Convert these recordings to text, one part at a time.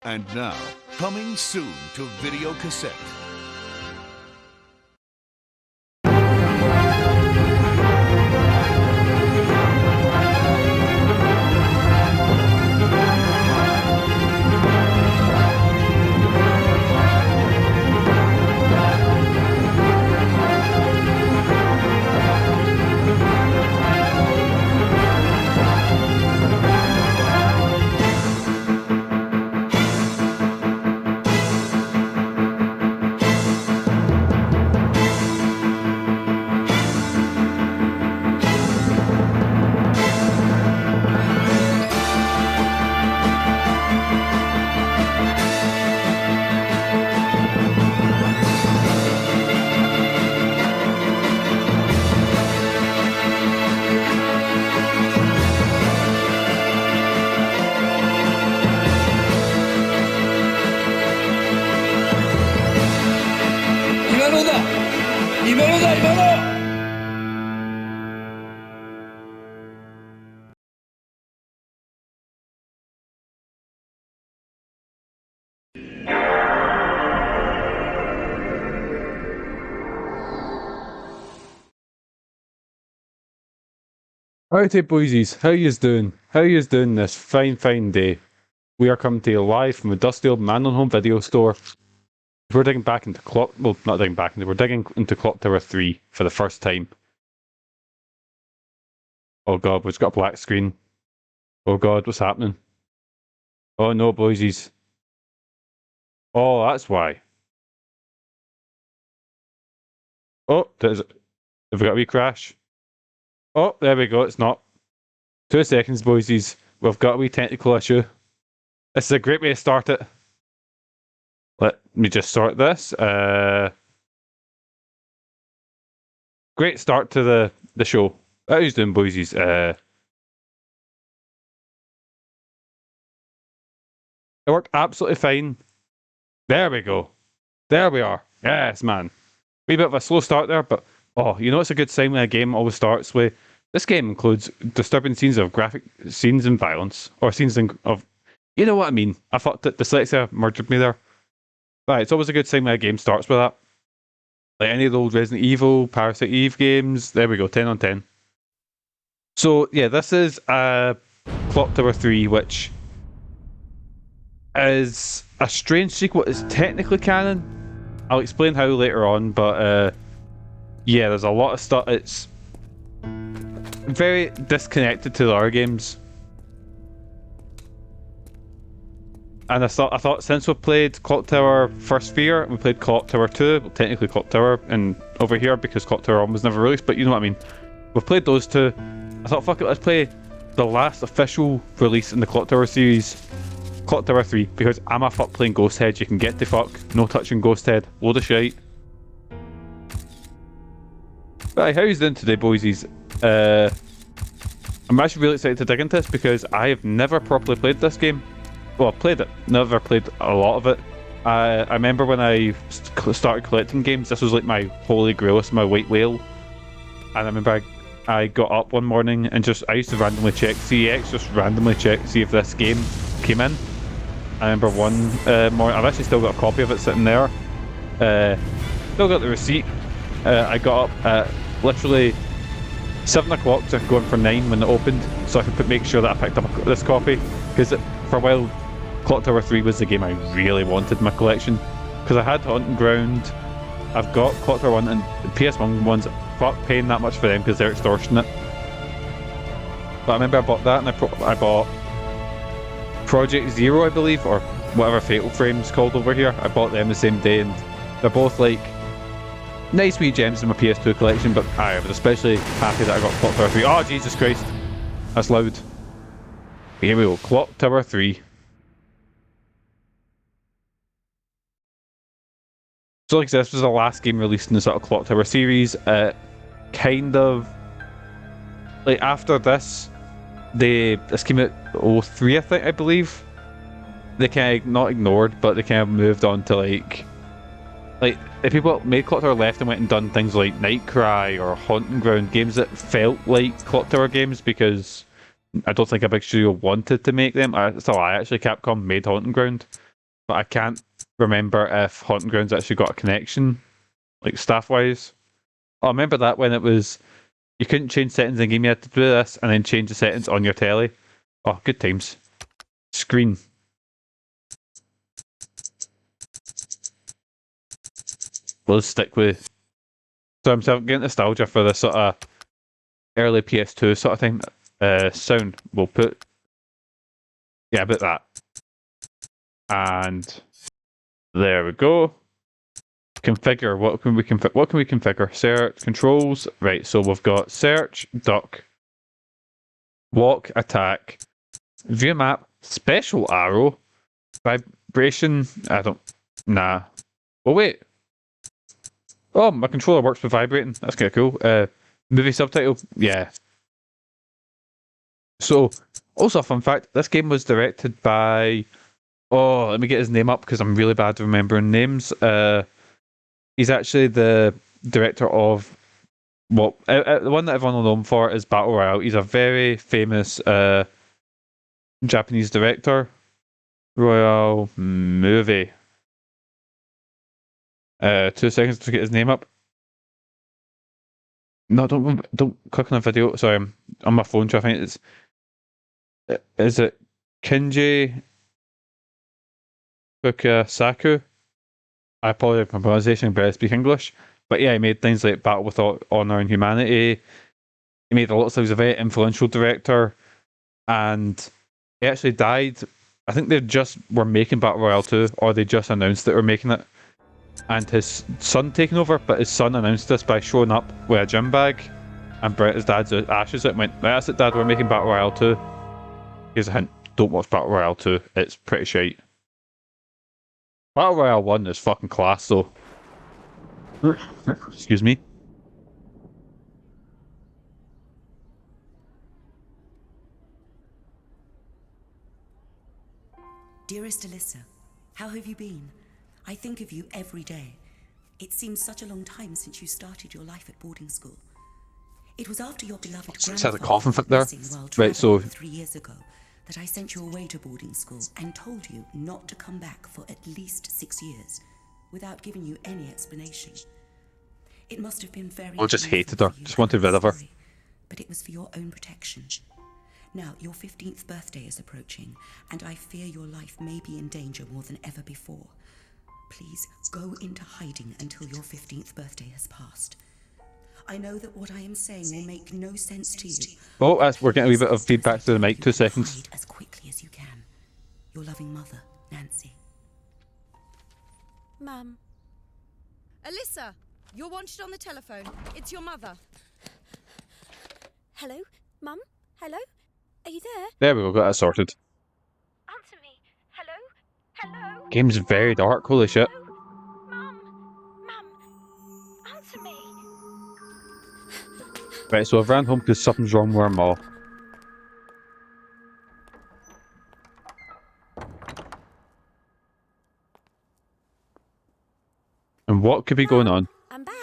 And now, coming soon to video cassette. Howdy boysies, how yous doing? How yous doing this fine day? We are coming to you live from the dusty old man on home video store. We're digging back into we're digging into Clock Tower 3 for the first time. Oh god, we've got a black screen. Oh god, what's happening? Oh no boysies. Oh, that's why. Oh, have we got a wee crash? Oh, there we go, it's not. 2 seconds, boysies. We've got a wee technical issue. This is a great way to start it. Let me just sort this. Great start to the show. How you doing, boysies? It worked absolutely fine. There we go. There we are. Yes, man. Wee bit of a slow start there, but oh, you know it's a good sign when a game always starts with. This game includes disturbing scenes of graphic scenes and violence, or scenes of, you know what I mean. I thought that dyslexia murdered me there. Right, it's always a good sign when a game starts with that. Like any of the old Resident Evil, Parasite Eve games. There we go, 10 on 10. So yeah, this is Clock Tower 3, which is a strange sequel. It's technically canon. I'll explain how later on, but yeah, there's a lot of stuff. It's very disconnected to the other games. And I thought since we played Clock Tower First Sphere, we played Clock Tower 2, well, technically Clock Tower, and over here because Clock Tower 1 was never released, but you know what I mean. We've played those two. I thought, fuck it, let's play the last official release in the Clock Tower series, Clock Tower 3, because I'm a fuck playing Ghost Head. You can get the fuck, no touching Ghost Head, load of shite. Right, how you doing today, boysies? I'm actually really excited to dig into this because I have never properly played this game. Well, I've played it, never played a lot of it. I remember when I started collecting games, this was like my holy grail, this was my white whale. And I remember I got up one morning and I used to randomly check CEX, just randomly check, see if this game came in. I remember one morning, I've actually still got a copy of it sitting there. Still got the receipt. I got up at literally 7 o'clock to going for 9 when it opened, so I could make sure that I picked up this copy, because for a while Clock Tower 3 was the game I really wanted in my collection, because I had Haunting Ground, I've got Clock Tower 1 and the PS1 ones. Fuck paying that much for them because they're extortionate. But I remember I bought that, and I bought Project Zero, I believe, or whatever Fatal Frame's called over here. I bought them the same day, and they're both like nice wee gems in my PS2 collection, but I was especially happy that I got Clock Tower 3. Oh, Jesus Christ. That's loud. Here we go, Clock Tower 3. So like I said, this was the last game released in the sort of Clock Tower series. Kind of like after this came out 03, I believe. They kind of not ignored, but they kind of moved on to like the people that made Clock Tower left and went and done things like Nightcry or Haunting Ground, games that felt like Clock Tower games, because I don't think a big studio wanted to make them. It's a lie, actually. Capcom made Haunting Ground, but I can't remember if Haunting Grounds actually got a connection, like staff-wise. I remember that when it was, you couldn't change settings in the game, you had to do this and then change the settings on your telly. Oh, good times. Screen. Let's stick with... So I'm getting nostalgia for this sort of early PS2 sort of thing. Sound, we'll put... Yeah, about that. And there we go. Configure. What can we configure? Search, controls. Right. So we've got search, duck, walk, attack, view map, special arrow, vibration. Nah. Oh wait. Oh, my controller works with vibrating. That's kind of cool. Movie subtitle. Yeah. So, also a fun fact. This game was directed by. Oh, let me get his name up because I'm really bad at remembering names. He's actually the director of the one that everyone will know him for is Battle Royale. He's a very famous Japanese director. Royale movie. 2 seconds to get his name up. No, don't click on a video. Sorry, I'm on my phone trying to find it. Is it Kinji Fukasaku? I apologize for my pronunciation, but I speak English. But yeah, he made things like Battle with Honor and Humanity. He made a lot of stuff. He's a very influential director. And he actually died. I think they just were making Battle Royale 2, or they just announced that they were making it. And his son taking over, but his son announced this by showing up with a gym bag and brought his dad's ashes out and went, that's it, Dad, we're making Battle Royale 2. Here's a hint, don't watch Battle Royale 2, it's pretty shite. Battle Royale 1 is fucking class though. Excuse me. Dearest Alyssa, how have you been? I think of you every day. It seems such a long time since you started your life at boarding school. It was after your beloved Had a coffin fit there. Right, so 3 years ago that I sent you away to boarding school and told you not to come back for at least 6 years without giving you any explanation. It must have been very... I just hated her. Just wanted rid of her. But it was for your own protection. Now, your 15th birthday is approaching, and I fear your life may be in danger more than ever before. Please go into hiding until your 15th birthday has passed. I know that what I am saying will make no sense to you. Oh, we're getting a wee bit of feedback to the mic. 2 seconds. Hide as quickly as you can. Your loving mother, Nancy. Mum. Alyssa, you're wanted on the telephone. It's your mother. Hello? Mum? Hello? Are you there? There we go, got that sorted. Answer me. Hello? Hello? Game's very dark, holy shit. Mum? Mum? Answer me. Right, so I've ran home because something's wrong with our ma. And what could be going on? I'm back.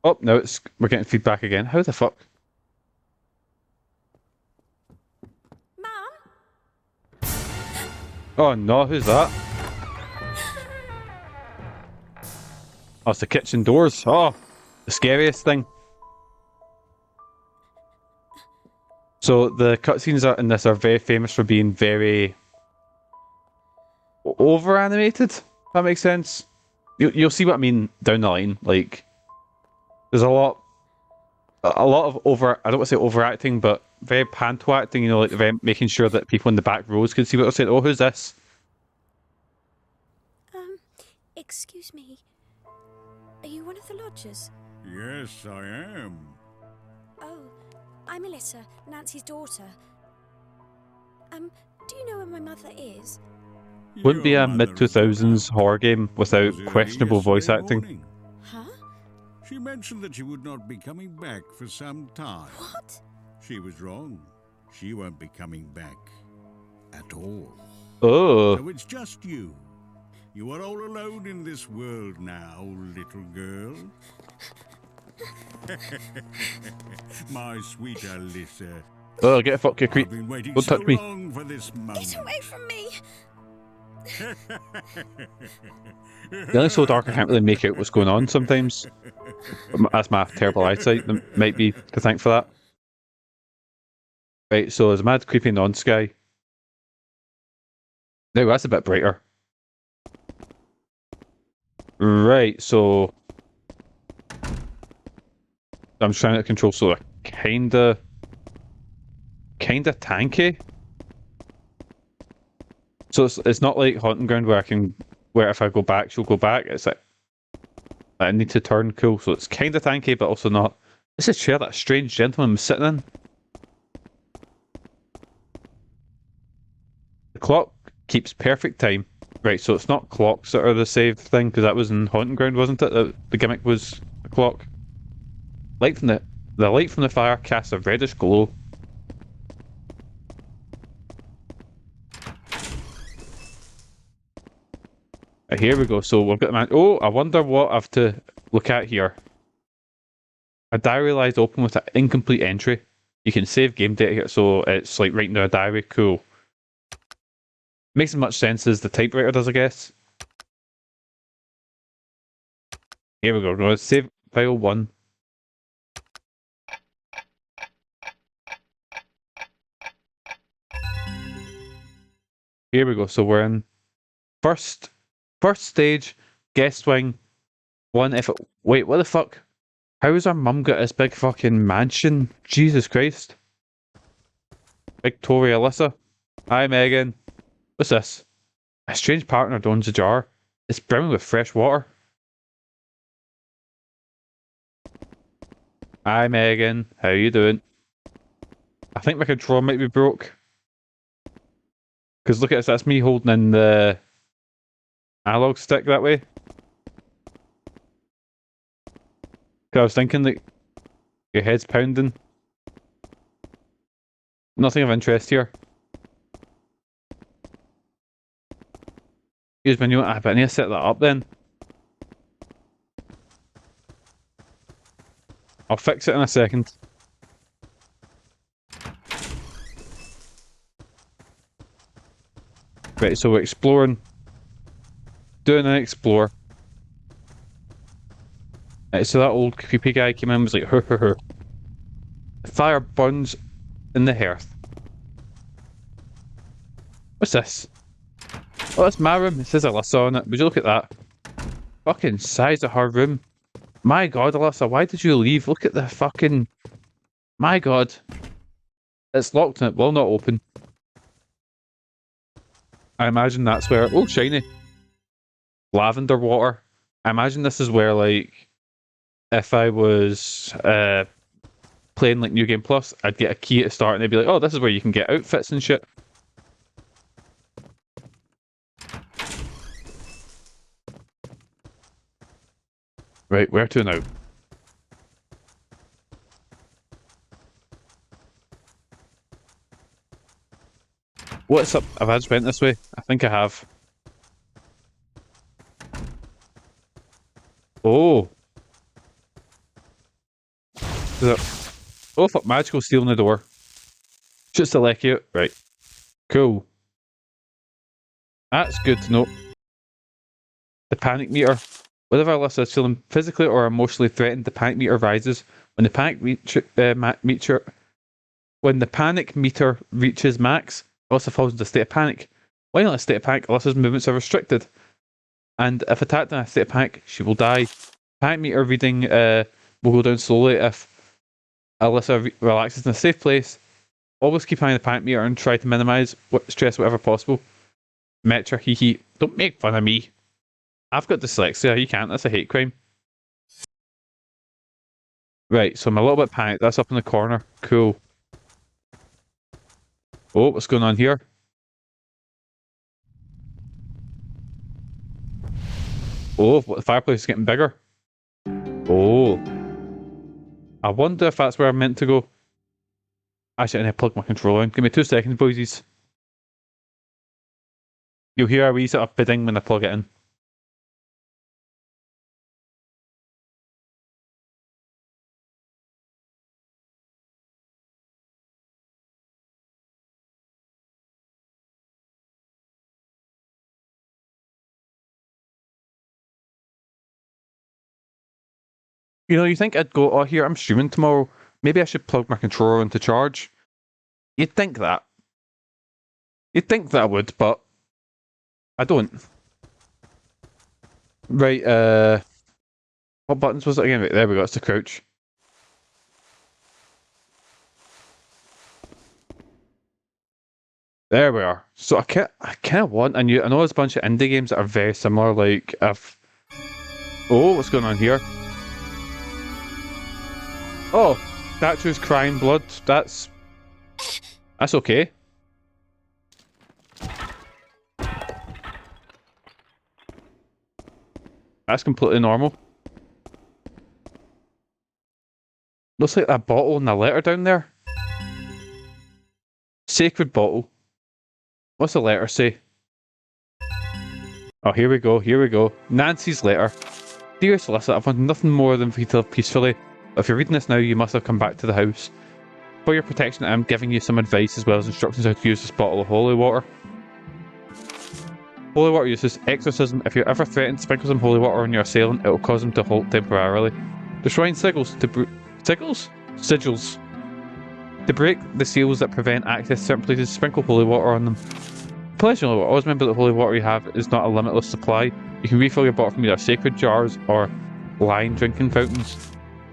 Oh, no, we're getting feedback again. How the fuck? Mum? Oh no, who's that? Oh, it's the kitchen doors. Oh, the scariest thing. So the cutscenes in this are very famous for being very over animated. If that makes sense. You'll see what I mean down the line. Like, there's a lot of over. I don't want to say overacting, but very panto acting. You know, like very making sure that people in the back rows can see what they're saying. Oh, who's this? Excuse me. Are you one of the lodgers? Yes, I am. Oh, I'm Alyssa, Nancy's daughter. Do you know where my mother is? Wouldn't be a mid-2000s horror game without questionable voice acting. Huh? She mentioned that she would not be coming back for some time. What? She was wrong. She won't be coming back at all. Oh. So it's just you. You are all alone in this world now, little girl. My sweet Alyssa. Oh, get a fuck, you creep. I've been waiting Don't so touch me. long for this moment. Get away from me! Feeling so dark I can't really make out what's going on sometimes. That's my terrible eyesight. That might be to thank for that. Right, so there's a mad creepy non-sky. Now that's a bit brighter. Right, so I'm trying to control, so kinda tanky. So it's not like Haunting Ground where if I go back, she'll go back. It's like I need to turn cool, so it's kinda tanky, but also not. This is a chair that a strange gentleman was sitting in. The clock keeps perfect time. Right, so it's not clocks that are the save thing, because that was in Haunting Ground, wasn't it? The gimmick was a clock. The light from the fire casts a reddish glow. Here we go. So we've got the man. Oh, I wonder what I have to look at here. A diary lies open with an incomplete entry. You can save game data here, so it's like writing down a diary. Cool. Makes as much sense as the typewriter does, I guess. Here we go. No, save file 1. Here we go. So we're in first stage, guest wing 1. Wait, what the fuck? How has our mum got this big fucking mansion? Jesus Christ. Victoria Alyssa. Hi, Megan. What's this? A strange partner owns a jar. It's brimming with fresh water. Hi, Megan. How you doing? I think my controller might be broke. Because look at this, that's me holding in the analog stick that way. I was thinking that your head's pounding. Nothing of interest here. Use my new app. I need to set that up then. I'll fix it in a second. Right, so we're exploring. Doing an explore. Right, so that old creepy guy came in and was like, hur hur hur. The fire burns in the hearth. What's this? Oh, that's my room. It says Alyssa on it. Would you look at that? Fucking size of her room. My god, Alyssa, why did you leave? Look at the fucking... My god. It's locked and it will not open. I imagine that's where... Oh, shiny. Lavender water. I imagine this is where, like, if I was playing, like, New Game Plus, I'd get a key at the start and they'd be like, oh, this is where you can get outfits and shit. Right, where to now? What's up? Have I just went this way? I think I have. Oh. Oh, fuck, magical seal in the door. Just to let you. Right. Cool. That's good to know. The panic meter. Whenever Alyssa is feeling physically or emotionally threatened, the panic meter rises. When the panic meter reaches max, Alyssa falls into a state of panic. While in a state of panic, Alyssa's movements are restricted. And if attacked in a state of panic, she will die. Panic meter reading will go down slowly if Alyssa relaxes in a safe place. Always keep an eye on the panic meter and try to minimise stress wherever possible. Metra, hee hee. Don't make fun of me. I've got dyslexia, you can't, that's a hate crime. Right, so I'm a little bit panicked. That's up in the corner. Cool. Oh, what's going on here? Oh, the fireplace is getting bigger. Oh. I wonder if that's where I'm meant to go. Actually, I need to plug my controller in. Give me 2 seconds, boysies. You'll hear a wee sort of bidding when I plug it in. You know, you think I'd go, oh, here, I'm streaming tomorrow. Maybe I should plug my controller into charge. You'd think that. You'd think that I would, but I don't. Right, what buttons was it again? Right, there we go, it's the crouch. There we are. So I kind of want, I know there's a bunch of indie games that are very similar, like, oh, what's going on here? Oh, statues crying blood, that's okay. That's completely normal. Looks like that bottle and a letter down there. Sacred bottle. What's the letter say? Oh, here we go. Nancy's letter. Dear Alyssa, I've wanted nothing more than for you to live peacefully. If you're reading this now, you must have come back to the house. For your protection, I'm giving you some advice as well as instructions how to use this bottle of holy water. Holy water uses exorcism. If you're ever threatened, sprinkle some holy water on your assailant. It will cause him to halt temporarily. Destroying sigils sigils? To break the seals that prevent access to certain places, sprinkle holy water on them. Pleasure, always remember that holy water you have is not a limitless supply. You can refill your bottle from either sacred jars or line drinking fountains.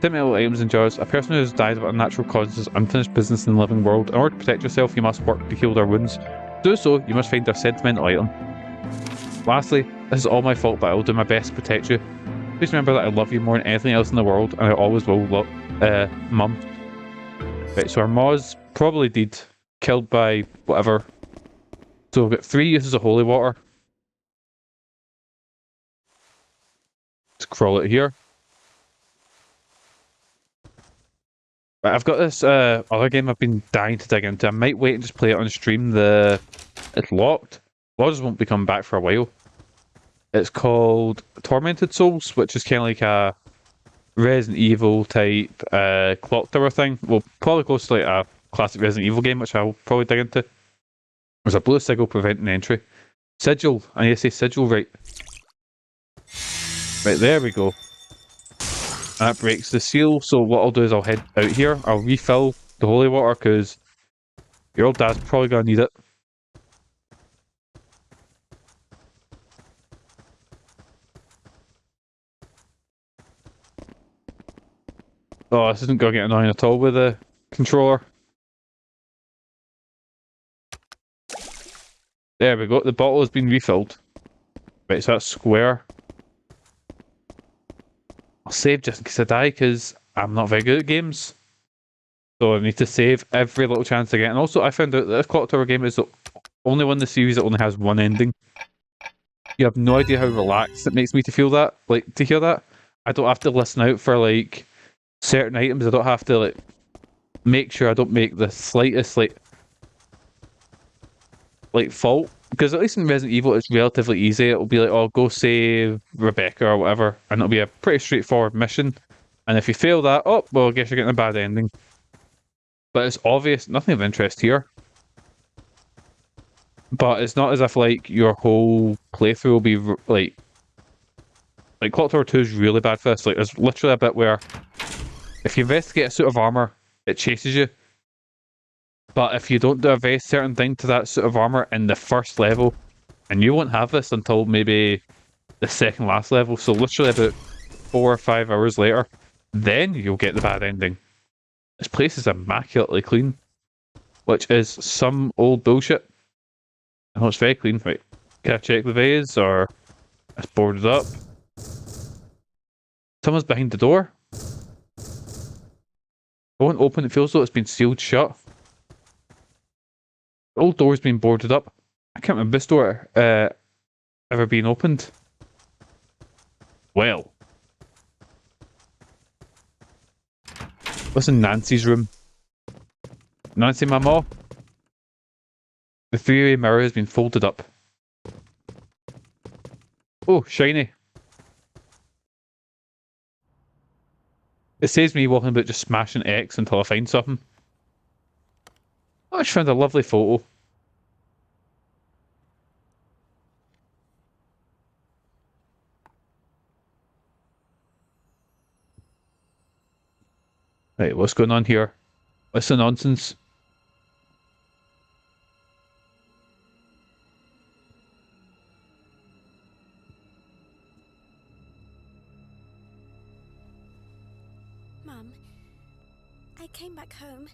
Sentimental items in jars. A person who has died of unnatural causes has unfinished business in the living world. In order to protect yourself, you must work to heal their wounds. To do so, you must find their sentimental item. Lastly, this is all my fault, but I will do my best to protect you. Please remember that I love you more than anything else in the world, and I always will love, Mum. Right, so our Ma's probably dead. Killed by whatever. So we've got 3 uses of holy water. Let's crawl it here. Right, I've got this other game I've been dying to dig into. I might wait and just play it on stream. It's locked. Lodges won't be coming back for a while. It's called Tormented Souls, which is kind of like a Resident Evil type clock tower thing. Well, probably close to like a classic Resident Evil game, which I'll probably dig into. There's a blue sigil preventing entry. Sigil. I need to say sigil right. Right, there we go. And that breaks the seal, so what I'll do is I'll head out here. I'll refill the holy water, because your old dad's probably going to need it. Oh, this isn't going to get annoying at all with the controller. There we go, the bottle has been refilled. Right, so that's square. I'll save just in case I die, because I'm not very good at games. So I need to save every little chance I get. And also, I found out that this Clock Tower game is the only one in the series that only has one ending. You have no idea how relaxed it makes me to feel that. Like, to hear that. I don't have to listen out for, like, certain items. I don't have to, like, make sure I don't make the slightest, like fault. Because at least in Resident Evil, it's relatively easy. It'll be like, oh, go save Rebecca or whatever. And it'll be a pretty straightforward mission. And if you fail that, oh, well, I guess you're getting a bad ending. But it's obvious, nothing of interest here. But it's not as if, like, your whole playthrough will be, like Clock Tower 2 is really bad for this. Like, there's literally a bit where if you investigate a suit of armor, it chases you. But if you don't do a very certain thing to that suit of armor in the first level, and you won't have this until maybe the second last level, so literally about 4 or 5 hours later, then you'll get the bad ending. This place is immaculately clean, which is some old bullshit. I know it's very clean. Right, can I check the vase, or it's boarded up? Someone's behind the door. I won't open, it feels though it's been sealed shut. The old door's been boarded up. I can't remember this door ever being opened. Well. What's in Nancy's room? Nancy, Mama? The three-way mirror has been folded up. Oh, shiny. It saves me walking about just smashing X until I find something. Oh, I just found a lovely photo. Right, what's going on here? What's the nonsense? Mum, I came back home.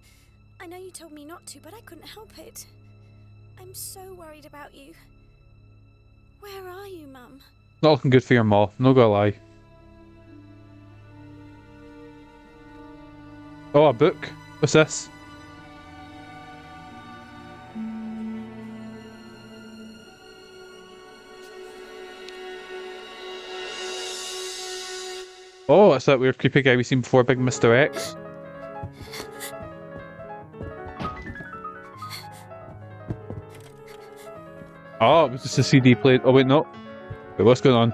I know you told me not to, but I couldn't help it. I'm so worried about you. Where are you, Mum? Not looking good for your ma, no gonna lie. Oh, a book? What's this? Oh, it's that weird creepy guy we've seen before, Big Mr. X. Oh, it was just a CD played. Oh wait, no. Wait, what's going on?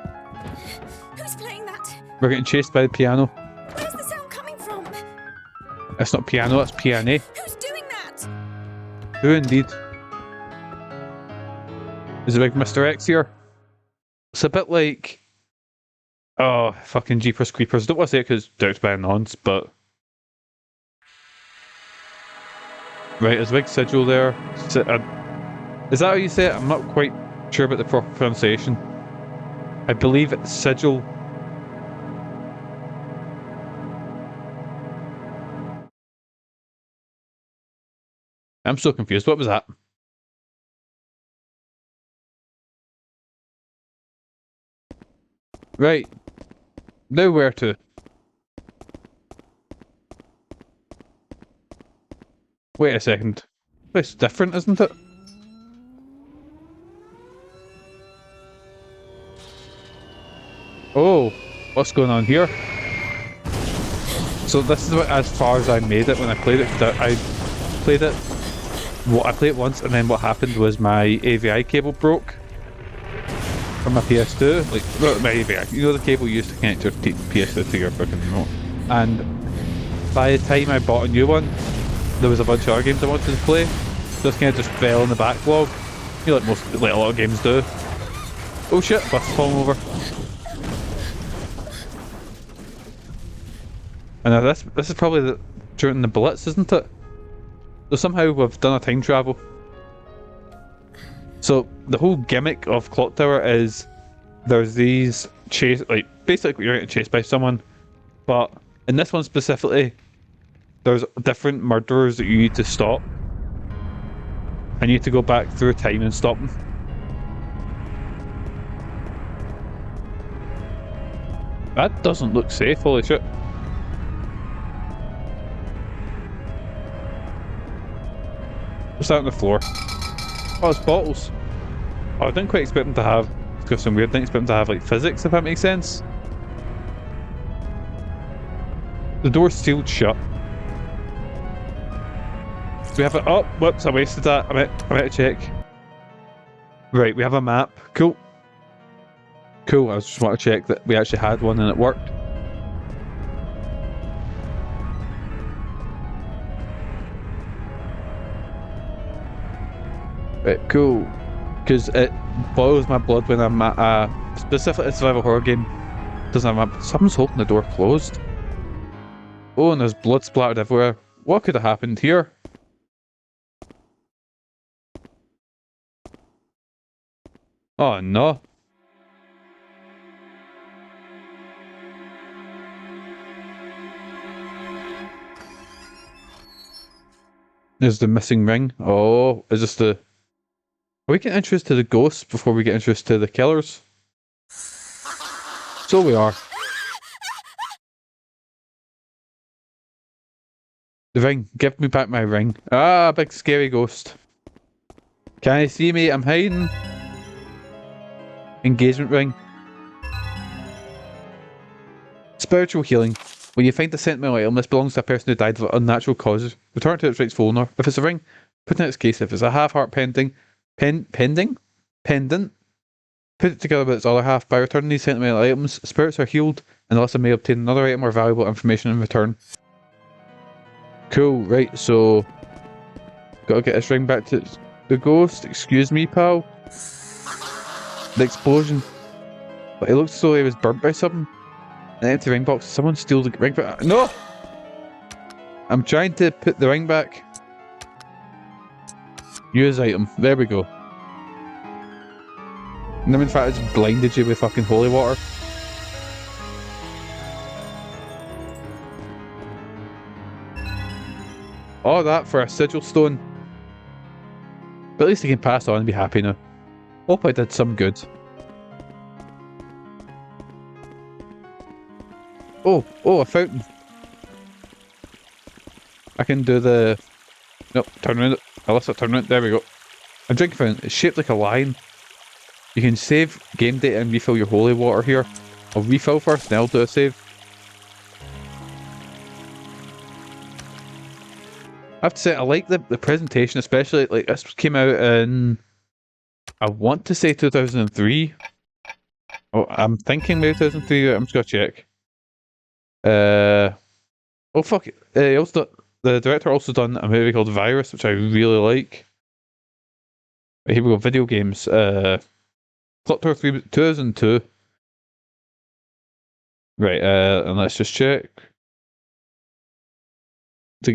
Who's playing that? We're getting chased by the piano. Where's the sound coming from? It's not piano, it's piano. Who's doing that? Who indeed? Is it Big Mr. X here? It's a bit like... Oh, fucking Jeepers Creepers. Don't want to say it because it's directed by a nonce, but... Right, there's a big sigil there. Is that how you say it? I'm not quite sure about the proper pronunciation. I believe it's sigil. I'm so confused. What was that? Right. Now where to? Wait a second. It's different, isn't it? Oh, what's going on here? So this is as far as I made it when I played it. I played it. I played it once, and then what happened was my AVI cable broke from my PS2. Like, not my AVI. You know the cable you used to connect your PS2 to your fucking remote. And by the time I bought a new one, there was a bunch of other games I wanted to play. So this kind of just fell in the backlog. You know, like a lot of games do. Oh shit! Bus falling over. And now this is probably during the Blitz, isn't it? So somehow we've done a time travel. So the whole gimmick of Clock Tower is there's these basically you're getting chased by someone, but in this one specifically, there's different murderers that you need to stop. And you need to go back through time and stop them. That doesn't look safe, holy shit. What's that on the floor? Oh, it's bottles. Oh, I didn't quite expect them to have... It's got some weird things. Expect them to have like physics, if that makes sense. The door's sealed shut. We have a... Oh, whoops, I wasted that. I meant to check. Right, we have a map. Cool. Cool, I just want to check that we actually had one and it worked. Right, cool. Because it boils my blood when I'm at specifically a survival horror game. Doesn't have a map. Someone's holding the door closed. Oh, and there's blood splattered everywhere. What could have happened here? Oh no. There's the missing ring. Oh, is this the... Are we getting introduced to the ghosts before we get introduced to the killers? So we are. The ring. Give me back my ring. Ah, big scary ghost. Can you see me? I'm hiding. Engagement ring. Spiritual healing. When you find a sentimental item, this belongs to a person who died of unnatural causes. Return it to its rightful owner. If it's a ring, put it in its case. If it's a half-heart pendant, put it together with its other half. By returning these sentimental items, spirits are healed, and Alyssa may obtain another item or valuable information in return. Cool, right, so... Gotta get this ring back to the ghost. Excuse me, pal. The explosion. But it looks as though he was burnt by something. An empty ring box. Someone steal the ring. No! I'm trying to put the ring back. Use item. There we go. And then in fact I just blinded you with fucking holy water. All that for a sigil stone. But at least I can pass on and be happy now. Hope I did some good. Oh, a fountain. I can do the... Nope, turn around it. Alyssa, turn around. There we go. A drink fountain. It's shaped like a lion. You can save game data and refill your holy water here. I'll refill first, then I'll do a save. I have to say, I like the presentation, especially, like, this came out in, I want to say 2003. Oh, I'm thinking maybe 2003, I'm just gonna check. Oh fuck it. The director also done a movie called Virus, which I really like. Here we go, video games. Clock Tower 3, 2002. Right, and let's just check. I'm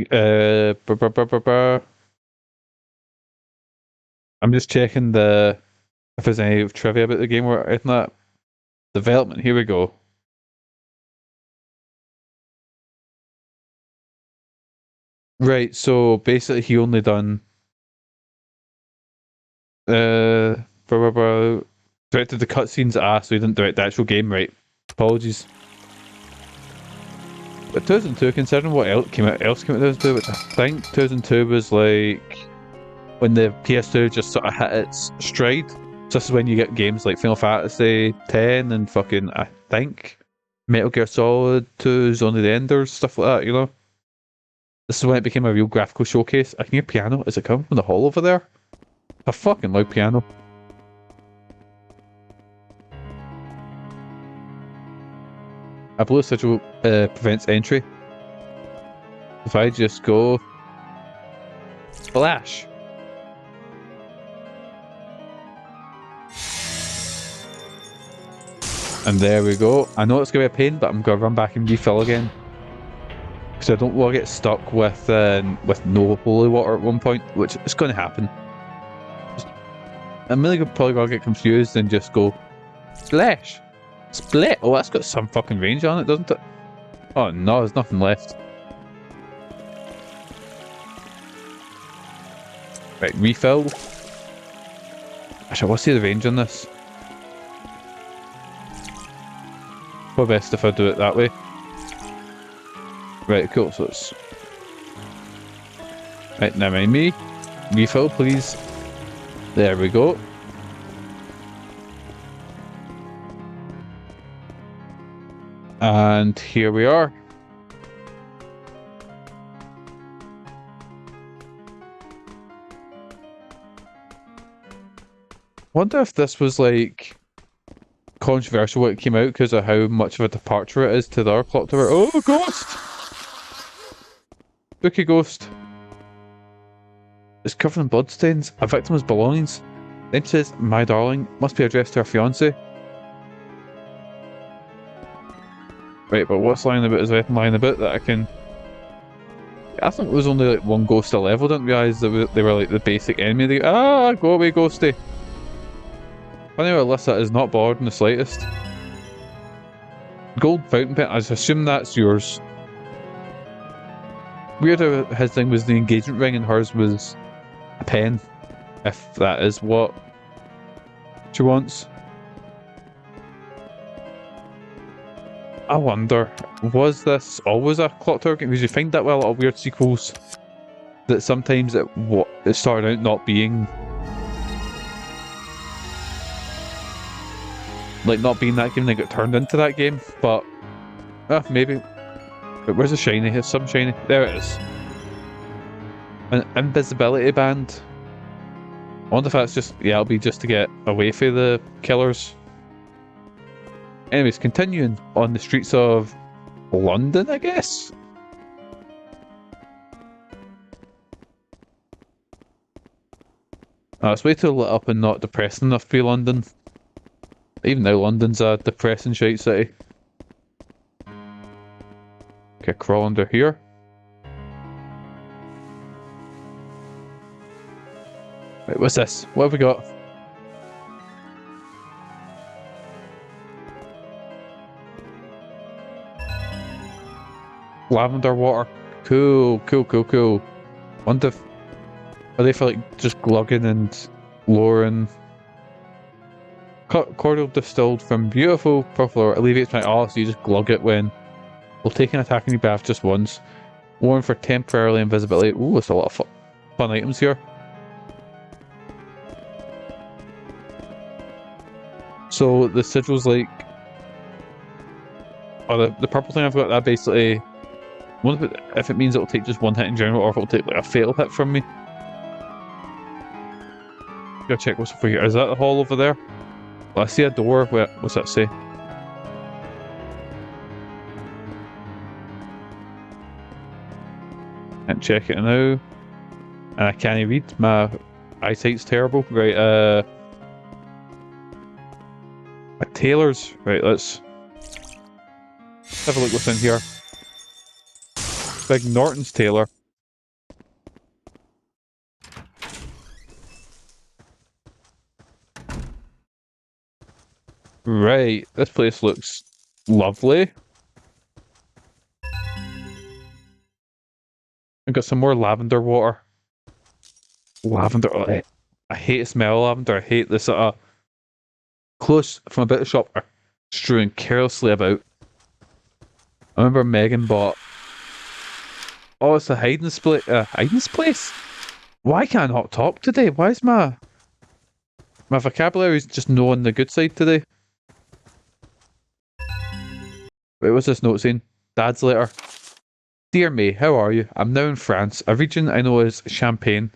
just checking if there's any trivia about the game or anything like that. Development, here we go. Right, so basically he only done directed the cutscenes, so he didn't direct the actual game, right? Apologies. But 2002, considering what else came out in 2002, which I think 2002 was like when the PS2 just sort of hit its stride. So this is when you get games like Final Fantasy X and fucking, I think, Metal Gear Solid 2's Only the Enders, stuff like that, you know? This is when it became a real graphical showcase. I can hear piano. Is it coming from the hall over there? A fucking loud piano. A blue sigil prevents entry. If I just go... Splash! And there we go. I know it's going to be a pain, but I'm going to run back and refill again. Because I don't want to get stuck with no holy water at one point, which is going to happen. I'm really probably going to get confused and just go... Splash! Split! Oh, that's got some fucking range on it, doesn't it? Oh no, there's nothing left. Right, refill. Actually, I want to see the range on this. Probably best if I do it that way. Right, cool, so it's... Right, now mind me. Refill, please. There we go. And here we are. Wonder if this was like controversial when it came out because of how much of a departure it is to the other clock tower. Oh, ghost! Spooky ghost. It's covered in bloodstains. A victim's belongings. Then says, "My darling," must be addressed to her fiance. Right, but what's lying about is anything lying about that I can... I think it was only like one ghost a level, didn't realise that they were like the basic enemy. Go away, ghosty. Funny how Alyssa is not bored in the slightest. Gold fountain pen, I assume that's yours. Weird how his thing was the engagement ring and hers was a pen. If that is what she wants. I wonder, was this always a clock tower game? Because you find that with a lot of weird sequels, that sometimes it started out not being... like, not being that game, then got turned into that game, but... maybe. But where's the shiny? Here's some shiny. There it is. An invisibility band. I wonder if that's just... yeah, it'll be just to get away from the killers. Anyways, continuing on the streets of London, I guess? It's way too lit up and not depressing enough to be London. Even now, London's a depressing shite city. Okay, crawl under here. Right, what's this? What have we got? Lavender water. Cool, cool, cool, cool. Wonder if... Are they for like just glugging and lowering? Cordial distilled from beautiful purple ore alleviates my so you just glug it when... Will take an attack on your bath just once. Worn for temporarily invisibility. Ooh, that's a lot of fun items here. So the sigil's like... Oh, the purple thing I've got, that basically... Wonder if it means it'll take just one hit in general, or if it'll take like a fatal hit from me. Gotta check what's over here. Is that the hall over there? Well, I see a door. Wait, what's that say? Can't check it now. And I can't read. My eyesight's terrible. Right, a tailor's. Right, let's have a look what's in here. Big Norton's tailor. Right, this place looks lovely. I've got some more lavender water. Lavender, oh, I hate the smell of lavender. I hate this close from a bit of shop are strewing carelessly about. I remember Megan bought... Oh, it's a hiding place? Why can't I not talk today? Why is my vocabulary is just no on the good side today? Wait, what's this note saying? Dad's letter. Dear May, how are you? I'm now in France, a region I know as Champagne.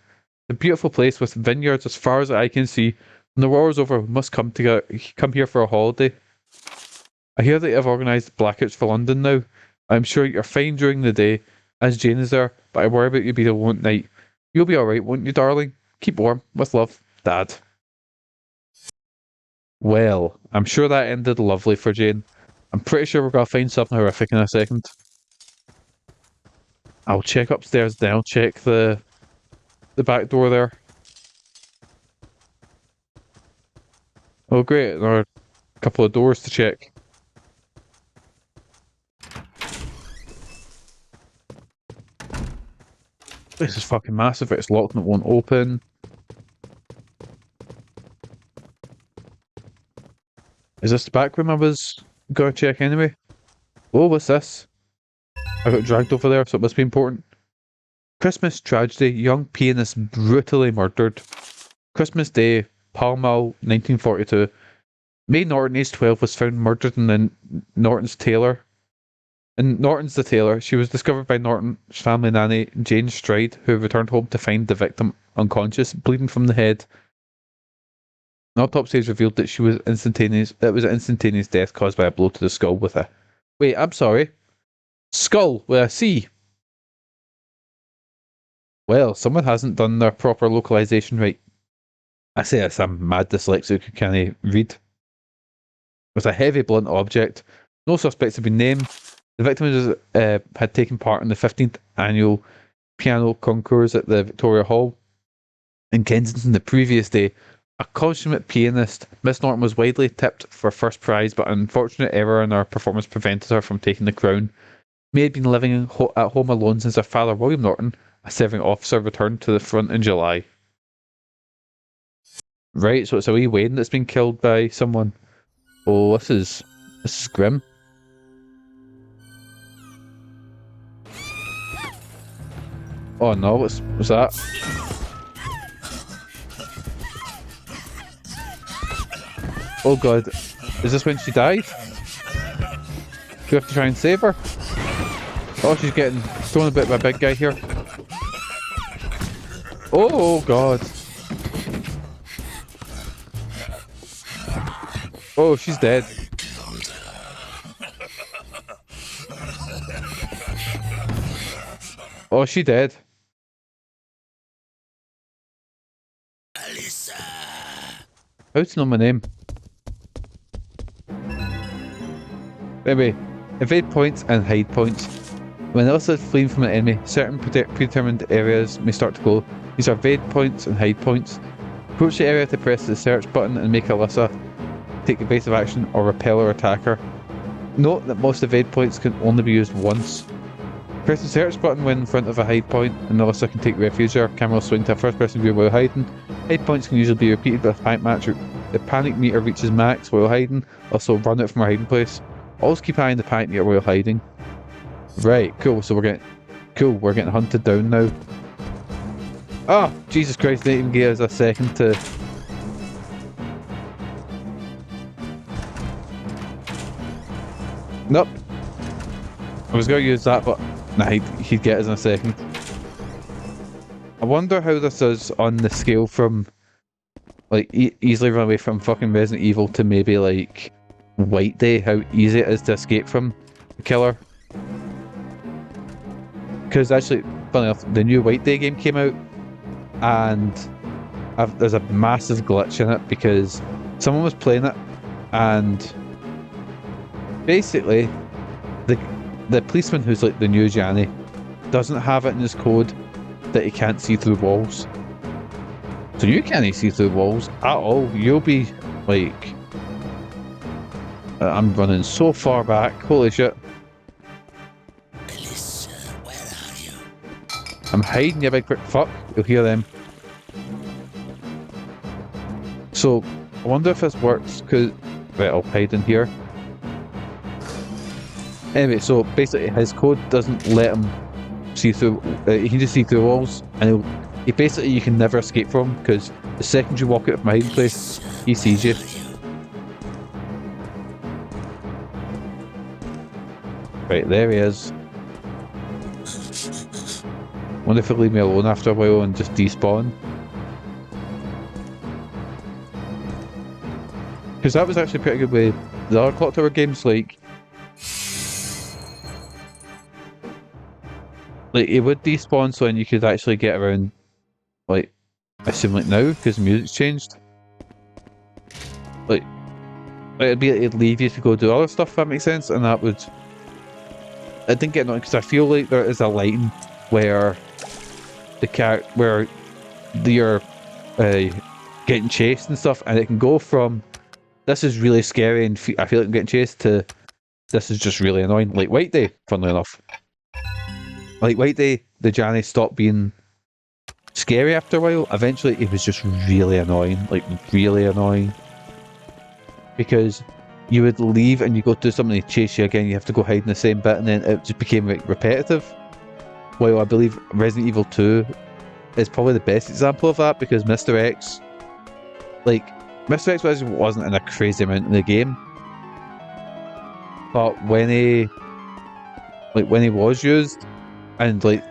A beautiful place with vineyards as far as I can see. When the war is over, we must come here for a holiday. I hear that you have organised blackouts for London now. I'm sure you're fine during the day, as Jane is there, but I worry about you being alone at night. You'll be alright, won't you, darling? Keep warm. With love, Dad. Well, I'm sure that ended lovely for Jane. I'm pretty sure we're going to find something horrific in a second. I'll check upstairs, then I'll check the back door there. Oh great, there are a couple of doors to check. This is fucking massive, it's locked and it won't open. Is this the back room I was going to check anyway? Oh, what's this? I got dragged over there, so it must be important. Christmas tragedy, young pianist brutally murdered. Christmas Day, Pall Mall, 1942. May Norton, aged 12, was found murdered in Norton's tailor. In Norton's the tailor, she was discovered by Norton's family nanny, Jane Stride, who returned home to find the victim unconscious, bleeding from the head. An autopsy has revealed that it was an instantaneous death caused by a blow to the skull with a... Wait, I'm sorry. Skull with a C. Well, someone hasn't done their proper localization right. I say this, I'm mad dyslexic who can't read. With a heavy blunt object. No suspects have been named. The victim had taken part in the 15th annual piano concours at the Victoria Hall in Kensington the previous day. A consummate pianist, Miss Norton was widely tipped for first prize, but an unfortunate error in her performance prevented her from taking the crown. May had been living at home alone since her father, William Norton, a serving officer, returned to the front in July. Right, so it's a wee Wayne that's been killed by someone. Oh, this is grim. Oh no, what's that? Oh god, is this when she died? Do we have to try and save her? Oh, she's getting thrown a bit by a big guy here. Oh god. Oh, she's dead. Oh, she dead. Alyssa. How to know my name? Anyway, evade points and hide points. When Alyssa is fleeing from an enemy, certain predetermined areas may start to glow. These are evade points and hide points. Approach the area to press the search button and make Alyssa take evasive action or repel or attack her. Note that most evade points can only be used once. Press the search button when in front of a hide point and Alyssa can take refuge there. Camera will swing to a first person view while hiding. Hide points can usually be repeated if the panic meter reaches max while hiding. Also run out from our hiding place. Always keep an eye on the panic meter while hiding. Right, cool, so we're getting hunted down now. Oh, Jesus Christ, they didn't even give us a second to... Nope. I was going to use that, but nah, he'd get us in a second. I wonder how this is on the scale from, like, easily run away from fucking Resident Evil to maybe, like, White Day, how easy it is to escape from the killer. Because actually, funny enough, the new White Day game came out, and there's a massive glitch in it because someone was playing it, and basically, the policeman who's like the new Johnny doesn't have it in his code that he can't see through walls. So you can't see through walls at all. You'll be like... I'm running so far back. Holy shit. Alyssa, where are you? I'm hiding, you big prick. Fuck. You'll hear them. So, I wonder if this works, because... Right, I'll hide in here. Anyway, so basically his code doesn't let him see through... he can just see through walls, and he basically you can never escape from him, because the second you walk out of my hiding place, he sees you. Right, there he is. Wonder if he'll leave me alone after a while and just despawn. Because that was actually pretty good with the other Clock Tower games, like it would despawn so then you could actually get around, like, I assume like now, because the music's changed. Like it'd leave you to go do other stuff, if that makes sense, and that would... I didn't get annoying because I feel like there is a line where you're getting chased and stuff, and it can go from this is really scary and I feel like I'm getting chased to this is just really annoying. Like White Day, funnily enough. Like White Day, the Johnny stopped being scary after a while. Eventually it was just really annoying, like really annoying. Because you would leave and you go do something to chase you again, you have to go hide in the same bit, and then it just became like repetitive. While I believe Resident Evil 2 is probably the best example of that, because Mr. X, like, Mr. X wasn't in a crazy amount in the game, but when he was used, and like,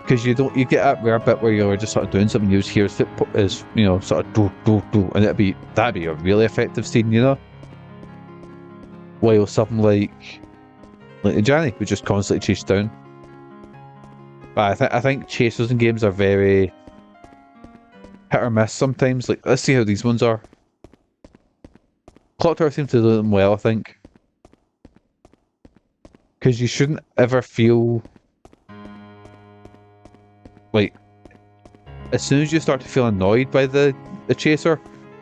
because you get that rare bit where you're just sort of doing something, you just hear his you know, sort of do, and that'd be a really effective scene, you know. While something like the Johnny would just constantly chase down. But I think chasers in games are very hit or miss sometimes. Like, let's see how these ones are. Clock Tower seems to do them well, I think. Because you shouldn't ever feel like, as soon as you start to feel annoyed by the chaser,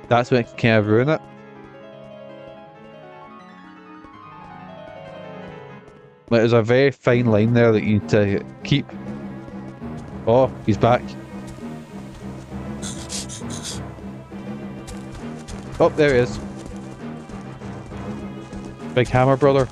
that's when it can kind of ruin it. Like, there's a very fine line there that you need to keep. Oh, he's back. Oh, there he is. Big hammer, brother.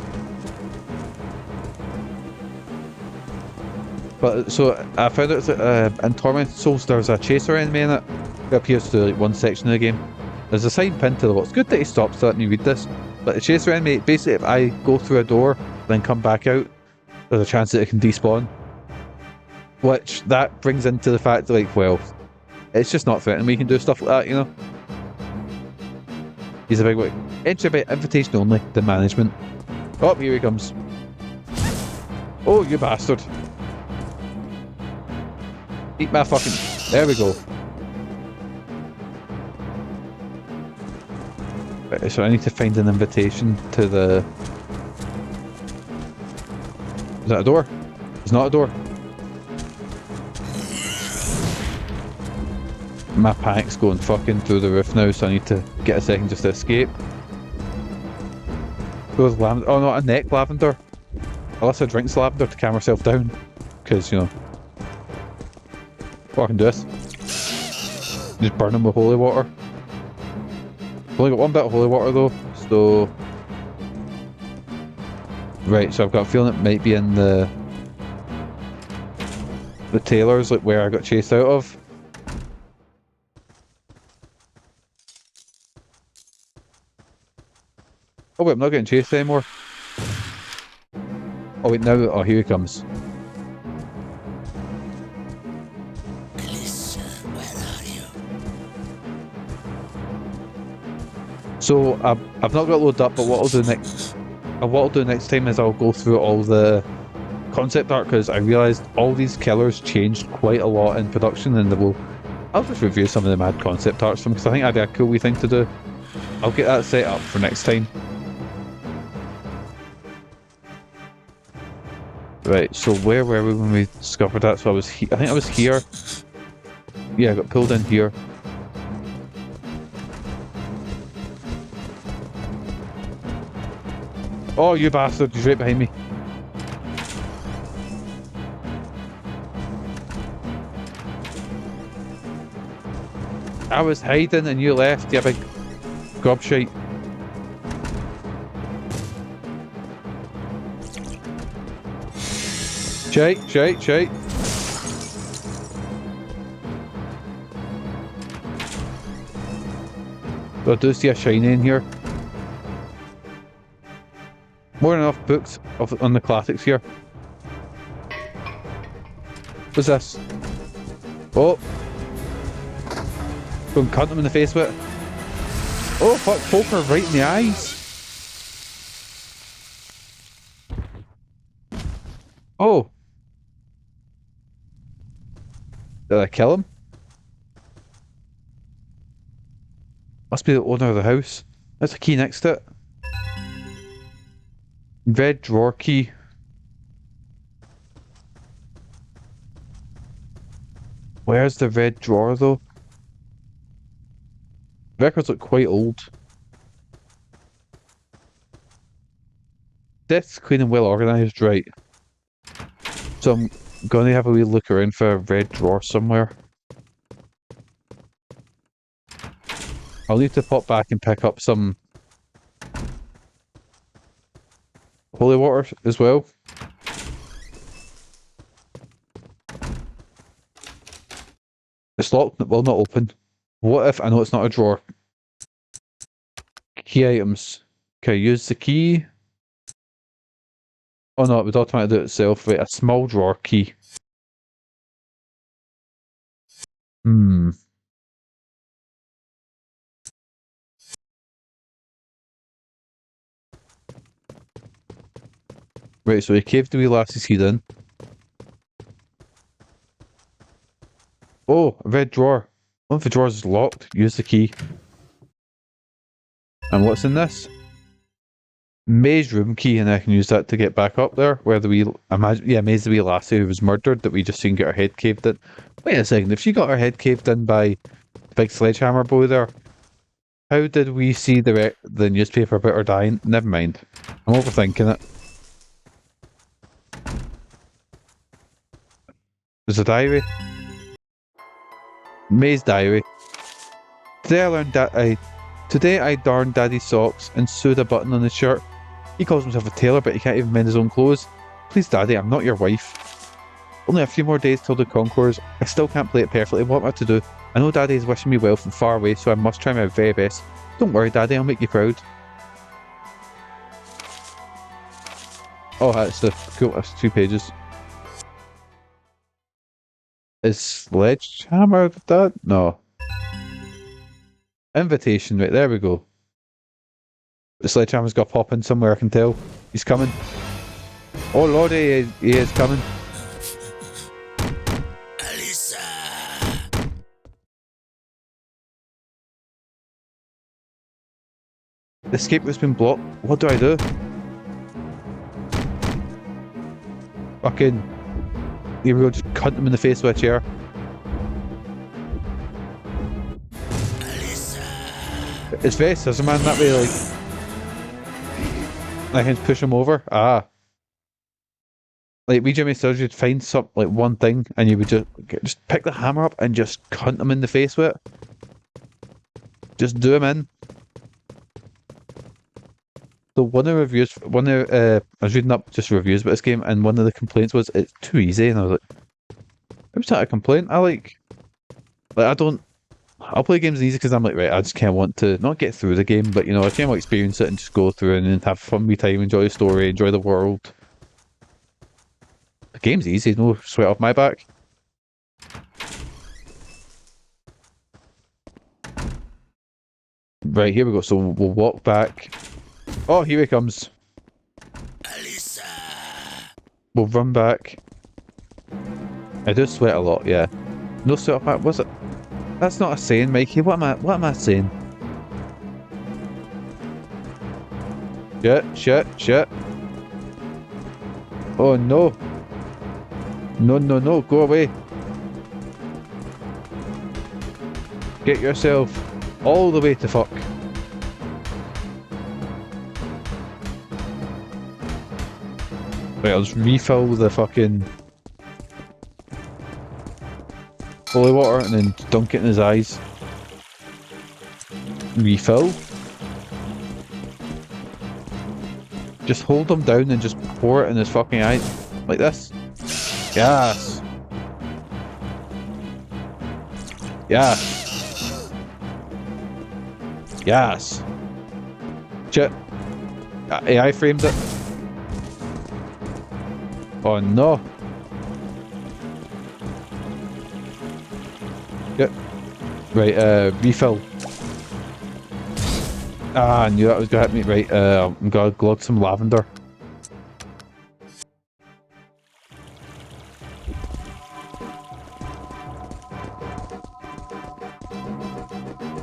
But, so, I found out that in Tormented Souls there's a chaser enemy in it. It appears to like one section of the game. There's a sign pinned to the wall. It's good that he stops to let me read this. But the chaser enemy, basically if I go through a door, then come back out, there's a chance that it can despawn. Which, that brings into the fact that, like, well, it's just not threatening. We can do stuff like that, you know? He's a big way. Entry by invitation only, the management. Oh, here he comes. Oh, you bastard. Eat my fucking... There we go. Right, so I need to find an invitation to the... Is that a door? It's not a door. My panic's going fucking through the roof now, so I need to get a second just to escape. Those lavender. Oh no, a neck lavender. Alyssa drinks lavender to calm herself down. Because, you know. What I can do this. Just burn them with holy water. I've only got one bit of holy water though, so. Right, so I've got a feeling it might be in the tailors, like where I got chased out of. Oh wait, I'm not getting chased anymore. Oh wait, now, oh here he comes. Alyssa, where are you? So I've not got it loaded up, but what I'll do next time is I'll go through all the concept art, because I realised all these killers changed quite a lot in production, and I'll just review some of the mad concept arts from, because I think that'd be a cool wee thing to do. I'll get that set up for next time. Right, so where were we when we discovered that? So I think I was here. Yeah, I got pulled in here. Oh, you bastard, he's right behind me. I was hiding and you left, you big gobshite. Shite. So I do see a shiny in here. More than enough books on the classics here. What's this? Oh! Go and cunt him in the face with it. Oh fuck, poker right in the eyes! Oh! Did I kill him? Must be the owner of the house. There's a key next to it. Red drawer key. Where's the red drawer though? Records look quite old. Death's clean and well organised, right. So I'm going to have a wee look around for a red drawer somewhere. I'll need to pop back and pick up some holy water as well. It's locked, it will not open. What if I know it's not a drawer? Key items. Can I use the key? Oh no, it would automatically do it itself. Wait, a small drawer key. Right, so he caved the wee lassie's head in. Oh, a red drawer. One of the drawers is locked. Use the key. And what's in this? May's room key, and I can use that to get back up there, where the wee, May's the wee lassie who was murdered that we just seen get her head caved in. Wait a second, if she got her head caved in by the big sledgehammer boy there, how did we see the newspaper about her dying? Never mind. I'm overthinking it. There's a diary. May's diary. Today I darned Daddy's socks and sewed a button on his shirt. He calls himself a tailor, but he can't even mend his own clothes. Please, Daddy, I'm not your wife. Only a few more days till the concours. I still can't play it perfectly. What am I to do? I know Daddy is wishing me well from far away, so I must try my very best. Don't worry, Daddy, I'll make you proud. Oh, that's cool. That's 2 pages. Is sledgehammer that? No. Invitation, right, there we go. The sledgehammer's got to pop in somewhere, I can tell. He's coming. Oh lordy, he is coming. Alyssa! The escape route has been blocked. What do I do? Fucking... Here we go, just cunt him in the face with a chair. It's very Scissorman that way, like... I can push him over. Ah. Like, wee Jimmy Scissorman, you'd find some, like, one thing, and you would just pick the hammer up and just cunt him in the face with it. Just do him in. So one of the reviews, I was reading up just reviews about this game, and one of the complaints was it's too easy, and I was like, who's that a complaint? I'll play games easy because I'm like, right, I just kind of want to not get through the game, but you know, I kind of experience it and just go through and have fun with time, enjoy the story, enjoy the world. The game's easy, no sweat off my back. Right, here we go. So we'll walk back. Oh, here he comes. Alyssa. We'll run back. I do sweat a lot, yeah. No sweat off my... Was it? That's not a saying, Mikey. What am I saying? Shit. Oh no. No, go away. Get yourself all the way to fuck. Right, I'll just refill the fucking holy water and then dunk it in his eyes. Refill. Just hold him down and just pour it in his fucking eyes. Like this. Yes. Yes. Shit. AI framed it. Oh no. Yep. Right, refill. Ah, I knew that was gonna hit me. Right, I'm gonna glug some lavender.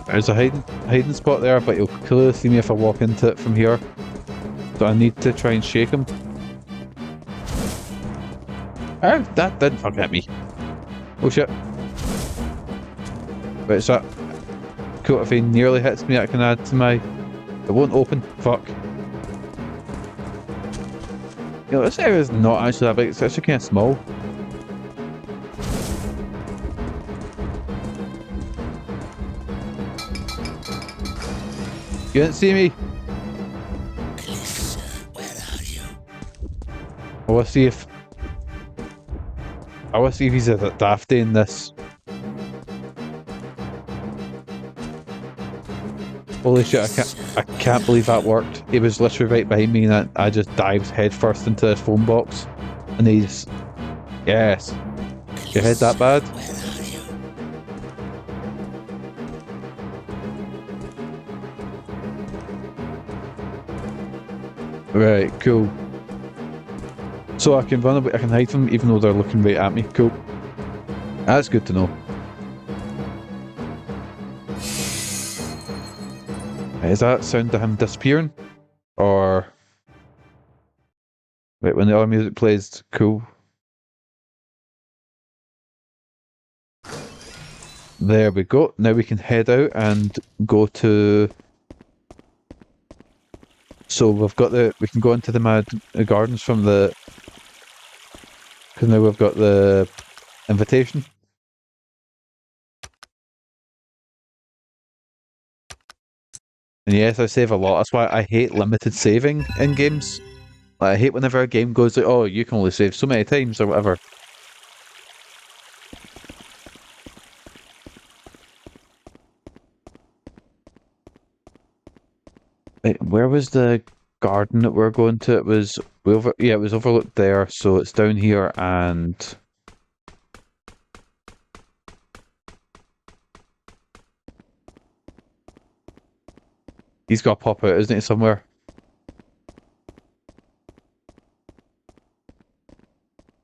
There's a hiding spot there, but you'll clearly see me if I walk into it from here. So I need to try and shake him. Oh, that didn't fucking hit me. Oh shit. Right, so cool, if he nearly hits me, I can add to my... It won't open. Fuck. You know, this area is not actually that big, it's actually kind of small. You didn't see me? Alyssa, where are you? I want to see if... he's a dafty in this. Holy shit, I can't believe that worked. He was literally right behind me and I just dived headfirst into his phone box. And he's... Yes. Your head that bad? Where are you? Right, cool. So I can run away, I can hide them even though they're looking right at me. Cool. That's good to know. Is that sound of him disappearing? Or... Wait, when the other music plays, cool. There we go. Now we can head out and go to... So we've got we can go into the Mad Gardens from the... Because now we've got the invitation. And yes, I save a lot. That's why I hate limited saving in games. Like, I hate whenever a game goes like, oh, you can only save so many times or whatever. Wait, where was the garden that we're going to? It was it was overlooked there, so it's down here and he's got to pop out, isn't he, somewhere?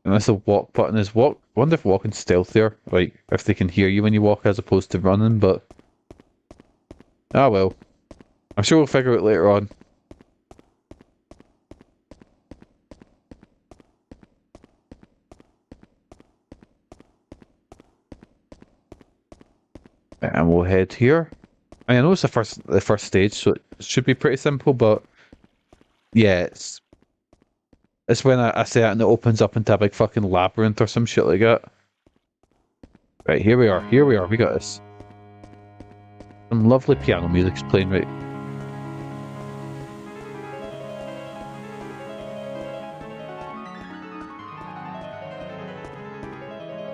And that's the walk button is walk. I wonder if walking's stealthier, like if they can hear you when you walk as opposed to running, but ah well. I'm sure we'll figure it later on. And we'll head here. I know it's the first stage, so it should be pretty simple, but yeah, it's when I say it and it opens up into a big fucking labyrinth or some shit like that. Right, here we are, we got this. Some lovely piano music's playing, right?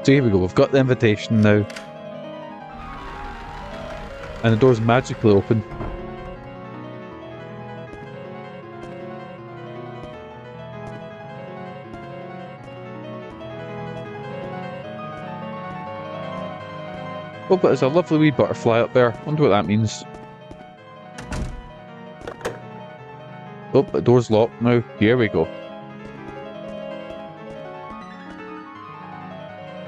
So here we go, we've got the invitation now. And the door's magically open. Oh, but there's a lovely wee butterfly up there. Wonder what that means. Oh, the door's locked now. Here we go.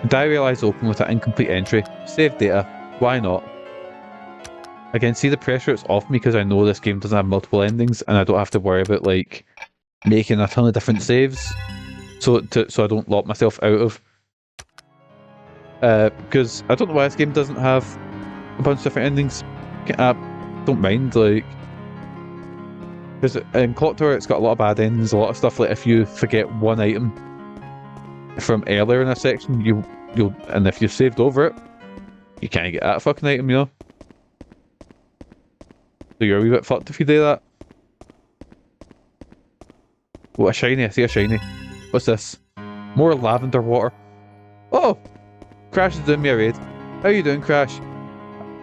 Diary lies open with an incomplete entry. Save data. Why not? Again, see the pressure it's off me because I know this game doesn't have multiple endings and I don't have to worry about like making a ton of different saves so I don't lock myself out of. Because I don't know why this game doesn't have a bunch of different endings. I don't mind, like, because in Clock Tower it's got a lot of bad endings, a lot of stuff like if you forget one item from earlier in a section, and if you've saved over it, you can't get that fucking item, you know? So you're a wee bit fucked if you do that. Oh, a shiny, I see a shiny. What's this? More lavender water. Oh! Crash is doing me a raid. How you doing, Crash?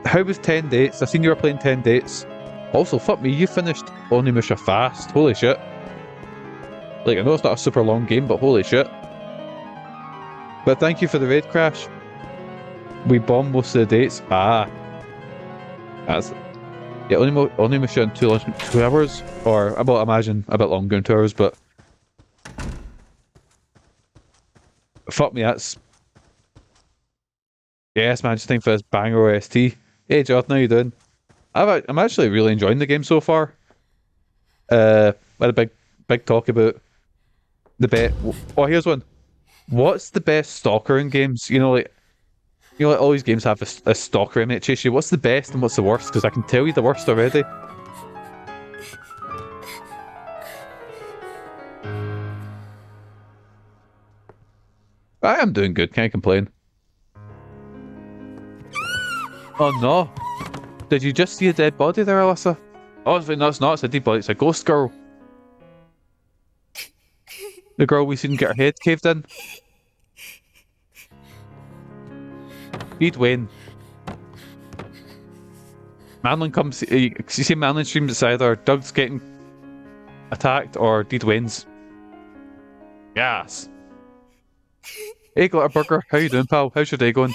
How was 10 dates? I seen you were playing 10 dates. Also, fuck me, you finished Onimusha fast. Holy shit. Like, I know it's not a super long game, but holy shit. But thank you for the raid, Crash. We bombed most of the dates. Ah. That's... Yeah, Onimusha in 2 hours. Or, well, imagine a bit longer in 2 hours, but... Fuck me, that's... Yes, man, just think for this banger OST. Hey, Jonathan, how you doing? I'm actually really enjoying the game so far. We had a big talk about the best... Oh, here's one. What's the best stalker in games? You know, like all these games have a stalker in it. Chase you. What's the best and what's the worst? Because I can tell you the worst already. I am doing good. Can't complain. Oh no! Did you just see a dead body there, Alyssa? Oh, no, it's not. It's a dead body. It's a ghost girl. The girl we seen get her head caved in. He'd win. Manlin comes. You see Manlin streams, it's either Doug's getting attacked or Deed wins. Yes. Hey, Glitterburger, how you doing, pal? How's your day going?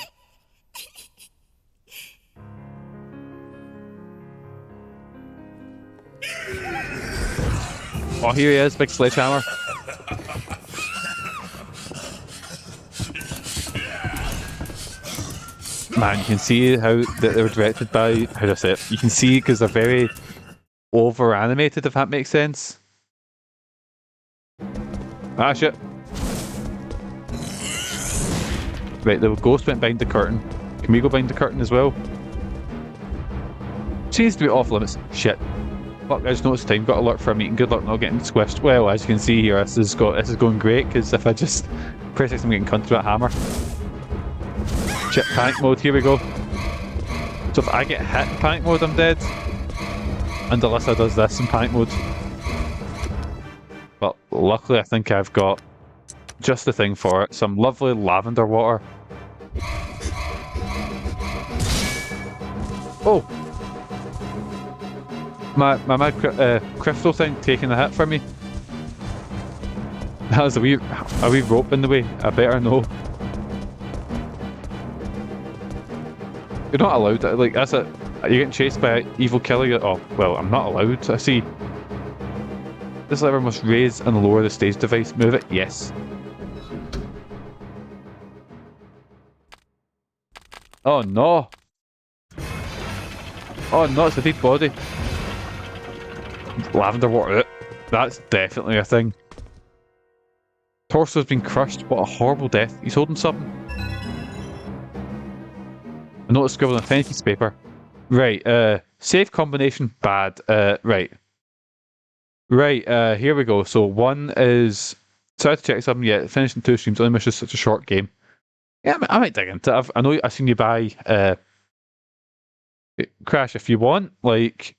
Oh, here he is, big sledgehammer. Man, you can see how they were directed by, how do I say it? You can see because they're very over animated, if that makes sense. Ah, shit. Right, the ghost went behind the curtain. Can we go behind the curtain as well? Seems to be off limits. Shit. Fuck, I just noticed the time. Got alert for a meeting. Good luck not getting squished. Well, as you can see here, this is going great, because if I just press X, I'm getting cunted with a hammer. Shit, panic mode, here we go. So if I get hit in panic mode, I'm dead. And Alyssa does this in panic mode. But luckily, I think I've got just the thing for it. Some lovely lavender water. Oh! My mad crystal thing taking a hit for me. That was a wee rope in the way. I better know. You're not allowed. Like, that's it. You're getting chased by an evil killer. Oh, well, I'm not allowed. I see. This lever must raise and lower the stage device. Move it. Yes. Oh no. Oh no, it's a dead body. Lavender water. That's definitely a thing. Torso's been crushed. What a horrible death. He's holding something. A note scribbled on a tiny piece of paper. Right, Safe combination, bad. Right. Here we go. So one is... So I had to check something, yeah, finishing 2 streams, only Mission is such a short game. Yeah, I might dig into it. I know I've seen you buy Crash if you want. Like,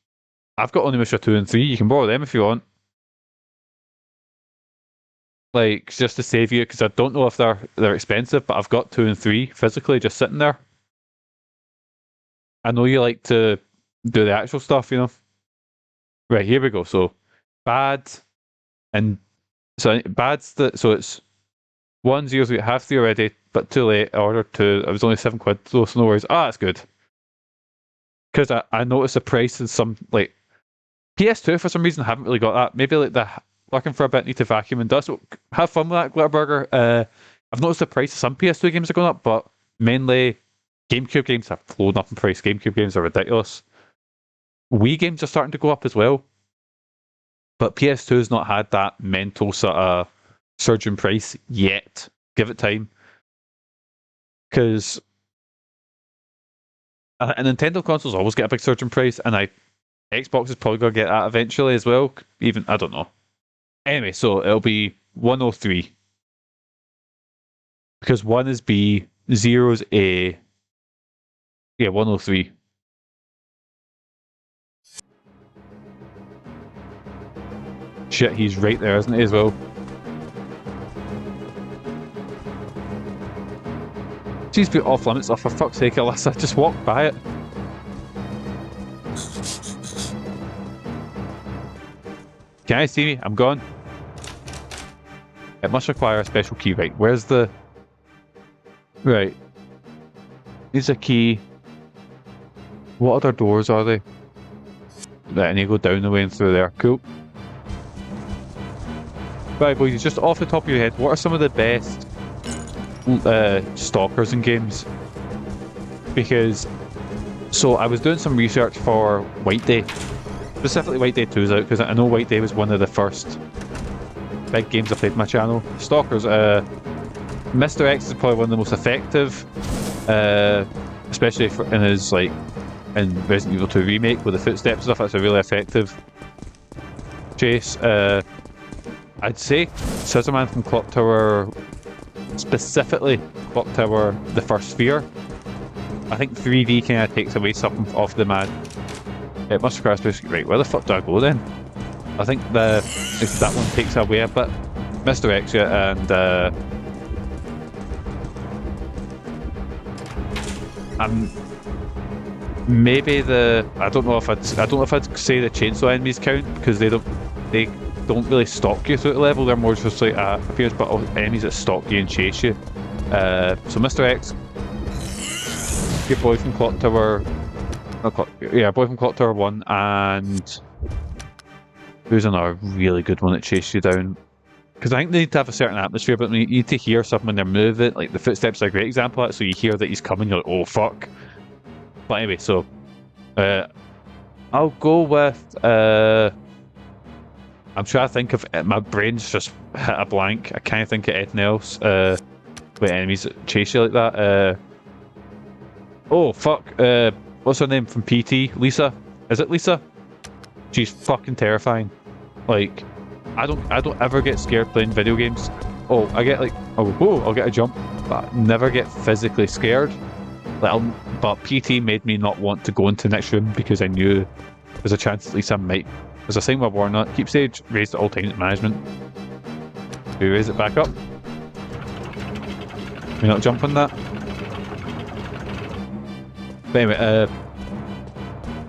I've got Onimusha 2 and 3, you can borrow them if you want. Like, just to save you, because I don't know if they're expensive, but I've got 2 and 3 physically just sitting there. I know you like to do the actual stuff, you know. Right, here we go. So, bad, and so bad's so it's 1-0, half 3 already, but too late. Order 2. It was only £7, so no worries. That's good. Because I noticed the price in some, like, PS2 for some reason haven't really got that. Maybe like looking for a bit, need to vacuum and dust. So have fun with that, Glitterburger. I've noticed the price of some PS2 games are going up, but mainly GameCube games have flown up in price. GameCube games are ridiculous. Wii games are starting to go up as well. But PS2 has not had that mental sort of surge in price yet. Give it time. Because and Nintendo consoles always get a big surge in price, and Xbox is probably going to get that eventually as well. Even, I don't know. Anyway, so it'll be 103. Because 1 is B, 0 is A. Yeah, 103. Shit, he's right there, isn't he, as well? Seems to be off limits. Oh, for fuck's sake, Alyssa, just walk by it. Can I see me? I'm gone. It must require a special key. Right, where's the... Right. Needs a key. What other doors are they? Right, I need to go down the way and through there. Cool. Right, boys, just off the top of your head, what are some of the best stalkers in games? Because... So, I was doing some research for White Day. Specifically, White Day 2 is out, because I know White Day was one of the first big games I played on my channel. Stalkers, Mr. X is probably one of the most effective, especially in his, like, in Resident Evil 2 Remake with the footsteps and stuff. That's a really effective chase. I'd say Scissorman from Clock Tower, specifically Clock Tower, the first sphere. I think 3D kind of takes away something off the man. It must require special. Right, where the fuck do I go then? I think that one takes away a bit. Mr. X, yeah, and maybe I don't know if I'd say the chainsaw enemies count, because they don't really stalk you through the level. They're more just like appears, but enemies that stalk you and chase you. So Mr. X, your boy from Clock Tower. Boy from Clock Tower 1, and who's another really good one that chases you down? Because I think they need to have a certain atmosphere, but you need to hear something when they're moving. Like, the footsteps are a great example of it, so you hear that he's coming, you're like, oh fuck. But anyway, so I'll go with I'm trying to think of it. My brain's just hit a blank. I can't think of anything else with enemies that chase you like that. Oh fuck, what's her name from PT? Lisa? Is it Lisa? She's fucking terrifying. Like, I don't ever get scared playing video games. Oh, I get like, I'll get a jump, but I never get physically scared. Like, but PT made me not want to go into the next room because I knew there's a chance that Lisa might. There's a thing with Warnock. Keep stage raised at all times at management. Do we raise it back up? Can we not jump on that? But anyway,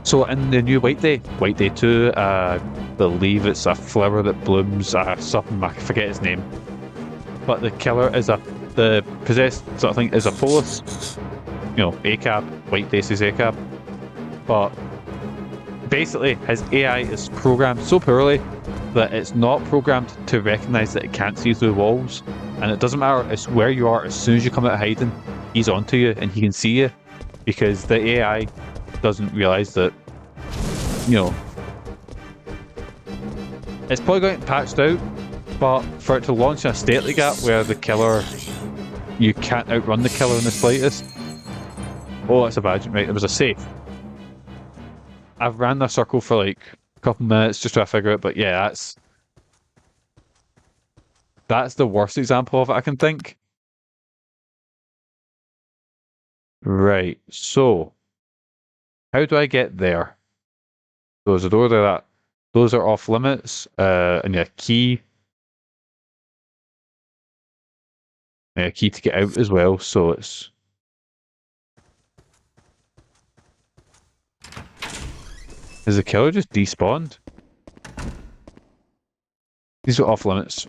so in the new White Day 2, I believe it's a flower that blooms, something, I forget his name. But the killer is the possessed sort of thing is a Polus. You know, ACAB, White Day says ACAB. But basically, his AI is programmed so poorly that it's not programmed to recognise that it can't see through walls. And it doesn't matter, it's where you are, as soon as you come out of hiding, he's onto you and he can see you. Because the AI doesn't realise that, you know, it's probably going to get patched out, but for it to launch a state like that where the killer, you can't outrun the killer in the slightest. Oh, that's a badge. Right, there was a safe. I've ran the circle for like a couple minutes just trying to figure it, but yeah, that's the worst example of it I can think. Right, so how do I get there? There's a door there that those are off limits, and a key. And a key to get out as well, so it's Is the killer just despawned? These are off limits.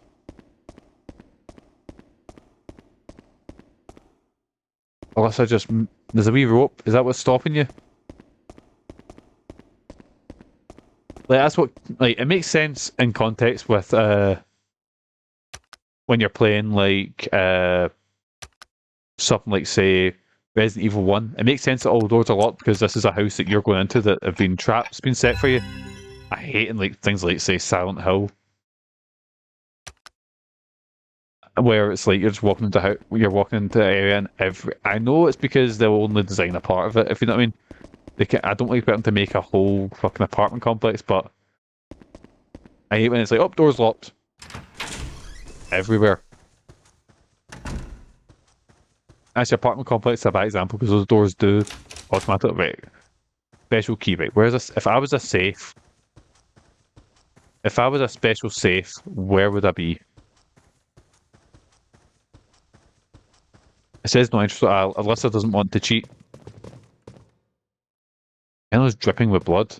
Alyssa just... There's a wee rope. Is that what's stopping you? Like, that's what... Like, it makes sense in context with, when you're playing, like, something like, say, Resident Evil 1. It makes sense that all the doors are locked because this is a house that you're going into that have been traps been set for you. I hate in, like, things like, say, Silent Hill, where it's like you're just walking into you're walking into the area and I know it's because they'll only design a part of it, if you know what I mean. I don't like them to make a whole fucking apartment complex, but I hate when it's like, oh, door's locked. Everywhere. Actually, apartment complex is a bad example because those doors do automatically. Right. Special key, right? Where's this? If I was a special safe, where would I be? It says no interest. Alyssa doesn't want to cheat. Anna's dripping with blood.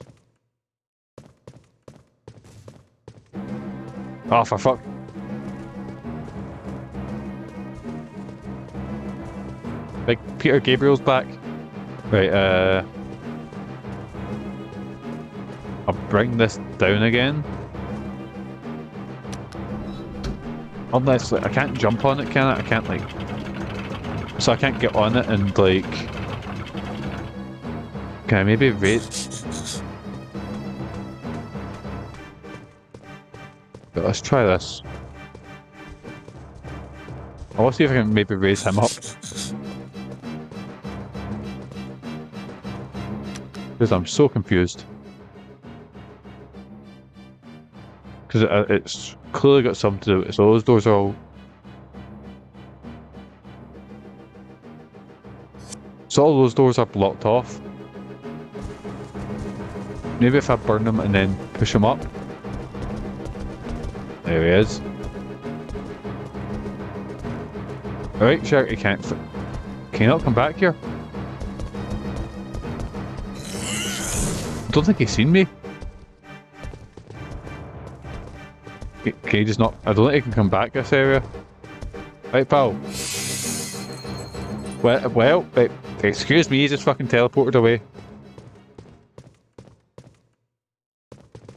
Oh, for fuck. Big Peter Gabriel's back. Right, I'll bring this down again. Unless, like, I can't jump on it, can I? I can't, like... So I can't get on it and, like... Can I maybe raise... But let's try this. I'll see if I can maybe raise him up. Because I'm so confused. Because it's clearly got something to do with it. So those doors are all... So all those doors are blocked off. Maybe if I burn them and then push them up. There he is. Alright, sure, he can't... Can he not come back here? I don't think he's seen me. Can he just not... I don't think he can come back this area. Right, pal. Well, excuse me, he just fucking teleported away.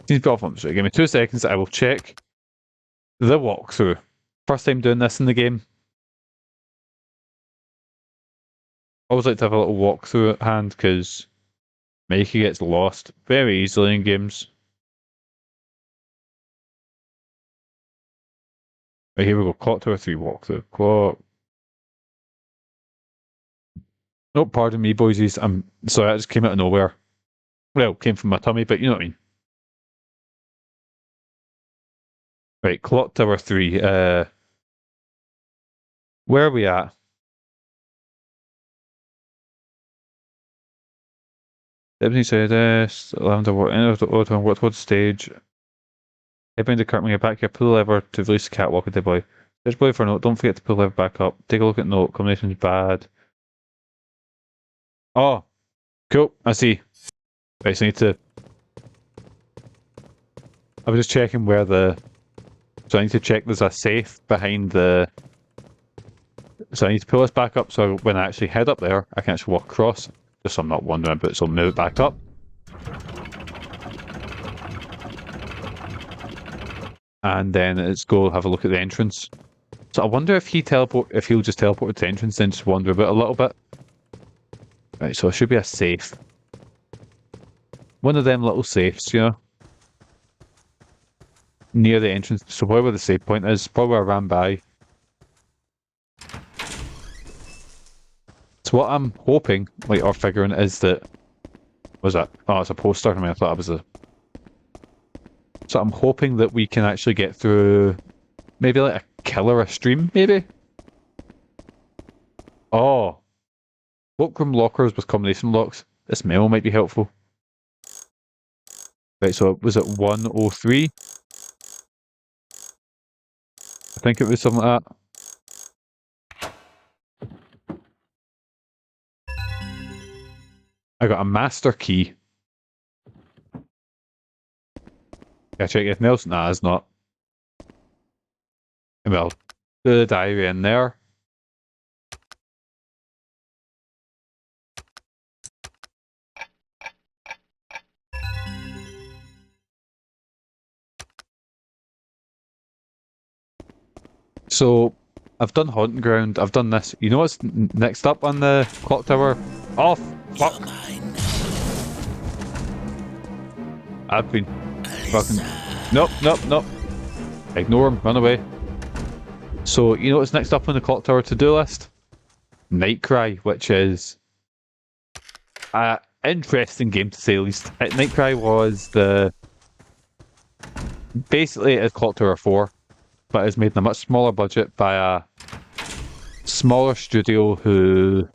Seems to be off limits. So give me 2 seconds, I will check the walkthrough. First time doing this in the game. I always like to have a little walkthrough at hand because Mikey gets lost very easily in games. Right, here we go. Clock Tower 3 walkthrough. Clock. Oh, pardon me, boysies. I'm sorry, I just came out of nowhere. Well, came from my tummy, but you know what I mean. Right, Clock Tower 3. Where are we at? Ebony said this. Lavender what stage? Headband the curtain, get back here, pull the lever to release the catwalk with the boy. There's boy for a note, don't forget to pull the lever back up. Take a look at note, combination's bad. Oh, cool, I see. Right, so I need to... I was just checking where the... So I need to check there's a safe behind the... So I need to pull this back up so when I actually head up there, I can actually walk across. Just so I'm not wandering about, so I'll move it back up. And then let's go have a look at the entrance. So I wonder if he'll just teleport to the entrance and just wander about a little bit. Right, so it should be a safe. One of them little safes, you know? Near the entrance. So where the save point is, probably where I ran by. So what I'm hoping, like, or figuring, is that Was that? Oh, it's a poster. I mean, I thought it was a... So I'm hoping that we can actually get through maybe like a kill or a stream, maybe? Oh. Cloakroom lockers with combination locks. This memo might be helpful. Right, so was it 103? I think it was something like that. I got a master key. Yeah, check anything else? Nah, it's not. Well, do the diary in there. So, I've done Haunting Ground, I've done this. You know what's next up on the clock tower? Oh, fuck! I've been fucking... Nope, nope, nope. Ignore him, run away. So, you know what's next up on the clock tower to-do list? Nightcry, which is... an interesting game to say the least. Nightcry was the... Basically, it's Clock Tower 4. But it's made in a much smaller budget by a smaller studio who,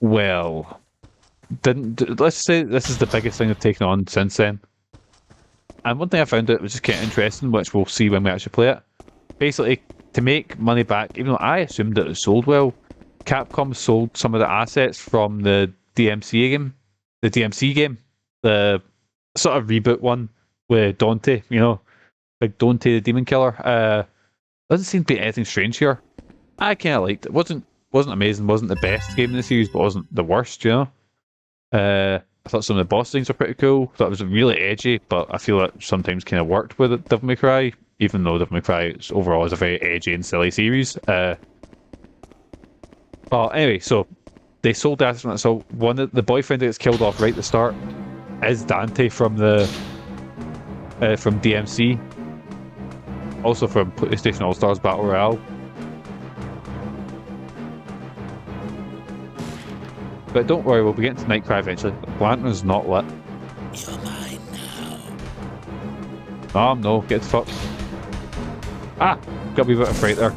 well, didn't. Let's say this is the biggest thing they've taken on since then. And one thing I found out was just kind of interesting, which we'll see when we actually play it. Basically, to make money back, even though I assumed it was sold well, Capcom sold some of the assets from the DMC game, the sort of reboot one with Dante, you know. Big Dante the Demon Killer. Doesn't seem to be anything strange here. I kind of liked it. Wasn't amazing, wasn't the best game in the series, but wasn't the worst, you know? I thought some of the boss things were pretty cool. Thought it was really edgy, but I feel it sometimes kind of worked with it, Devil May Cry, even though Devil May Cry overall is a very edgy and silly series. Well, anyway, so they sold the assets. So one of the boyfriend that gets killed off right at the start is Dante from the from DMC. Also from PlayStation All-Stars Battle Royale. But don't worry, we'll be getting to Nightcry eventually. The lantern's not lit. You're mine now. Oh no, get the fuck. Ah! Got a wee bit of fright there.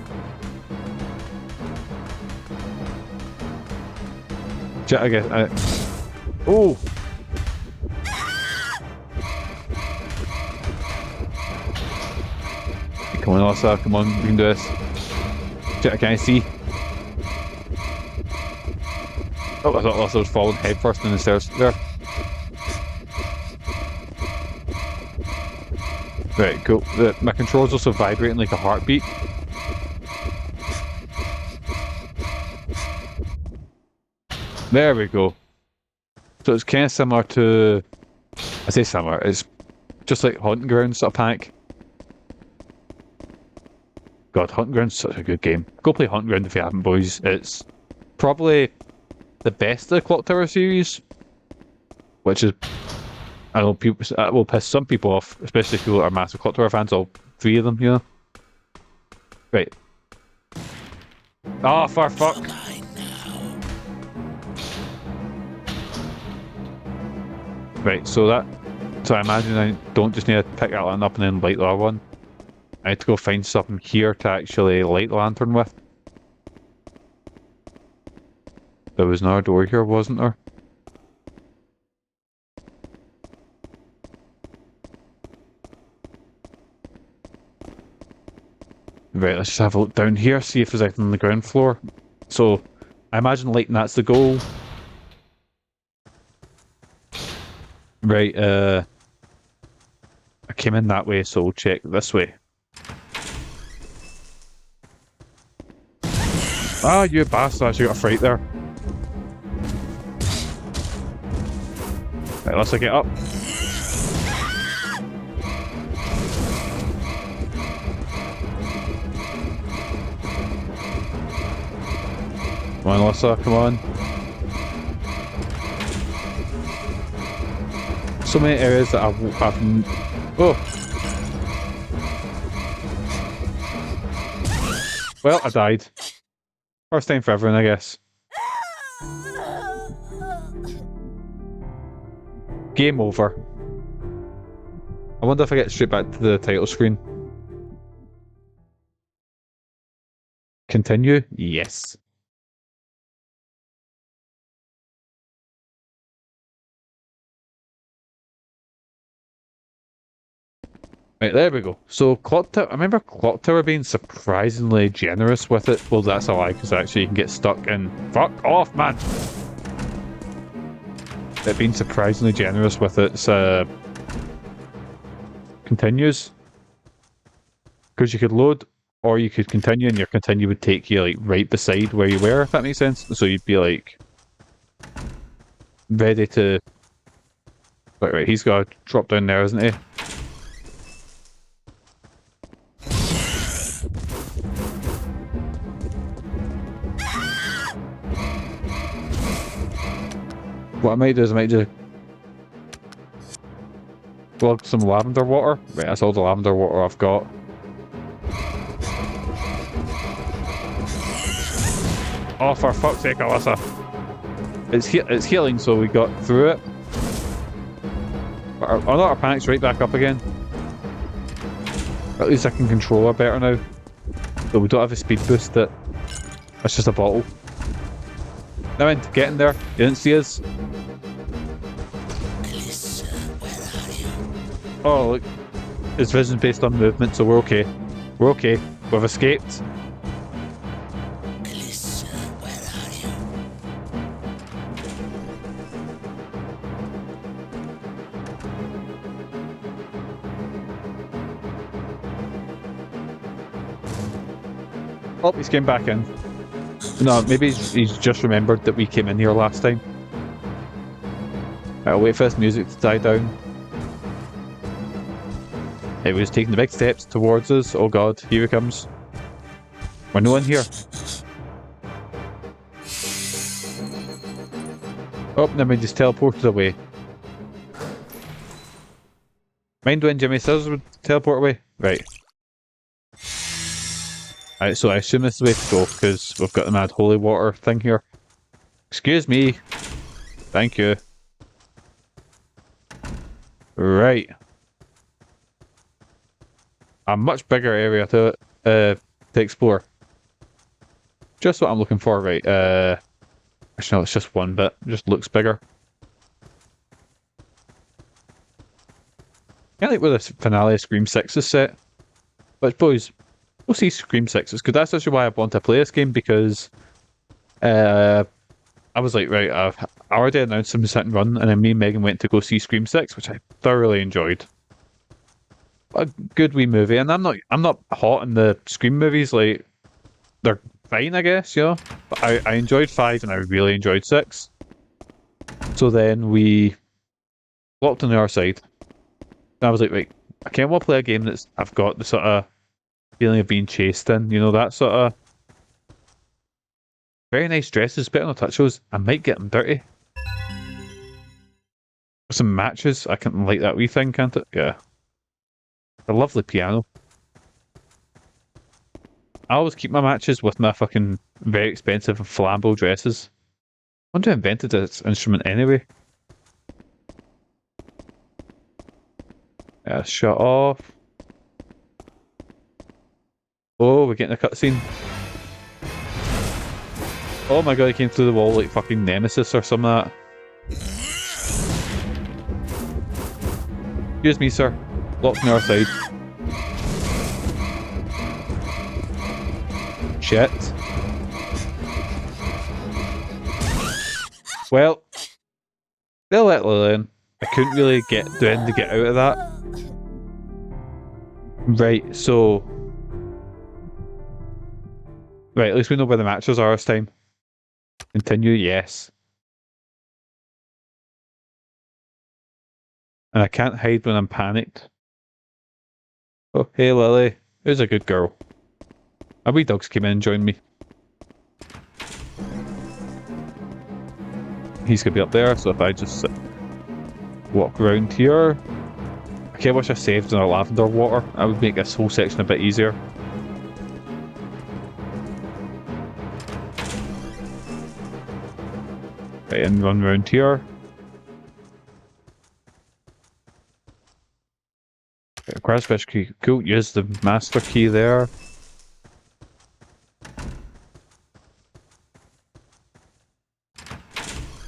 Shit, I guess. Oh! Come on, Alyssa, come on, we can do this. Shit, can I see? Oh, I thought Alyssa was falling headfirst in the stairs there. Right, cool. My controller's also vibrating like a heartbeat. There we go. So it's kind of similar to... I say similar, it's just like Haunting Ground sort of panic. God, Haunting Ground's such a good game. Go play Haunting Ground if you haven't, boys. It's probably the best of the Clock Tower series, which is, I know people will piss some people off, especially people that are massive Clock Tower fans. All three of them, you know. Right. Oh, for fuck! Right, so I imagine I don't just need to pick that one up and then light the other one. I had to go find something here to actually light the lantern with. There was another door here, wasn't there? Right, let's just have a look down here, see if there's anything on the ground floor. So, I imagine lighting that's the goal. Right, I came in that way, so we'll check this way. Ah, you bastard, actually got a fright there. Right, let's get up. Come on, Alyssa, come on. So many areas that I've oh! Well, I died. First time for everyone, I guess. Game over. I wonder if I get straight back to the title screen. Continue? Yes. Right, there we go. So, Clock Tower, I remember Clock Tower being surprisingly generous with it. Well, that's a lie, because actually you can get stuck in... Fuck off, man! It being surprisingly generous with its, continues. Because you could load, or you could continue, and your continue would take you, like, right beside where you were, if that makes sense. So you'd be, like... ready to... Right, he's got to drop down there, isn't he? What I might do is I might just plug some lavender water. Right, that's all the lavender water I've got. Oh, for fuck's sake, Alyssa. It's healing, so we got through it. But our panic's right back up again. At least I can control her better now. But we don't have a speed boost that... That's just a bottle. Now in, get in there. You didn't see us. Alyssa, where are you? Oh, look. His vision's based on movement, so we're okay. We're okay. We've escaped. Alyssa, where are you? Oh, he's came back in. No, maybe he's just remembered that we came in here last time. I'll wait for this music to die down. He was taking the big steps towards us. Oh god, here he comes. We're no in here. Oh, never mind, he's teleported away. Mind when Jimmy Scissorman would teleport away? Right. Alright, so I assume this is the way to go, because we've got the mad holy water thing here. Excuse me. Thank you. Right. A much bigger area to explore. Just what I'm looking for, right. Actually no, it's just one bit. It just looks bigger. I like where the finale of Scream 6 is set. But boys, we'll see Scream 6. Because that's actually why I want to play this game, because I was like, right, I already announced some sit and run, and then me and Megan went to go see Scream 6, which I thoroughly enjoyed. A good wee movie, and I'm not hot in the Scream movies, like, they're fine, I guess, you know? But I enjoyed 5 and I really enjoyed 6. So then we walked on the other side. And I was like, right, I can't want to play a game that's I've got the sort of feeling of being chased in, you know, that sort of very nice dresses, bit on the touch those. I might get them dirty. Some matches, I can like that wee thing, can't it? Yeah. A lovely piano. I always keep my matches with my fucking very expensive and flambeau dresses. I wonder who invented this instrument anyway. Yeah, shut off. Oh, we're getting a cutscene. Oh my god, he came through the wall like fucking Nemesis or something like that. Excuse me, sir. Locked on the other side. Shit. Well, they'll let Lillian. I couldn't really do anything to get out of that. Right, so... Right, at least we know where the matches are this time. Continue, yes. And I can't hide when I'm panicked. Oh, hey Lily. Who's a good girl? My wee dogs came in and joined me. He's gonna be up there, so if I just walk around here... Okay, I wish I saved in our lavender water. That would make this whole section a bit easier. Right, and run around here. Require special key. Cool, use the master key there.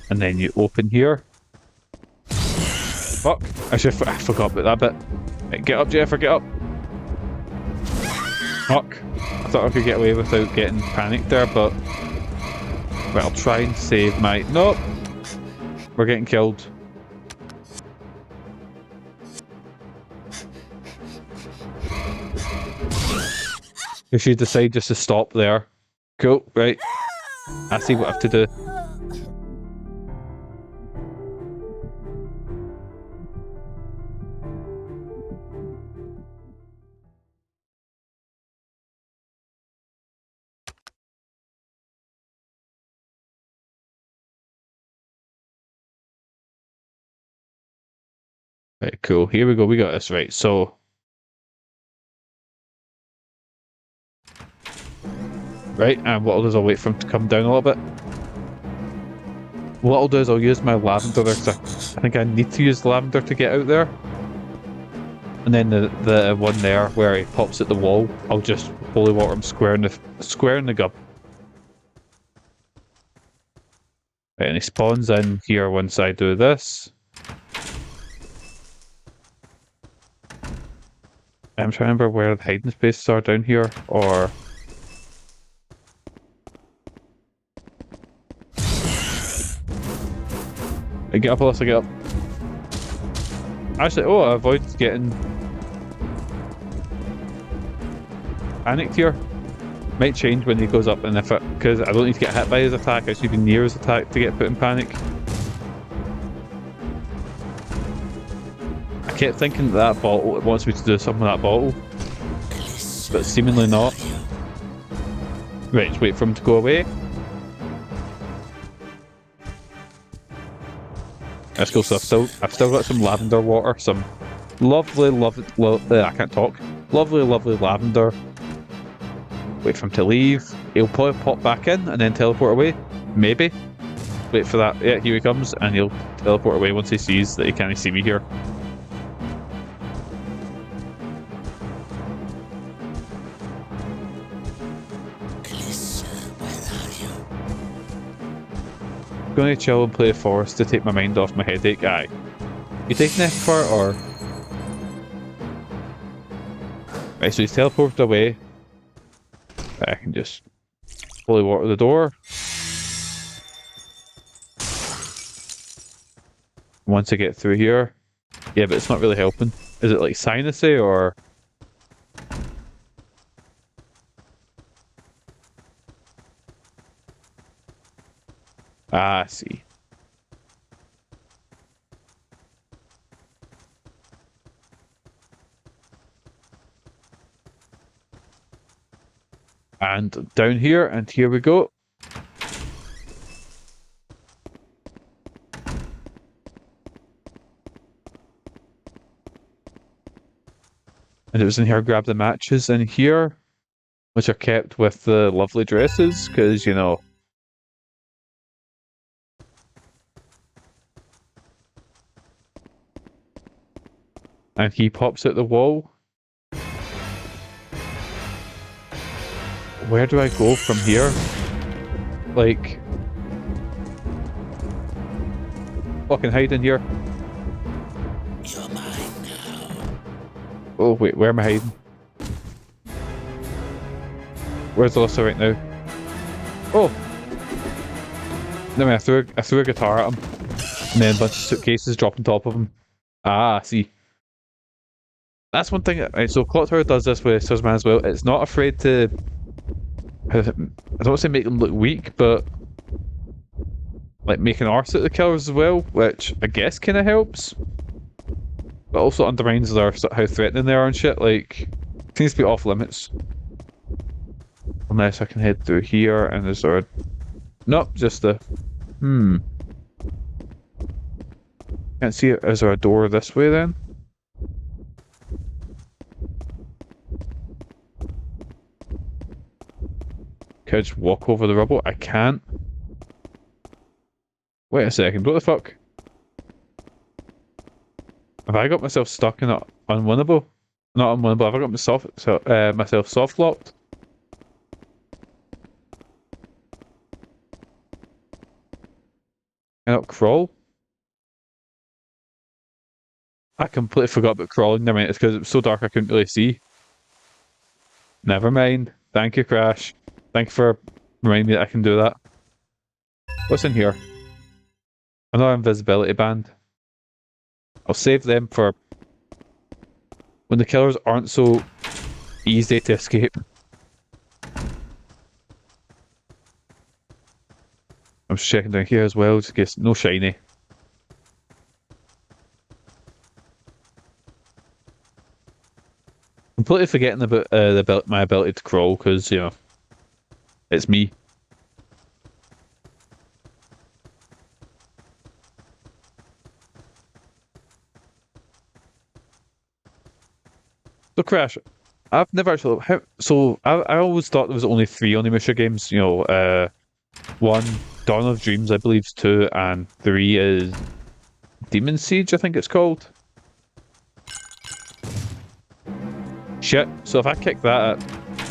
And then you open here. Fuck. I forgot about that bit. Right, get up, Jennifer, get up. Fuck. I thought I could get away without getting panicked there, but... Right, I'll try and save my... Nope! We're getting killed. If you decide just to stop there. Cool, right. I see what I have to do. Right, cool. Here we go. We got this right. So, right, and what I'll do is I'll wait for him to come down a little bit. What I'll do is I'll use my lavender there, because I think I need to use lavender to get out there. And then the one there where he pops at the wall, I'll just holy water him square in the gub. Right, and he spawns in here once I do this. I'm trying to remember where the hiding spaces are down here, or... Hey, get up, Alyssa, get up. Actually, oh, I avoid getting... panicked here. Might change when he goes up, and if it... because I don't need to get hit by his attack, I should be near his attack to get put in panic. I kept thinking that bottle, it wants me to do something with that bottle, but seemingly not. Right, just wait for him to go away. Let's go. So I've still got some lavender water, some lovely, I can't talk. Lovely lavender. Wait for him to leave. He'll probably pop back in and then teleport away. Maybe. Wait for that. Yeah, here he comes, and he'll teleport away once he sees that he can't see me here. I'm going to chill and play Forest to take my mind off my headache. Aye. You taking it for it, or? Right, so he's teleported away. I can just fully water the door. Once I get through here. Yeah, but it's not really helping. Is it like sinusy, or? Ah, I see. And down here, and here we go. And it was in here, grab the matches in here, which are kept with the lovely dresses, because, you know. And he pops out the wall. Where do I go from here? Like... fucking hide in here. You're mine now. Oh wait, where am I hiding? Where's Alyssa right now? Oh! No, I threw a guitar at him. And then a bunch of suitcases drop on top of him. Ah, I see. That's one thing. Right, so Clock Tower does this with Scissorman as well. It's not afraid to... I don't want to say make them look weak, but... like making arse at the killers as well, which I guess kind of helps. But also undermines how threatening they are and shit. Like, it seems to be off limits. Unless I can head through here, and is there a... nope, just a... Can't see it. Is there a door this way then? Can I just walk over the rubble? I can't. Wait a second, what the fuck? Have I got myself stuck in it unwinnable? Not on one, but have I got myself soft locked? Can I not crawl? I completely forgot about crawling. Never mind, it's because it was so dark I couldn't really see. Never mind. Thank you, Crash. Thank you for reminding me that I can do that. What's in here? Another invisibility band. I'll save them for when the killers aren't so easy to escape. I'm just checking down here as well, just in case. No shiny. Completely forgetting about my ability to crawl, because, you know, it's me. So Crash, I've never actually. I always thought there was only 3 Onimusha games. You know, 1 Dawn of Dreams, I believe, is 2, and 3 is Demon Siege, I think it's called. Shit. So if I kick that,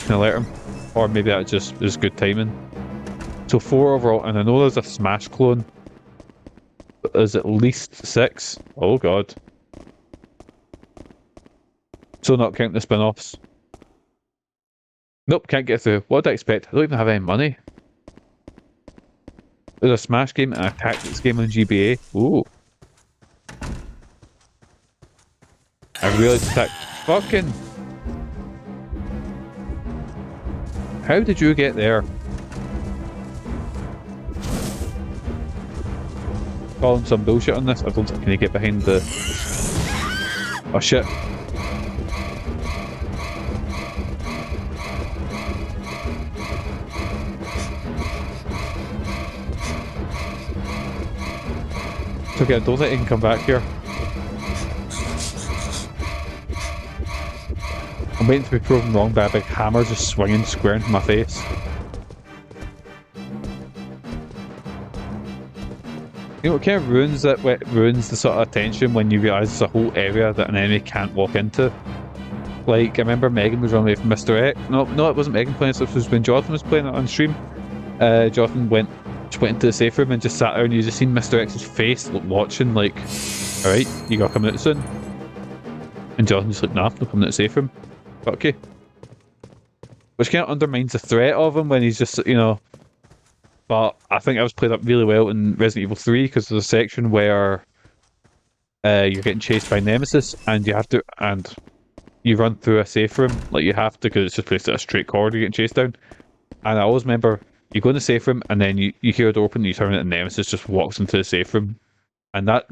can I let him? Or maybe that just is good timing. So 4 overall, and I know there's a Smash clone. There's at least 6. Oh god. So not counting the spin-offs. Nope, can't get through. What did I expect? I don't even have any money. There's a Smash game and a tactics game on GBA. Ooh. I really fucking. How did you get there? Calling some bullshit on this. I don't think. Can you get behind the? Oh shit. It's okay, I don't think he can come back here. I'm waiting to be proven wrong by a big hammer just swinging square into my face. You know, it kind of ruins the sort of tension when you realise there's a whole area that an enemy can't walk into. Like, I remember Megan was running away from Mr. X. No, it wasn't Megan playing it, it was when Jonathan was playing it on stream. Jonathan went into the safe room and just sat there, and you just seen Mr. X's face watching, like, alright, you gotta come out soon. And Jonathan's just like, nah, I'm not coming out the safe room. Fuck you. Which kind of undermines the threat of him when he's just, you know. But I think I was played up really well in Resident Evil 3 because there's a section where you're getting chased by Nemesis and you run through a safe room, like you have to, because it's just basically a straight corridor you're getting chased down. And I always remember you go in the safe room and then you hear it open and you turn it and Nemesis just walks into the safe room. And that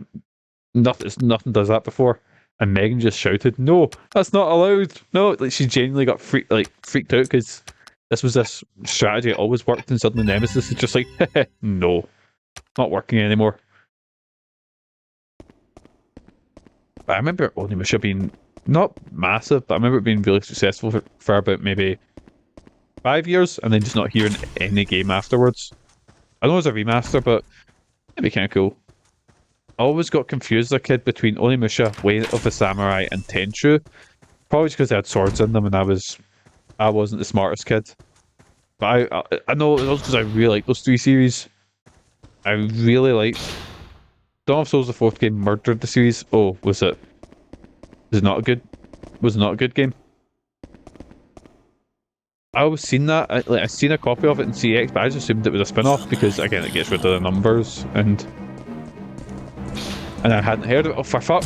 nothing does that before. And Megan just shouted, "No, that's not allowed!" No, like she genuinely got freaked out because this was this strategy that always worked, and suddenly Nemesis is just like, no, not working anymore. But I remember Onimusha being not massive, but I remember it being really successful for about maybe 5 years, and then just not hearing any game afterwards. I know it was a remaster, but it'd be kind of cool. I always got confused as a kid between Onimusha, Way of the Samurai, and Tenchu. Probably because they had swords in them, and I wasn't the smartest kid. But I know it was because I really like those 3 series. I really liked. Dawn of Souls, the 4th game, murdered the series. Oh, was it not a good game? I always seen that. I seen a copy of it in CX, but I just assumed it was a spin-off because again it gets rid of the numbers and I hadn't heard of it. Oh, for fuck!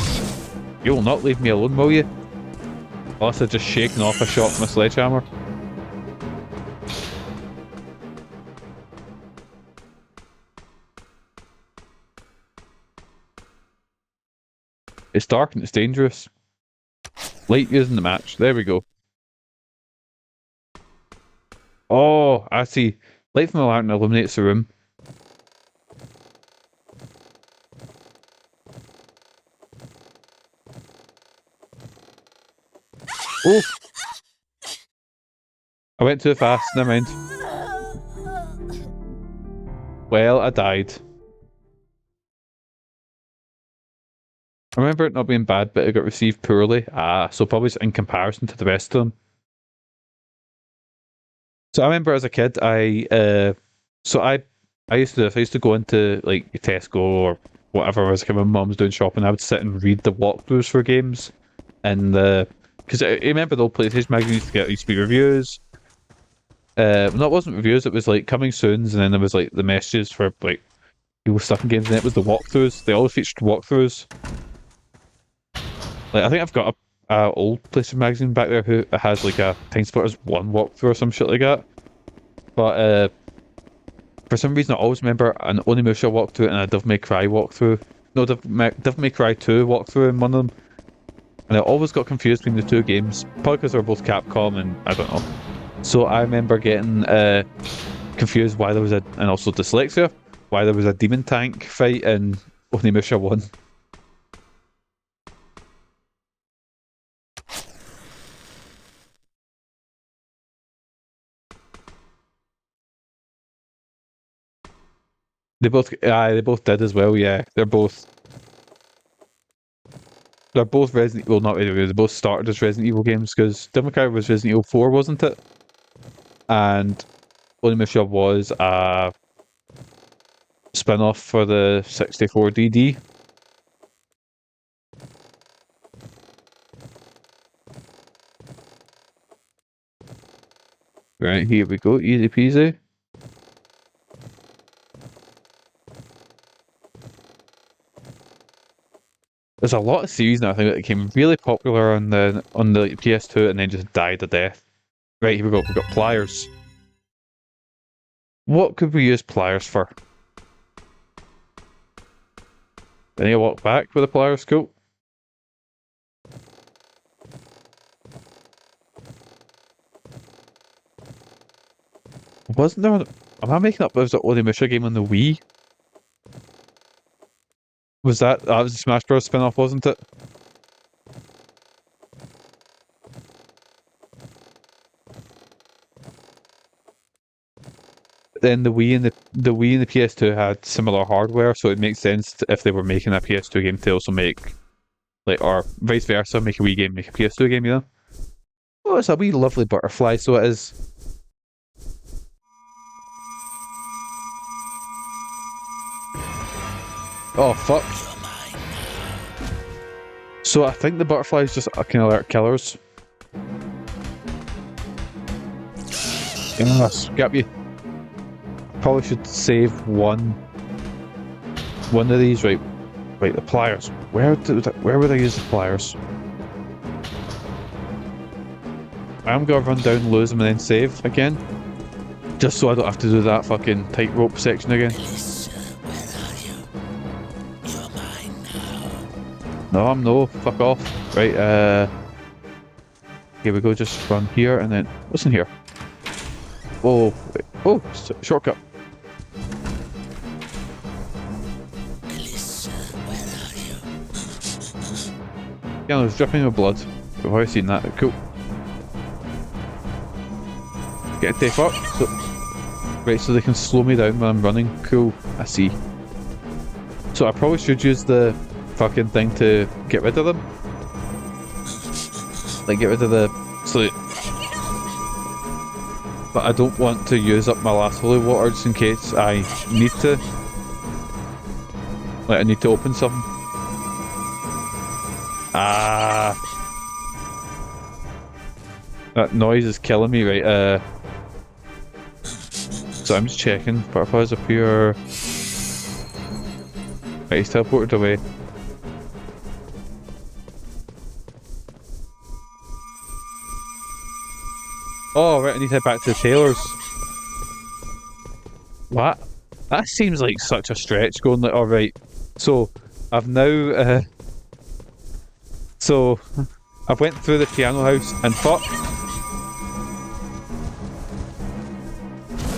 You will not leave me alone, will you? Alyssa just shaking off a shot from a sledgehammer. It's dark and it's dangerous. Light using the match. There we go. Oh, I see. Light from the lantern illuminates the room. Oh! I went too fast, never mind. Well, I died. I remember it not being bad, but it got received poorly. So probably in comparison to the rest of them. So I remember as a kid, I used to go into like Tesco or whatever I was my mum's doing shopping. I would sit and read the walkthroughs for games, and because I remember the old PlayStation magazine used to get these reviews. No, it wasn't reviews. It was like coming soon's, and then there was like the messages for like people stuff in games, and it was the walkthroughs. They always featured walkthroughs. Like I think I've got a old PlayStation magazine back there who has like a Time Splitters 1 walkthrough or some shit like that. But for some reason I always remember an Onimusha walkthrough and a Devil May Cry walkthrough. No, Devil May Cry 2 walkthrough in one of them. And I always got confused between the two games, probably because they're both Capcom and I don't know. So I remember getting confused why there was and also dyslexia, why there was a demon tank fight in Onimusha 1. They both did as well. Yeah, they're both Resident Evil. Not really. They both started as Resident Evil games because Devil May Cry was Resident Evil 4, wasn't it? And Onimusha was a spin-off for the 64 DD. Right, here we go. Easy peasy. There's a lot of series now, I think, that became really popular on the PS2 and then just died a death. Right, here we go. We've got pliers. What could we use pliers for? Then you walk back with a pliers, cool. Wasn't there? Am I making up? Was it Onimusha game on the Wii? Was that was a Smash Bros spin-off, wasn't it? Then the Wii and the Wii and the PS2 had similar hardware, so it makes sense if they were making a PS2 game to also make, like, or vice versa, make a Wii game, make a PS2 game, you know? Oh, it's a wee lovely butterfly, so it is. Oh, fuck. So I think the butterflies just can alert killers. Yes, got you. Probably should save one of these. Right, the pliers. Where would I use the pliers? I'm gonna run down, lose them, and then save again, just so I don't have to do that fucking tightrope section again. No, I'm no. Fuck off. Right, here we go. Just run here and then what's in here? Whoa! Wait. Oh, shortcut. Yeah, I was dripping with blood. I've already seen that. Cool. Get a take up. So, right, so they can slow me down when I'm running. Cool. I see. So I probably should use the fucking thing to get rid of them. Like get rid of the slate. But I don't want to use up my last holy water just in case I need to. Like I need to open something. That noise is killing me, right? So I'm just checking. Butterflies appear. Right, he's teleported away. Oh, right, I need to head back to the tailor's. What? That seems like such a stretch going like, alright. So, I've now, so, I've went through the piano house and fuck.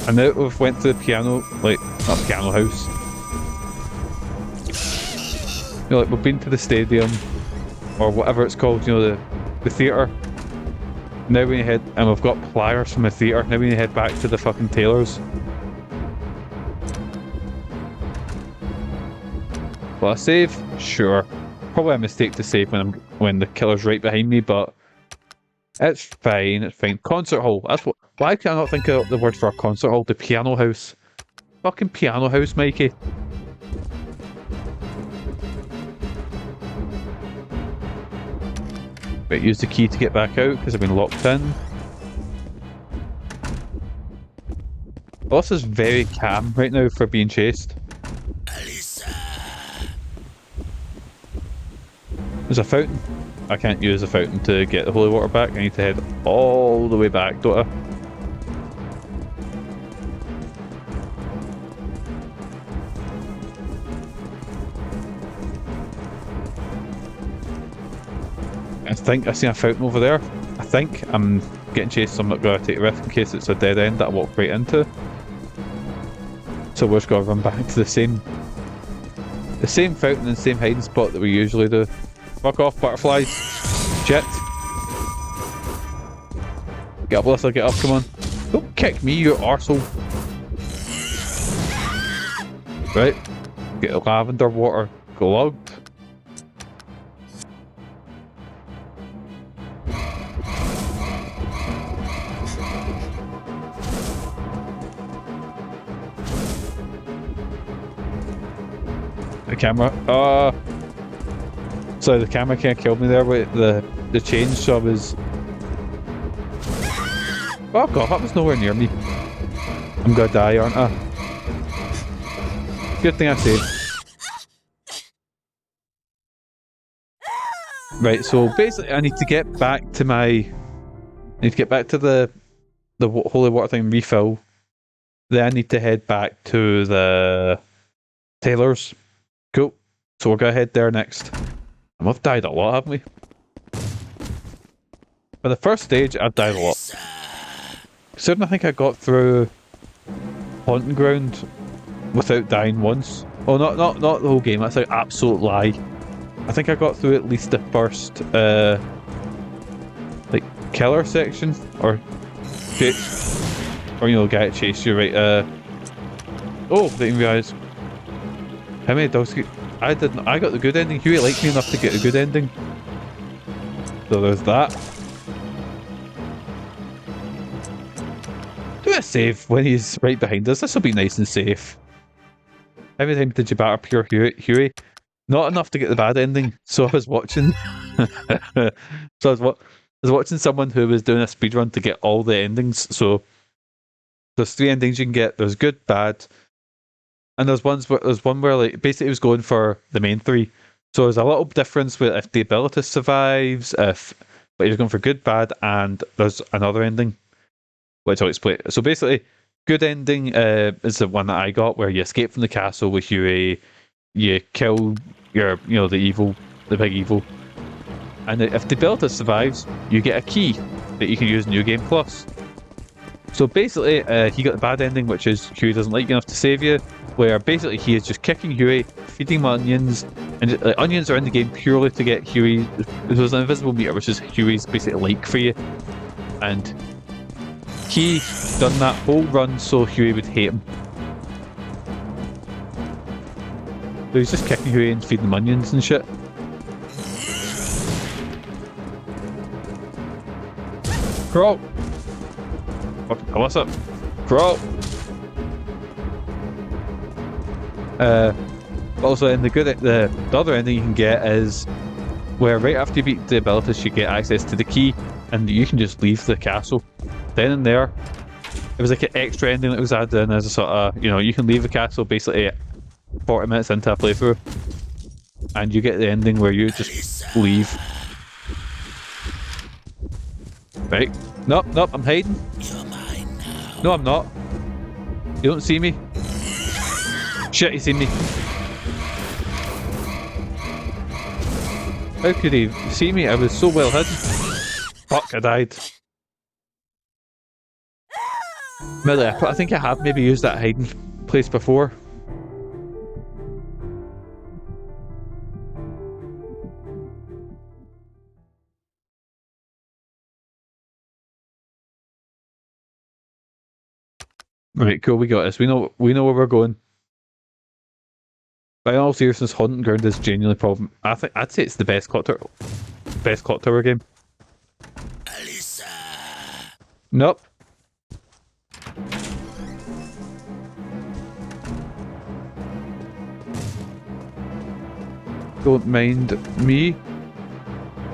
And now we've went to the piano, like, not piano house. You know, like, we've been to the stadium, or whatever it's called, you know, the theatre. Now we need to head, and we've got pliers from the theatre, now we need to head back to the fucking tailor's. Will I save? Sure. probably a mistake to save when the killer's right behind me, but it's fine. It's fine. Concert hall. That's what. Why can I not think of the word for a concert hall? The piano house. Fucking piano house, Mikey. Wait, use the key to get back out because I've been locked in. Boss is very calm right now for being chased. Alyssa! There's a fountain. I can't use a fountain to get the holy water back. I need to head all the way back, don't I? I think I see a fountain over there. I think I'm getting chased, so I'm not going to take a risk in case it's a dead end that I walk right into. So we're just going to run back to the same fountain and same hiding spot that we usually do. Fuck off, butterflies. Shit. Get up, Alyssa, get up, come on. Don't kick me, you arsehole. Right. Get the lavender water glugged. The camera. So the camera can't kill me there with the change, so I was. Oh god, that was nowhere near me. I'm gonna die, aren't I? Good thing I saved. Right, so basically I need to get back to the holy water thing and refill. Then I need to head back to the tailor's. Cool. So we're gonna head there next. And we've died a lot, haven't we? For the first stage, I've died a lot. Considering I think I got through Haunting Ground without dying once. Oh, not the whole game. That's an absolute lie. I think I got through at least the first, like, killer section, or guy that chased you, right? Oh, didn't realise. How many dogs? I didn't. I got the good ending. Huey liked me enough to get a good ending. So there's that. Do a save when he's right behind us. This will be nice and safe. How many times did you batter pure Huey? Not enough to get the bad ending. So I was watching. So I was watching someone who was doing a speedrun to get all the endings. So there's 3 endings you can get. There's good, bad. And there's one where like basically it was going for the main 3. So there's a little difference with if the ability survives, but he was going for good, bad, and there's another ending, which I'll explain. So basically, good ending is the one that I got, where you escape from the castle with Huey, you kill the big evil, and if the ability survives, you get a key that you can use in New Game Plus. So basically, he got the bad ending, which is Huey doesn't like you enough to save you, where basically he is just kicking Huey, feeding him onions, and onions are in the game purely to get Huey. There's an invisible meter, which is Huey's basically like for you, and he done that whole run so Huey would hate him. So he's just kicking Huey and feeding him onions and shit. Crawl! Fucking Alyssa! Crawl! Also, in the other ending you can get is where right after you beat the abilities you get access to the key and you can just leave the castle. Then and there, it was like an extra ending that was added in as a sort of, you can leave the castle basically 40 minutes into a playthrough and you get the ending where you just leave. Right. Nope, I'm hiding. You're mine now. No, I'm not. You don't see me. Shit, you seen me. How could he see me? I was so well hidden. Fuck, I died. Really, I think I have maybe used that hiding place before. Right, cool, we got this. We know where we're going. But in all seriousness, Haunting Ground is genuinely problem. I'd say it's the best clock tower game. Alyssa! Nope. Don't mind me.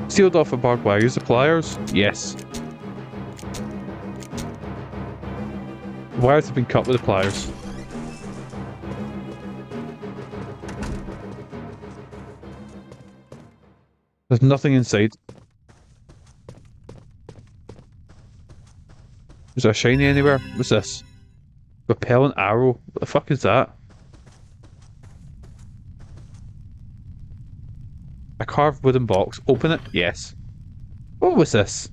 Sealed off with barbed wire. Use the pliers? Yes. Wires have been cut with the pliers. There's nothing inside. Is there a shiny anywhere? What's this? Repellent arrow? What the fuck is that? A carved wooden box. Open it? Yes. What was this?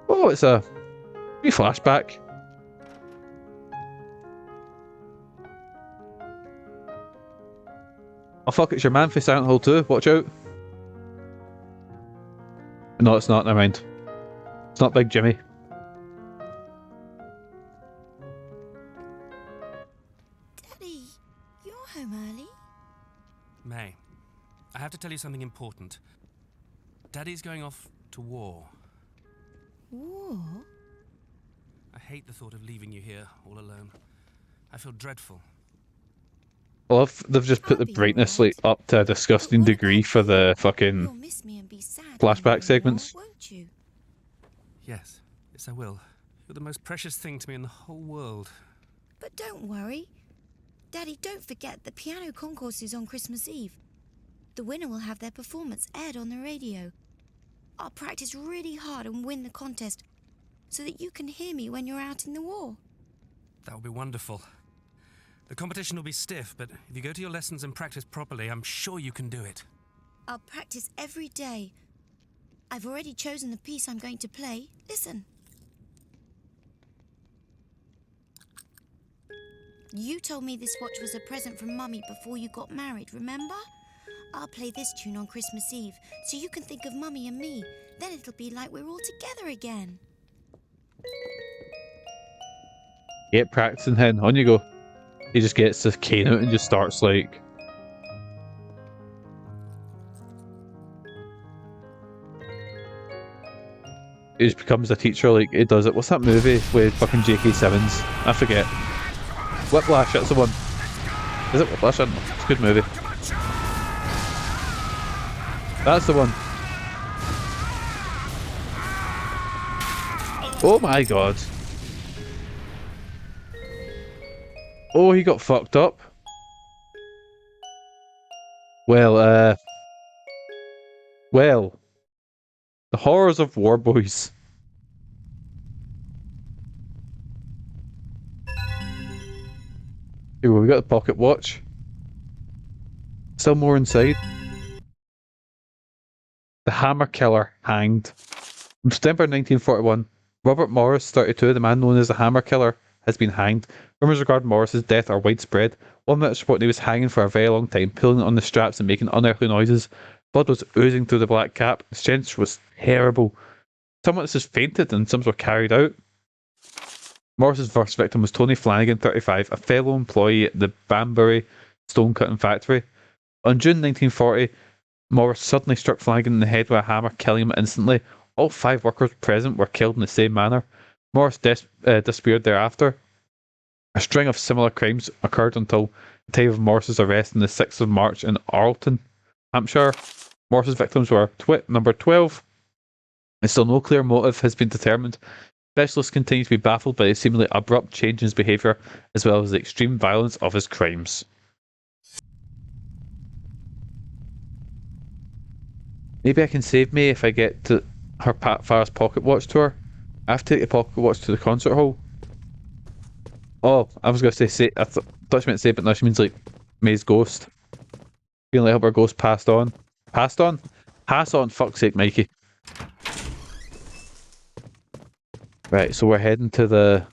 Oh, it's a wee flashback. Oh fuck, it's your man for Silent Hill 2. Watch out. No, it's not. Never mind. It's not Big Jimmy. Daddy, you're home early. May, I have to tell you something important. Daddy's going off to war. War? I hate the thought of leaving you here all alone. I feel dreadful. Well, they've just put the brightness like up to a disgusting degree for the fucking You'll miss me and be sad flashback when you're segments. in war, won't you? Yes, yes I will. You're the most precious thing to me in the whole world. But don't worry. Daddy, don't forget the piano concourse is on Christmas Eve. The winner will have their performance aired on the radio. I'll practice really hard and win the contest so that you can hear me when you're out in the war. That would be wonderful. The competition will be stiff, but if you go to your lessons and practice properly, I'm sure you can do it. I'll practice every day. I've already chosen the piece I'm going to play. Listen. You told me this watch was a present from Mummy before you got married, remember? I'll play this tune on Christmas Eve, so you can think of Mummy and me. Then it'll be like we're all together again. Get practicing, hen. On you go. He just gets the cane out and just starts like... He just becomes a teacher like he does it. What's that movie with fucking J.K. Simmons? I forget. Whiplash, that's the one. Is it Whiplash? I don't know. It's a good movie. That's the one. Oh my god. Oh, he got fucked up. Well, well. The horrors of war, boys. Here we got the pocket watch. Still more inside. The Hammer Killer hanged. In September 1941, Robert Morris, 32, the man known as the Hammer Killer, has been hanged. Rumours regarding Morris's death are widespread. One witness reported he was hanging for a very long time, pulling on the straps and making unearthly noises. Blood was oozing through the black cap. The stench was terrible. Some witnesses fainted and some were carried out. Morris's first victim was Tony Flanagan, 35, a fellow employee at the Banbury stone cutting factory. On June 1940, Morris suddenly struck Flanagan in the head with a hammer, killing him instantly. All 5 workers present were killed in the same manner. Morris disappeared thereafter. A string of similar crimes occurred until the time of Morris's arrest on the 6th of March in Arlton, Hampshire. Morris's victims were number 12. And still no clear motive has been determined. Specialists continue to be baffled by the seemingly abrupt change in his behaviour, as well as the extreme violence of his crimes. Maybe I can save me if I get to her Farah's pocket watch tour. I have to take the pocket watch to the concert hall. Oh, I was going to say, I thought she meant say, but no, she means like May's ghost. Feeling like her ghost passed on. Passed on? Pass on, fuck's sake, Mikey. Right, so we're heading to the...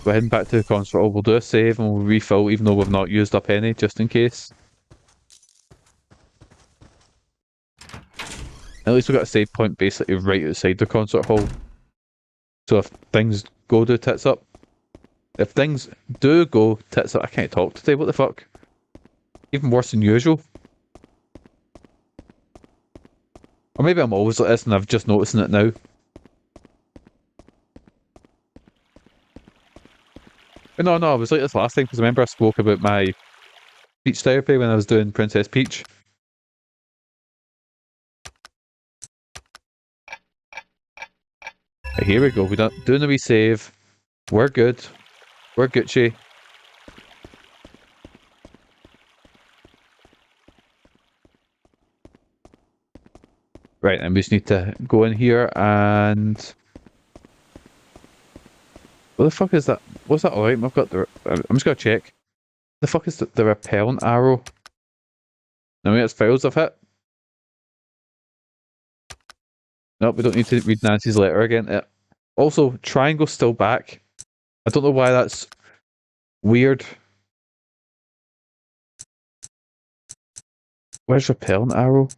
We're heading back to the concert hall. We'll do a save and we'll refill even though we've not used up any, just in case. At least we've got a save point basically right outside the concert hall. So if things go to tits up, if things do go tits up, I can't talk today, what the fuck? Even worse than usual. Or maybe I'm always like this and I've just noticing it now. But no, I was like this last time because I remember I spoke about my speech therapy when I was doing Princess Peach. Right, here we go, we're doing a wee save. We're good. We're Gucci. Right, and we just need to go in here and... What the fuck is that? What's that alright? I've got the... I'm just gonna check. The fuck is the repellent arrow? I mean, it's files I've hit. Nope, we don't need to read Nancy's letter again. Also, triangle's still back. I don't know why that's weird. Where's repellent arrow?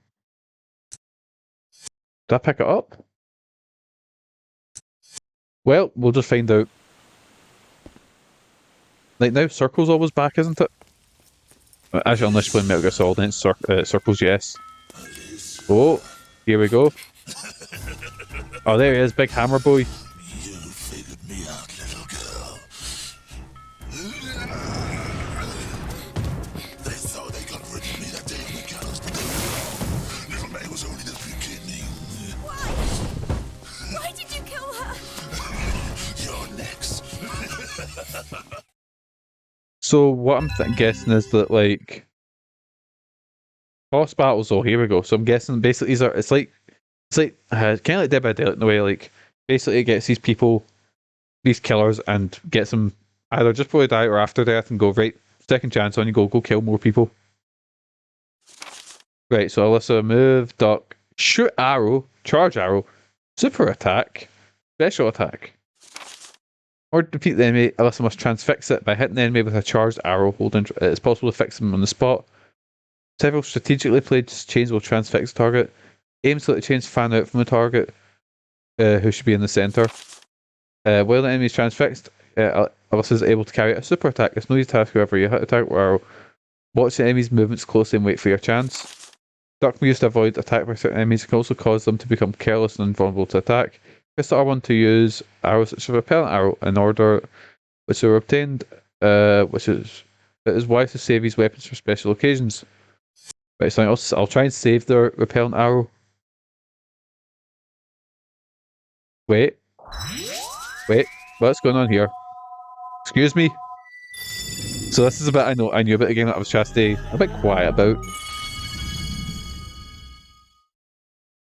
Did I pick it up? Well, we'll just find out. Like now, circle's always back, isn't it? Actually, unless you're playing Metal Gear Solid, then it's circles, yes. Oh, here we go. Oh, there he is, big hammer boy. You figured me out, little girl. They thought they got rid of me that day on the gallows, but they were wrong. Little May was only the beginning. Why? Why did you kill her? You're next. So what I'm guessing is that like boss battles. Oh, here we go. So I'm guessing basically it's like kind of like Dead by Daylight in the way like basically it gets these people, these killers, and gets them either just before they die or after death, and go right second chance on you, go kill more people. Right. So Alyssa, move, duck, shoot arrow, charge arrow, super attack, special attack. Or to defeat the enemy, Alyssa must transfix it by hitting the enemy with a charged arrow. Holding it's possible to fix them on the spot. Several strategically placed chains will transfix the target. Aim so that the chains fan out from the target, who should be in the centre. While the enemy is transfixed, Alyssa is able to carry out a super attack. It's no easy task, however, you hit a target arrow. Watch the enemy's movements closely and wait for your chance. Duck can be used to avoid attack by certain enemies. It can also cause them to become careless and invulnerable to attack. Press the R1 to use arrows such as a repellent arrow in order which are obtained, it is wise to save these weapons for special occasions. Right, so I'll try and save the repellent arrow. Wait, what's going on here? Excuse me? So this is a bit I knew about the game that I was trying to stay a bit quiet about.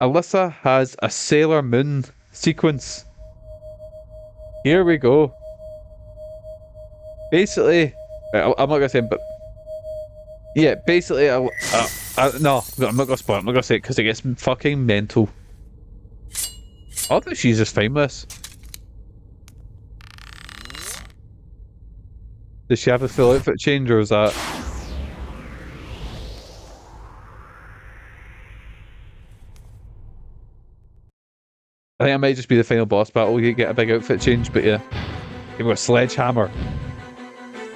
Alyssa has a Sailor Moon sequence. Here we go. Basically, I'm not gonna say, but yeah, basically, no, I'm not gonna spoil it. I'm not gonna say it because it gets fucking mental. I think she's just fine with this. Does she have a full outfit change, or is that? I think it might just be the final boss battle. You get a big outfit change, but yeah. You've got Sledgehammer.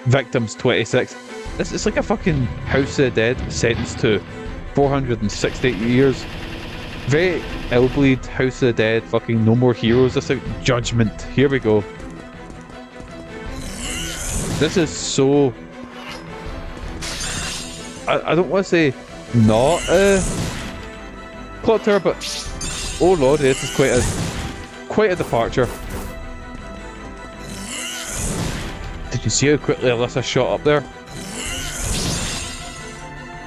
Victims 26. It's like a fucking House of the Dead sentenced to 468 years. Very Illbleed, House of the Dead, fucking No More Heroes. This like Judgment. Here we go. This is so... I don't want to say not plot tower, but oh lord, this is quite a departure. Did you see how quickly Alyssa shot up there?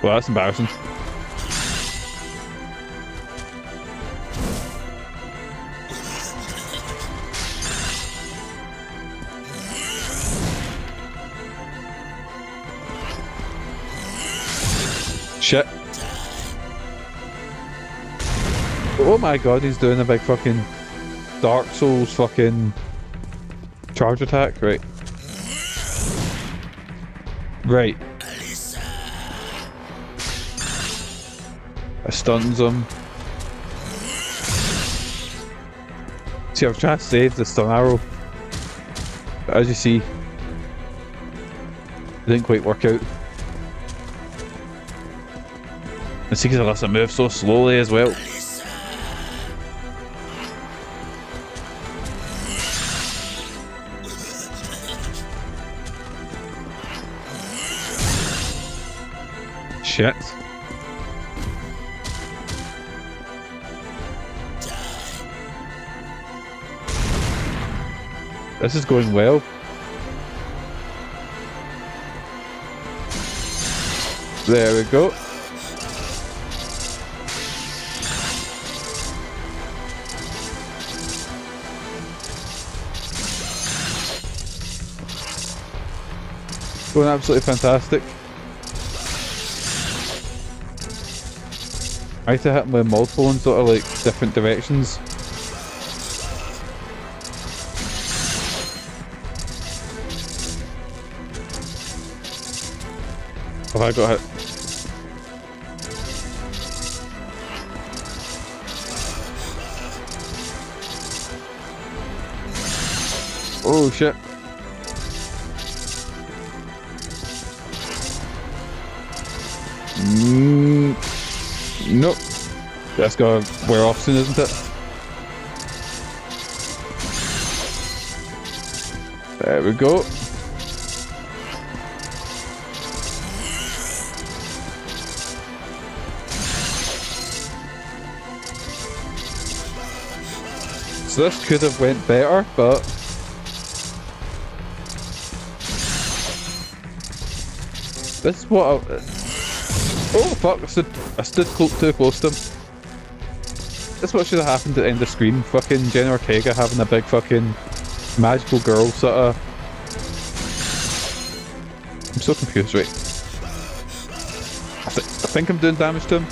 Well, that's embarrassing. Shit. Oh my god, he's doing a big fucking Dark Souls fucking charge attack, right? Right. I stuns him. See, I'm trying to save the stun arrow, but as you see, didn't quite work out. And see, because Alyssa moves so slowly as well. Shit. This is going well. There we go. Going absolutely fantastic. I had to hit him with multiple in sort of like different directions. Have I got hit? Oh shit. Nope. That's gotta wear off soon, isn't it? There we go. So this could have went better, but this is what I... Oh fuck, I stood too close to him. This is what should have happened at the end of the screen. Fucking Jenna Ortega having a big fucking magical girl sort of... I'm so confused, right? I think I'm doing damage to him.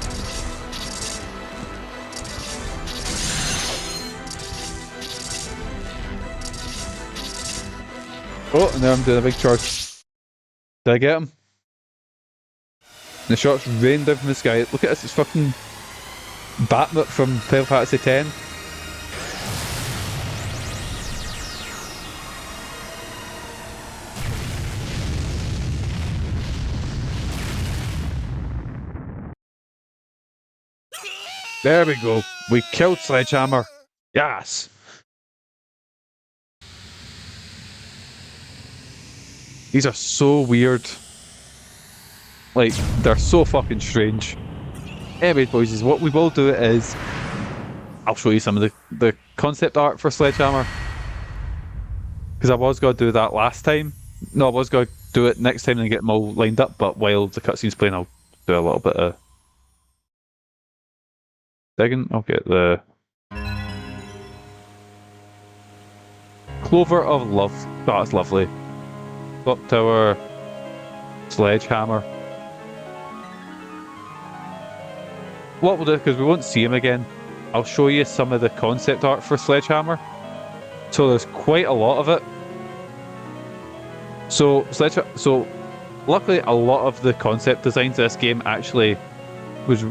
Oh, and now I'm doing a big charge. Did I get him? And the shots rained down from the sky. Look at this, it's fucking Batman from Final Fantasy X. There we go. We killed Sledgehammer. Yes. These are so weird. Like, they're so fucking strange. Anyway, boys, what we will do is... I'll show you some of the concept art for Sledgehammer. Because I was going to do that last time. No, I was going to do it next time and get them all lined up, but while the cutscene's playing, I'll do a little bit of... digging. I'll get the... Clover of Love. That's lovely. Clock Tower, Sledgehammer. What we'll do, because we won't see him again, I'll show you some of the concept art for Sledgehammer. So there's quite a lot of it. So luckily a lot of the concept designs of this game actually was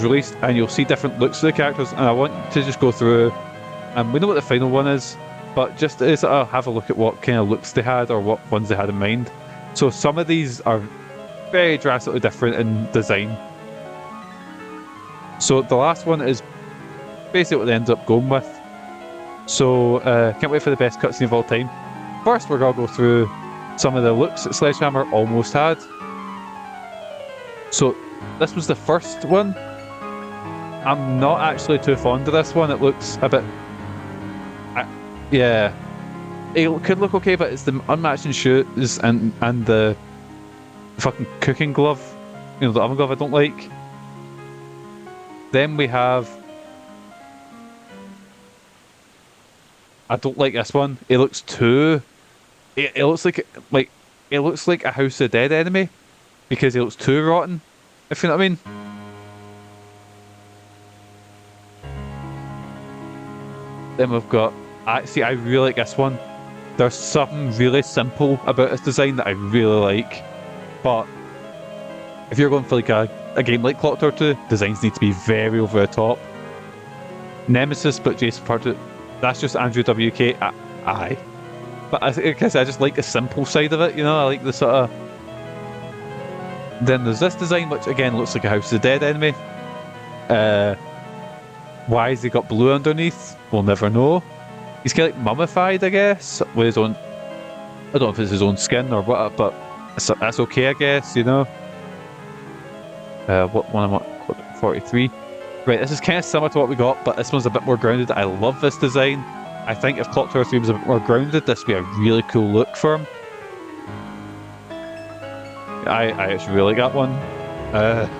released, and you'll see different looks of the characters, and I want to just go through, and we know what the final one is, but just to sort of have a look at what kind of looks they had or what ones they had in mind. So some of these are very drastically different in design. So the last one is basically what they ended up going with. So can't wait for the best cutscene of all time. First we're going to go through some of the looks that Sledgehammer almost had. So this was the first one. I'm not actually too fond of this one. It looks a bit... yeah. It could look okay, but it's the unmatching shoes and the fucking cooking glove. You know, the oven glove I don't like. Then we have... I don't like this one. It looks too... It looks like it looks like a House of Dead enemy. Because it looks too rotten. If you know what I mean. Then we've got... I really like this one. There's something really simple about this design that I really like. But if you're going for like a game like Clock Tower 2, designs need to be very over the top. Nemesis, but Jason Parton, that's just Andrew WK. Aye. But I just like the simple side of it, you know? I like the sort of Then there's this design, which again looks like a House of the Dead enemy. Why has he got blue underneath? We'll never know. He's kind of like mummified, I guess, with his own... I don't know if it's his own skin or what, but that's okay, I guess, you know? What one am I? 43. Right, this is kind of similar to what we got, but this one's a bit more grounded. I love this design. I think if Clock Tower 3 was a bit more grounded, this would be a really cool look for him. I actually really got one.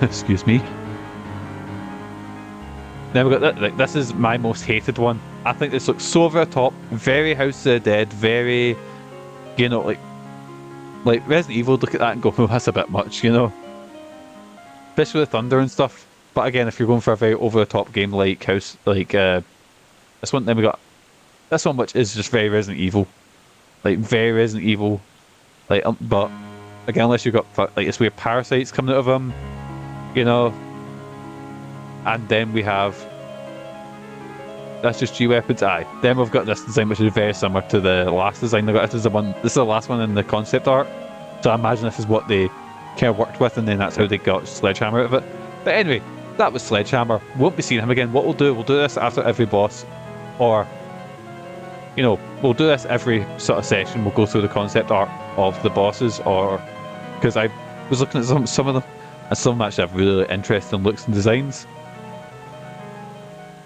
Excuse me. Then we've got that. This is my most hated one. I think this looks so over the top, very House of the Dead, very, you know, like Resident Evil. Look at that and go, oh, that's a bit much, you know. Especially with thunder and stuff. But again, if you're going for a very over the top game like this one, then we got this one, which is just very Resident Evil, like very Resident Evil, like but again, unless you've got like this weird parasites coming out of them, you know. And then we have that's just G weapons. Aye. Then we've got this design, which is very similar to the last design. This is the last one in the concept art. So I imagine this is what they kind of worked with, and then that's how they got Sledgehammer out of it. But anyway, that was Sledgehammer. Won't be seeing him again. What we'll do this after every boss, or you know, we'll do this every sort of session. We'll go through the concept art of the bosses, or because I was looking at some of them, and some of them actually have really interesting looks and designs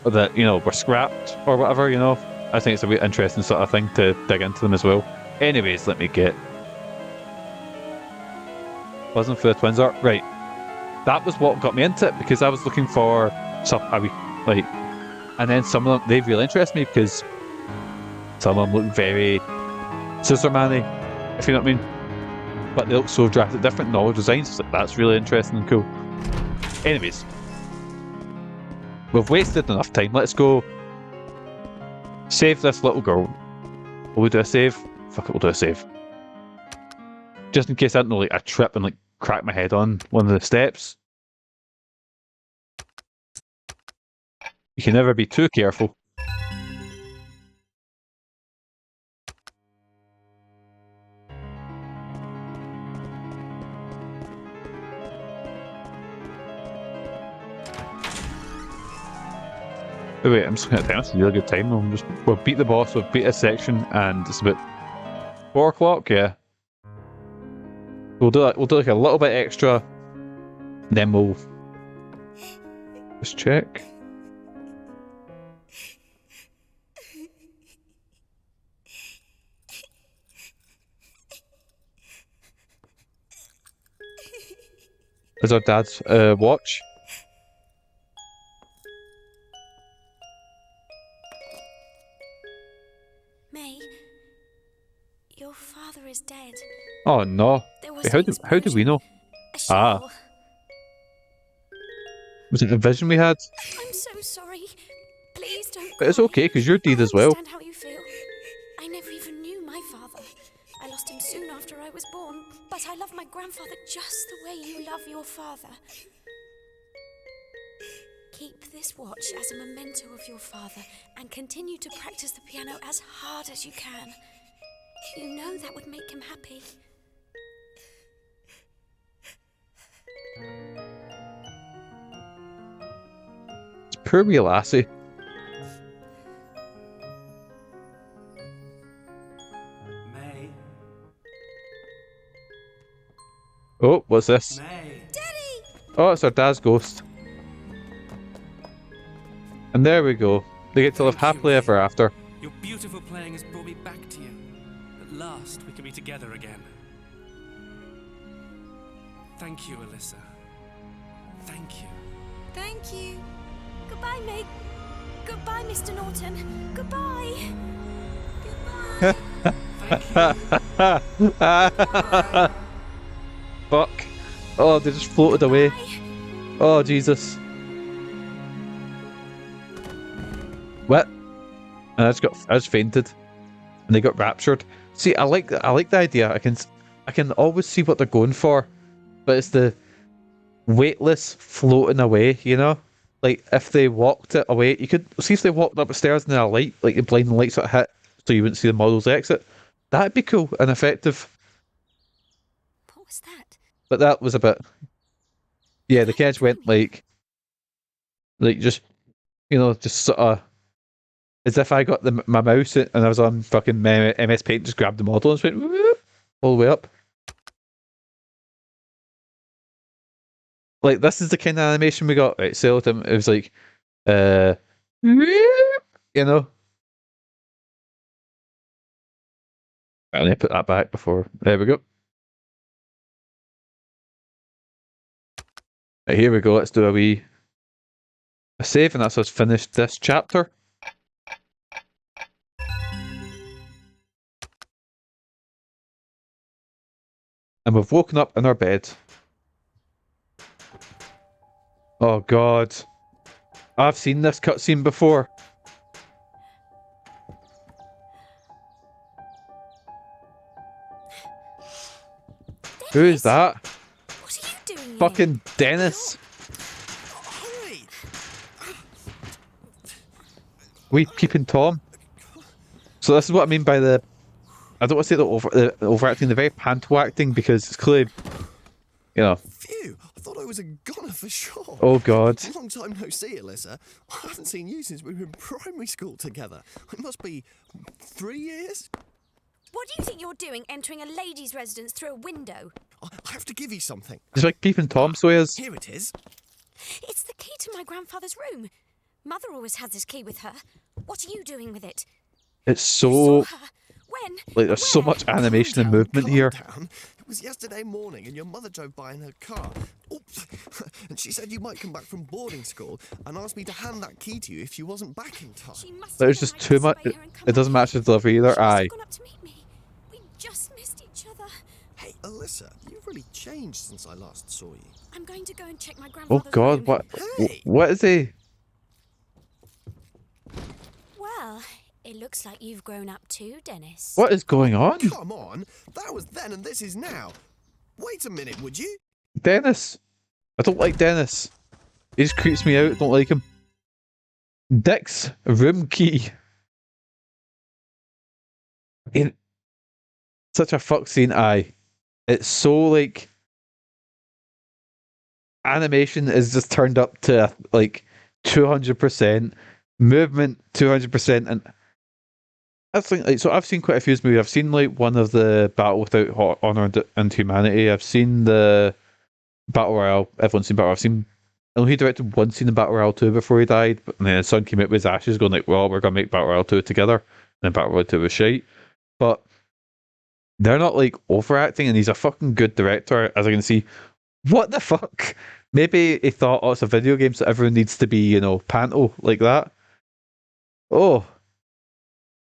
that, you know, were scrapped or whatever, you know. I think it's a really interesting sort of thing to dig into them as well. Anyways, let me get wasn't for the twins art, right? That was what got me into it, because I was looking for something like, and then some of them, they really interest me because some of them look very Scissorman-y, if you know what I mean. But they look so drafted different, novel designs. Like, that's really interesting and cool. Anyways, we've wasted enough time. Let's go save this little girl. Will we do a save? Fuck it, we'll do a save. Just in case I don't know, like, I trip and like crack my head on one of the steps. You can never be too careful. Wait, I'm just looking at time. That's a really good time. We'll beat the boss, we'll beat a section, and it's about 4 o'clock, yeah. We'll do like a little bit extra, then we'll just check. Is our dad's watch? May, your father is dead. Oh no. Wait, how did we know? Ah. Was it a vision we had? I'm so sorry. Please don't. But it's okay, because you're dead as well. I understand how you feel. I never even knew my father. I lost him soon after I was born, but I love my grandfather just the way you love your father. Keep this watch as a memento of your father and continue to practice the piano as hard as you can. You know that would make him happy. Poor wee lassie. May. Oh, what's this? May. Daddy! Oh, it's our dad's ghost. And there we go. They get to live happily ever after. Your beautiful playing has brought me back to you. At last, we can be together again. Thank you, Alyssa. Thank you. Thank you. Goodbye, May. Goodbye, Mr. Norton. Goodbye. Goodbye. Fuck. Oh, they just floated away. Oh, Jesus. What? And I just fainted. And they got raptured. See, I like the idea. I can always see what they're going for. But it's the weightless floating away, you know? Like, if they walked it away, you could see if they walked up the stairs and a light, like the blinding light sort of hit, so you wouldn't see the model's exit. That'd be cool and effective. What was that? But that was a bit... Yeah, the kids went like just, you know, just sort of... As if I got my mouse and I was on fucking MS Paint, just grabbed the model and just went whoop, all the way up. Like, this is the kind of animation we got, right? So it was like, you know. Right, let me put that back before. There we go. Right, here we go. Let's do a save, and that's us finished this chapter. And we've woken up in our bed. Oh god. I've seen this cutscene before. Dennis, Who is that? What are you doing Fucking Dennis. Hurry! We peeping Tom. So this is what I mean by the... I don't want to say the overacting, the very panto acting, because it's clearly, you know... Phew! I thought I was a goner for sure. Oh god. Long time no see, Alyssa. I haven't seen you since we were in primary school together. It must be 3 years? What do you think you're doing entering a lady's residence through a window? I have to give you something. It's like peeping Tom, so he is. Here it is. It's the key to my grandfather's room. Mother always has this key with her. What are you doing with it? It's You so... saw her. When? Like, there's so Where? much animation and movement Calm here. down. It was yesterday morning and your mother drove by in her car. Oops. And she said you might come back from boarding school and asked me to hand that key to you if you wasn't back in time. She must There's have just known too I'd much... disobey her and come It doesn't back. match the delivery either. She must have Aye. gone up to meet me. We just missed each other. Hey, Alyssa, you've really changed since I last saw you. I'm going to go and check my Oh grandfather's god, room. what... Hey! What is he? Well, it looks like you've grown up too, Dennis. What is going on? Come on, that was then and this is now. Wait a minute, would you? Dennis. I don't like Dennis. He just creeps me out. Don't like him. Dick's room key. Such a fuck scene. Aye. It's so like... Animation is just turned up to like 200%. Movement 200%. And that's like, so I've seen quite a few movies. I've seen like one of the Battle Without Honor and Humanity. I've seen the Battle Royale. Everyone's seen Battle Royale. I've seen... I know he directed one scene in Battle Royale 2 before he died, but then his son came out with his ashes going like, well, we're going to make Battle Royale 2 together. And then Battle Royale 2 was shite. But they're not like overacting, and he's a fucking good director, as I can see. What the fuck? Maybe he thought, oh, it's a video game, so everyone needs to be, you know, panto like that. Oh.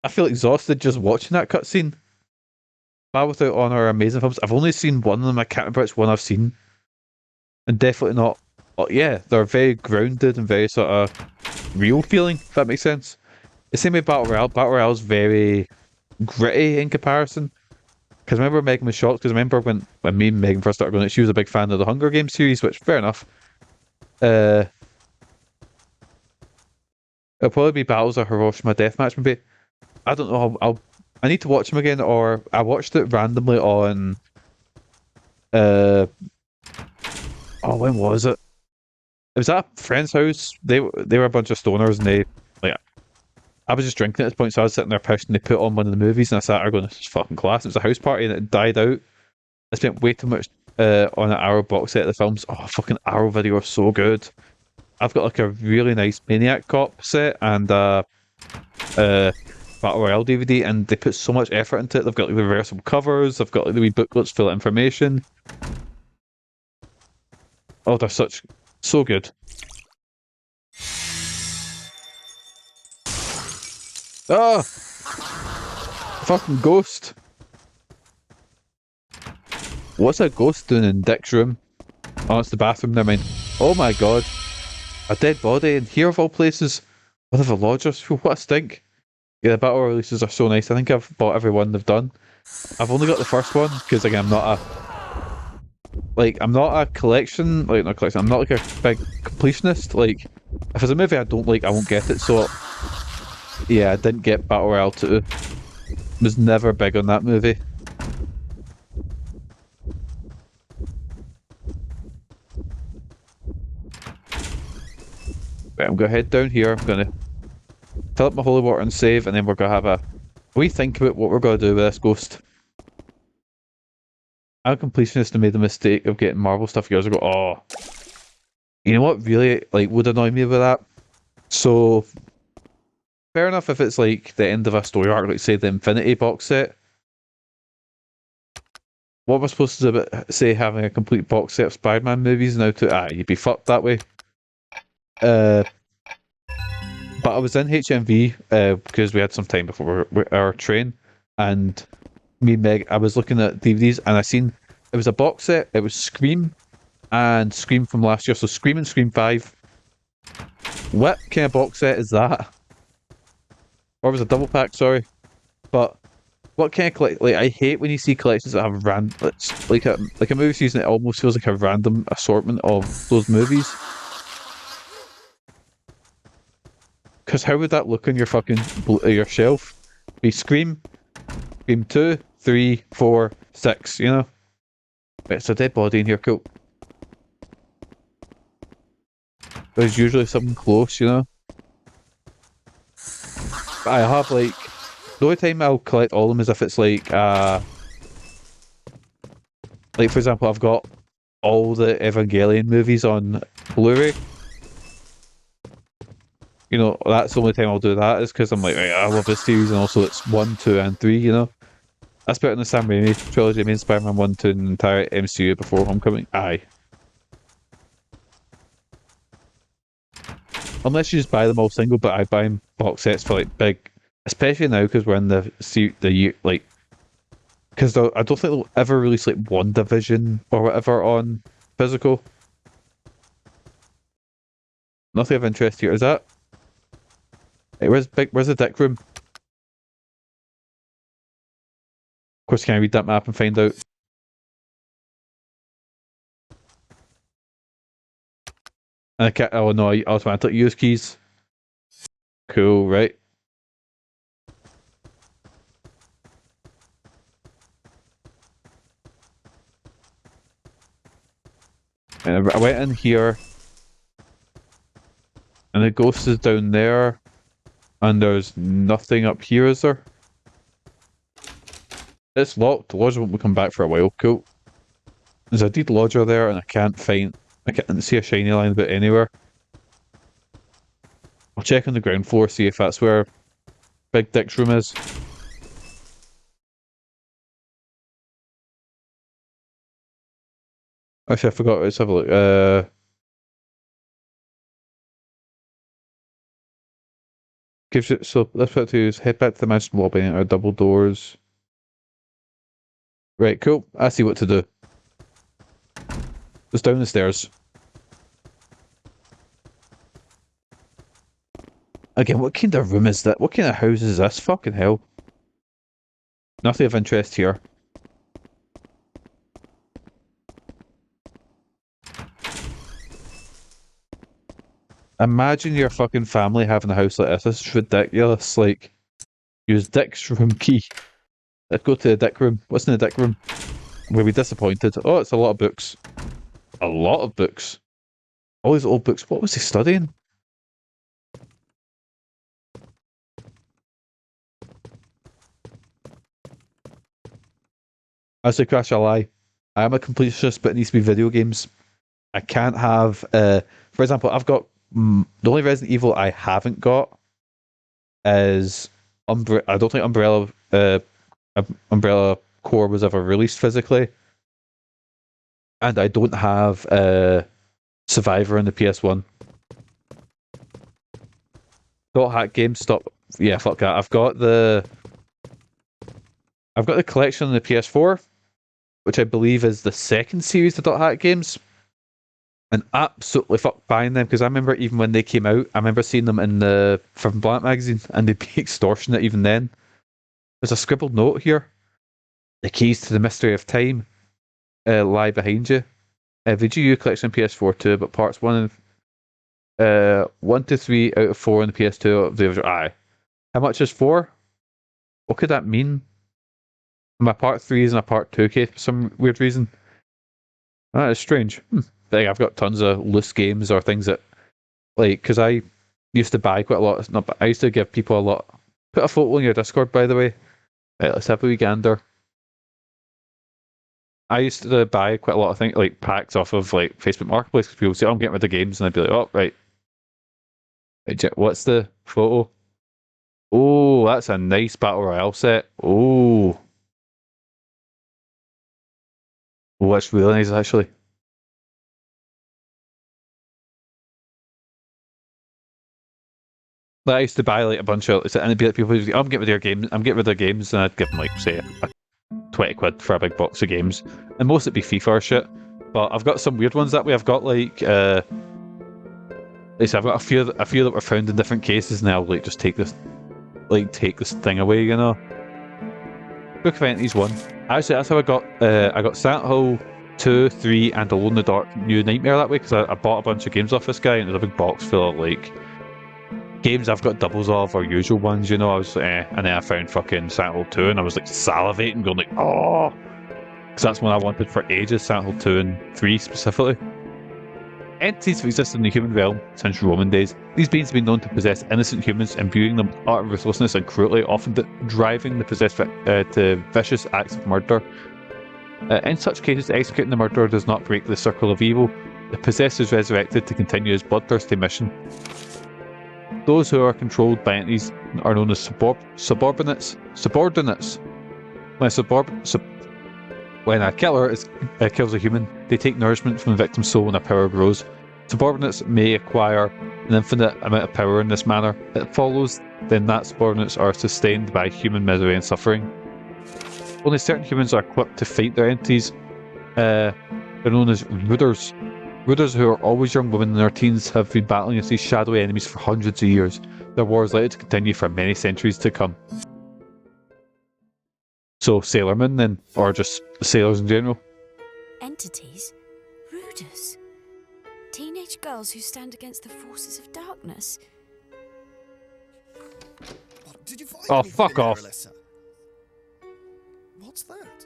I feel exhausted just watching that cutscene. Battle Without Honor are amazing films. I've only seen one of them. I can't remember which one I've seen. And definitely not... Oh, yeah, they're very grounded and very sort of real feeling, if that makes sense. The same way Battle Royale. Battle Royale is very gritty in comparison. Because I remember Megan was shocked, because I remember when me and Megan first started going, she was a big fan of the Hunger Games series, which, fair enough. It'll probably be Battles of Hiroshima Deathmatch, maybe. I don't know, I need to watch them again, or I watched it randomly on... oh, when was it? It was at a friend's house. They were a bunch of stoners, and they... like, I was just drinking at this point, so I was sitting there pushing. They put on one of the movies, and I sat there going, "This is fucking class." It was a house party, and it died out. I spent way too much on an Arrow box set of the films. Oh, fucking Arrow video are so good. I've got like a really nice Maniac Cop set and Battle Royale DVD, and they put so much effort into it. They've got like reversible covers. They've got like the wee booklets full of information. Oh, they're so good. Oh! Fucking ghost. What's a ghost doing in Dick's room? Oh, it's the bathroom, never mind. Oh my god. A dead body in here of all places. One of the lodgers. What a stink. Yeah, the battle releases are so nice. I think I've bought every one they've done. I've only got the first one, because again, I'm not a collection, like not collection, I'm not like a big completionist. Like, if there's a movie I don't like, I won't get it, so yeah, I didn't get Battle Royale 2. Was never big on that movie. Right, I'm going to head down here. I'm going to fill up my holy water and save, and then we're going to have a wee think about what we're going to do with this ghost. I'm a completionist and made the mistake of getting Marvel stuff years ago. Oh, you know what really like would annoy me with that? So, fair enough if it's like the end of a story arc, like say the Infinity box set. What we're supposed to do about, say, having a complete box set of Spider-Man movies now to you'd be fucked that way. But I was in HMV because we had some time before our train, and me and Meg, I was looking at DVDs and I seen it was a box set. It was Scream and Scream from last year, so Scream and Scream 5. What kind of box set is that? Or it was a double pack, sorry. But what kind of like I hate when you see collections that have it's like a movie season. It almost feels like a random assortment of those movies. Because how would that look on your fucking your shelf? Be Scream, Scream 2, 3, 4, 6, you know? It's a dead body in here, cool. There's usually something close, you know? But I have like... The only time I'll collect all of them is if it's like for example, I've got all the Evangelion movies on Blu-ray. You know, that's the only time I'll do that, is because I'm like, right, I love this series, and also it's 1, 2, and 3, you know? That's better than the Sam Raimi trilogy. I mean, Spider-Man 1, 2, and the entire MCU before Homecoming. Aye. Unless you just buy them all single, but I buy them box sets for like big, especially now because we're in the year, like, because I don't think they'll ever release like WandaVision or whatever on physical. Nothing of interest here. Is that? Hey, where's the deck room? Of course, can I read that map and find out? And I can't. Oh no! I automatically use keys. Cool, right? And I went in here, and the ghost is down there, and there's nothing up here, is there? It's locked. The lodger won't come back for a while. Cool. There's a deed lodger there, and I can't see a shiny line about anywhere. I'll check on the ground floor, see if that's where Big Dick's room is. Actually, I forgot. Let's have a look. Gives it. So let's put it to is head back to the mansion lobby and our double doors. Right, cool. I see what to do. Just down the stairs. Again, what kind of room is that? What kind of house is this? Fucking hell. Nothing of interest here. Imagine your fucking family having a house like this. This is ridiculous. Like, use Dick's room key. Let's go to the Dick room. What's in the Dick room? I'm going to be disappointed. Oh, it's a lot of books. A lot of books. All these old books. What was he studying? I say crash a lie. I am a completionist, but it needs to be video games. I can't have... for example, I've got... the only Resident Evil I haven't got is... I don't think Umbrella Core was ever released physically. And I don't have Survivor on the PS1. .hack games, stop. Yeah, fuck that. I've got the collection on the PS4, which I believe is the second series of .hack games. And absolutely fuck buying them, because I remember even when they came out, I remember seeing them in the From Blank magazine, and they'd be extortionate even then. There's a scribbled note here. The keys to the mystery of time lie behind you. VGU collection on PS4 too, but parts 1 to 3 out of 4 on the PS2 of the other. Aye. How much is 4? What could that mean? My part 3 is in a part 2 case for some weird reason. That is strange. But I've got tons of loose games or things that, like, because I used to buy quite a lot. No, but I used to give people a lot. Put a photo in your Discord, by the way. Right, let's have a wee gander. I used to buy quite a lot of things, like packs off of like Facebook Marketplace, because people say, oh, I'm getting rid of games, and I'd be like, oh, right. What's the photo? Oh, that's a nice Battle Royale set. Oh. Oh, that's really nice, actually. I used to buy like a bunch of, and it'd be like people would be, oh, I'm getting rid of your games, I'm getting rid of games, and I'd give them like, say, 20 quid for a big box of games. And most it'd be FIFA or shit. But I've got some weird ones that way. I've got like, I've got a few that were found in different cases, and I'll like just take this thing away, you know. Book of Entities 1. Actually, that's how I got Silent Hill 2, 3, and Alone in the Dark New Nightmare that way, because I bought a bunch of games off this guy, and there's a big box full of like games I've got doubles of or usual ones, you know. I was and then I found fucking Silent Hill 2, and I was like salivating, going like, oh, because that's one I wanted for ages. Silent Hill 2 and 3 specifically. Entities have existed in the human realm since Roman days. These beings have been known to possess innocent humans, imbuing them with utter ruthlessness and cruelty, often driving the possessed to vicious acts of murder. In such cases, executing the murderer does not break the circle of evil. The possessed is resurrected to continue his bloodthirsty mission. Those who are controlled by entities are known as subordinates. When a killer kills a human, they take nourishment from the victim's soul and their power grows. Subordinates may acquire an infinite amount of power in this manner. It follows then that subordinates are sustained by human misery and suffering. Only certain humans are equipped to fight their entities. They're known as Rooders. Rooders, who are always young women in their teens, have been battling against these shadowy enemies for hundreds of years. Their war is likely to continue for many centuries to come. So, sailormen then, or just sailors in general? Entities? Rooders? Teenage girls who stand against the forces of darkness? What, did you find oh, anything fuck in there, off. Alyssa? What's that?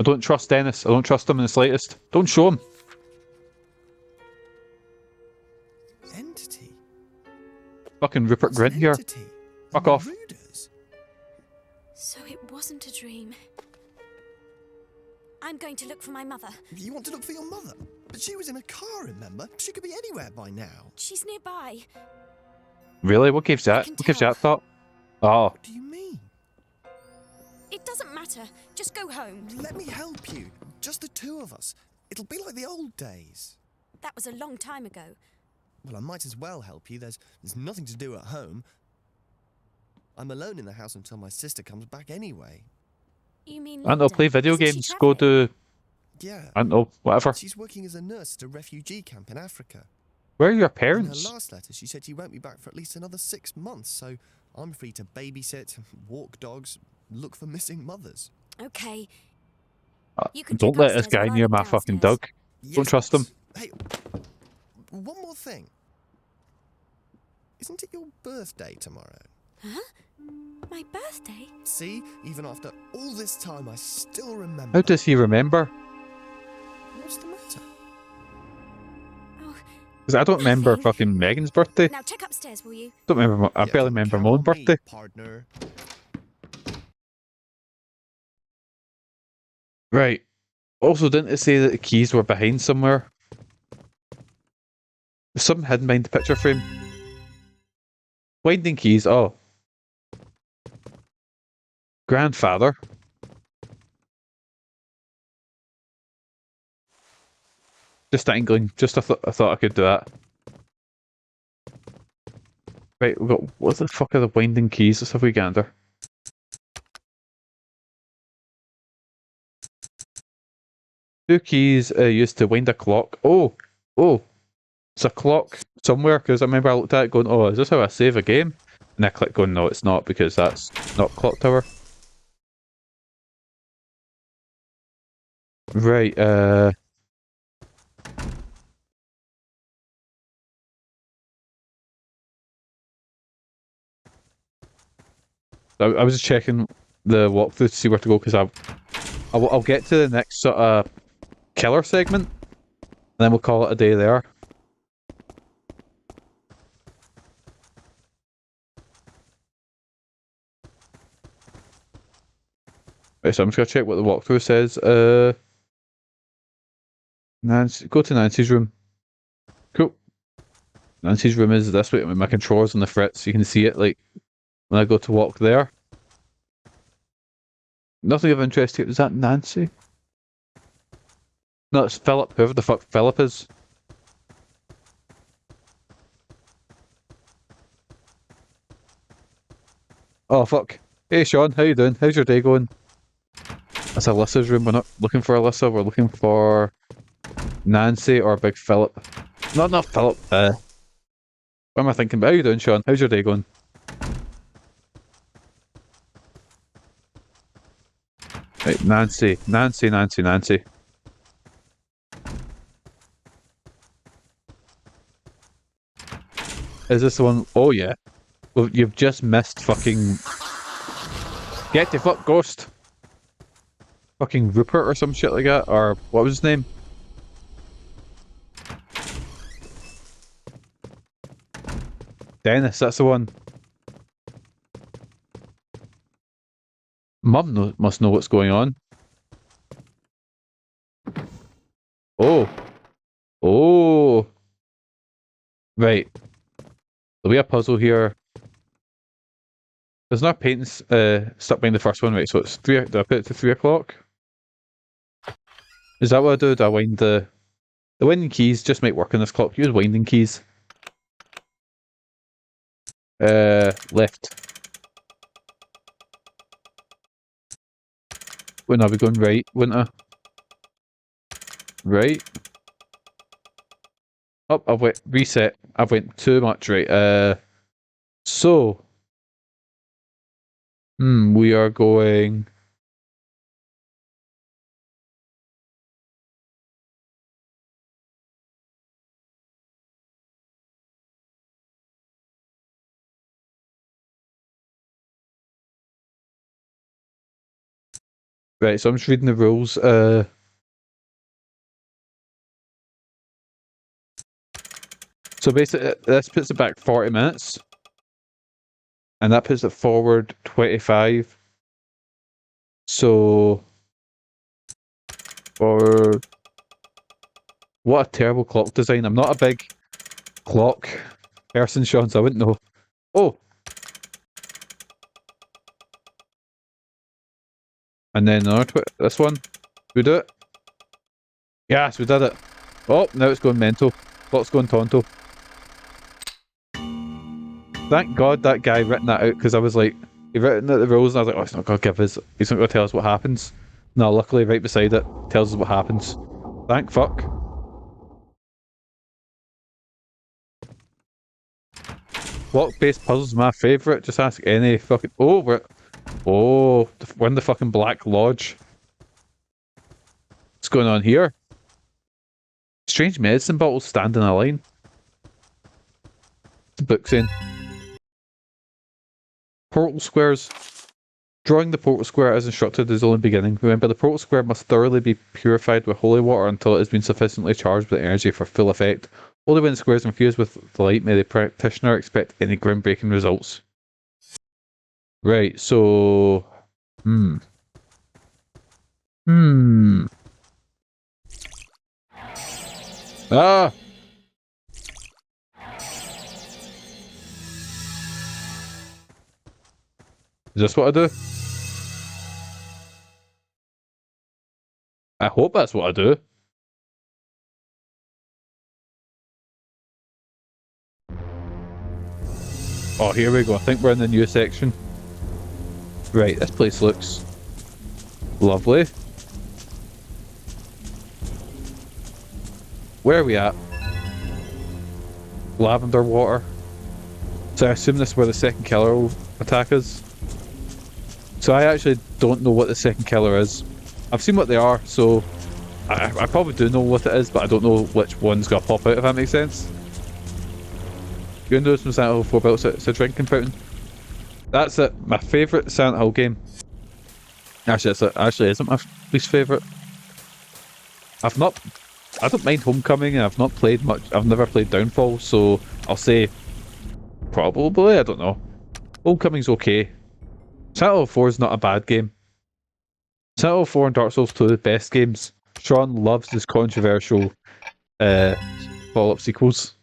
I don't trust Dennis. I don't trust him in the slightest. Don't show him. Entity? Fucking Rupert Grint here. Fuck off. Rooders? So it wasn't a dream. I'm going to look for my mother. You want to look for your mother? But she was in a car, remember? She could be anywhere by now. She's nearby. Really? What gives that? What gives that thought? Oh. What do you mean? It doesn't matter. Just go home. Let me help you. Just the two of us. It'll be like the old days. That was a long time ago. Well, I might as well help you. There's nothing to do at home. I'm alone in the house until my sister comes back anyway. You mean I don't know, play video games, go to... Yeah. I don't know, whatever. She's working as a nurse at a refugee camp in Africa. Where are your In parents? her last letter, she said she won't be back for at least another 6 months, so I'm free to babysit, walk dogs, look for missing mothers. Okay. You can Don't check let this upstairs guy while I near look my fucking downstairs. dog. Yes, Don't trust him. Hey, one more thing. Isn't it your birthday tomorrow? Huh? My birthday? See, even after all this time, I still remember. How does he remember? What's the matter? Oh, Because I don't remember nothing. fucking Megan's birthday. Now check upstairs, will you? Don't remember. I Yeah, barely remember count my own on me, birthday. partner. Right. Also, didn't it say that the keys were behind somewhere? There's something hidden behind the picture frame. Winding keys. Oh. Grandfather. Just an inkling. Just I thought I could do that. Right, we've got... What the fuck are the winding keys? Let's have a wee gander. Two keys used to wind a clock. Oh! Oh! It's a clock somewhere, because I remember I looked at it going, oh, is this how I save a game? And I clicked going, no, it's not, because that's not Clock Tower. Right, I was just checking the walkthrough to see where to go, because I'll get to the next sort of killer segment, and then we'll call it a day there. Right, so I'm just gonna check what the walkthrough says. Nancy, go to Nancy's room. Cool. Nancy's room is this way. My controller's on the fritz. You can see it like when I go to walk there. Nothing of interest here. Is that Nancy? No, it's Philip. Whoever the fuck Philip is. Oh fuck. Hey Sean, how you doing? How's your day going? That's Alyssa's room. We're not looking for Alyssa. We're looking for Nancy or Big Philip. Not Philip. What am I thinking about? How you doing, Sean? How's your day going? Right, Nancy. Is this the one? Oh yeah. Well, you've just missed fucking... Get the fuck ghost! Fucking Rupert or some shit like that, or what was his name? Dennis, that's the one. Mum must know what's going on. Oh. Oh. Right. There'll be a puzzle here. There's no paintings stuck behind the first one, right? So it's 3. Do I put it to 3 o'clock? Is that what I do? Do I wind the winding keys just might work on this clock. Use winding keys. Left. Wouldn't I be going right, wouldn't I? Right. Oh, I've went reset. I've went too much right. So we are going. Right, so I'm just reading the rules. So basically, this puts it back 40 minutes. And that puts it forward 25. So... Or... What a terrible clock design. I'm not a big clock person, Sean, so I wouldn't know. Oh! And then another this one. We do it? Yes, we did it. Oh, now it's going mental. Clock's going tonto. Thank God that guy written that out, because I was like, he written out the rules and I was like, oh, he's not going to give us, he's not going to tell us what happens. No, luckily right beside it tells us what happens. Thank fuck. Block-based puzzles my favourite. Just ask any fucking... Oh, we're in the fucking Black Lodge. What's going on here? Strange medicine bottles stand in a line. The book's in. Portal squares. Drawing the portal square as instructed is only beginning. Remember, the portal square must thoroughly be purified with holy water until it has been sufficiently charged with energy for full effect. Only when the square is infused with the light may the practitioner expect any groundbreaking results. Right, so... Ah! Is this what I do? I hope that's what I do. Oh, here we go. I think we're in the new section. Right, this place looks lovely. Where are we at? Lavender water. So I assume this is where the second killer will attack us. So I actually don't know what the second killer is. I've seen what they are, so I probably do know what it is, but I don't know which one's gonna pop out, if that makes sense. You know some Silent Hill 4 built it's a drinking fountain. That's it. My favourite Silent Hill game. Actually, it actually isn't my least favourite. I don't mind Homecoming, and I've not played much. I've never played Downfall, so I'll say probably. I don't know. Homecoming's okay. Silent Hill 4 is not a bad game. Silent Hill 4 and Dark Souls 2 are the best games. Sean loves his controversial follow-up sequels.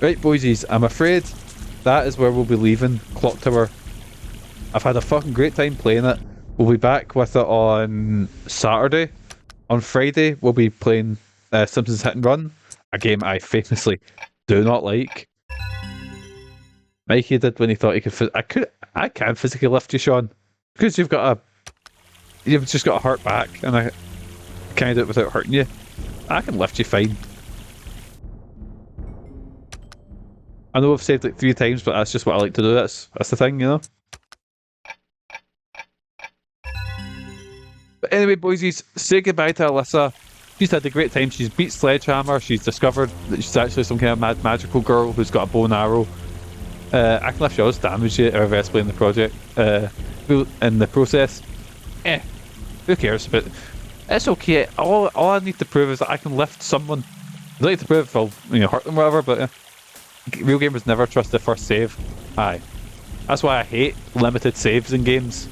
Right, boysies, I'm afraid that is where we'll be leaving Clock Tower. I've had a fucking great time playing it. We'll be back with it on Saturday. On Friday, we'll be playing Simpsons Hit and Run, a game I famously do not like. Mikey did when he thought he could. I can't physically lift you, Sean, because you've just got a hurt back, and I can't do it without hurting you. I can lift you fine. I know I've saved like 3 times, but that's just what I like to do. That's the thing, you know. But anyway, boysies, say goodbye to Alyssa. She's had a great time. She's beat Sledgehammer. She's discovered that she's actually some kind of magical girl who's got a bow and arrow. I can lift yours damage irreversibly in the project. In the process. Who cares? But it's okay. All I need to prove is that I can lift someone. I don't need to prove if I'll hurt them or whatever, but real gamers never trust the first save. Aye. That's why I hate limited saves in games.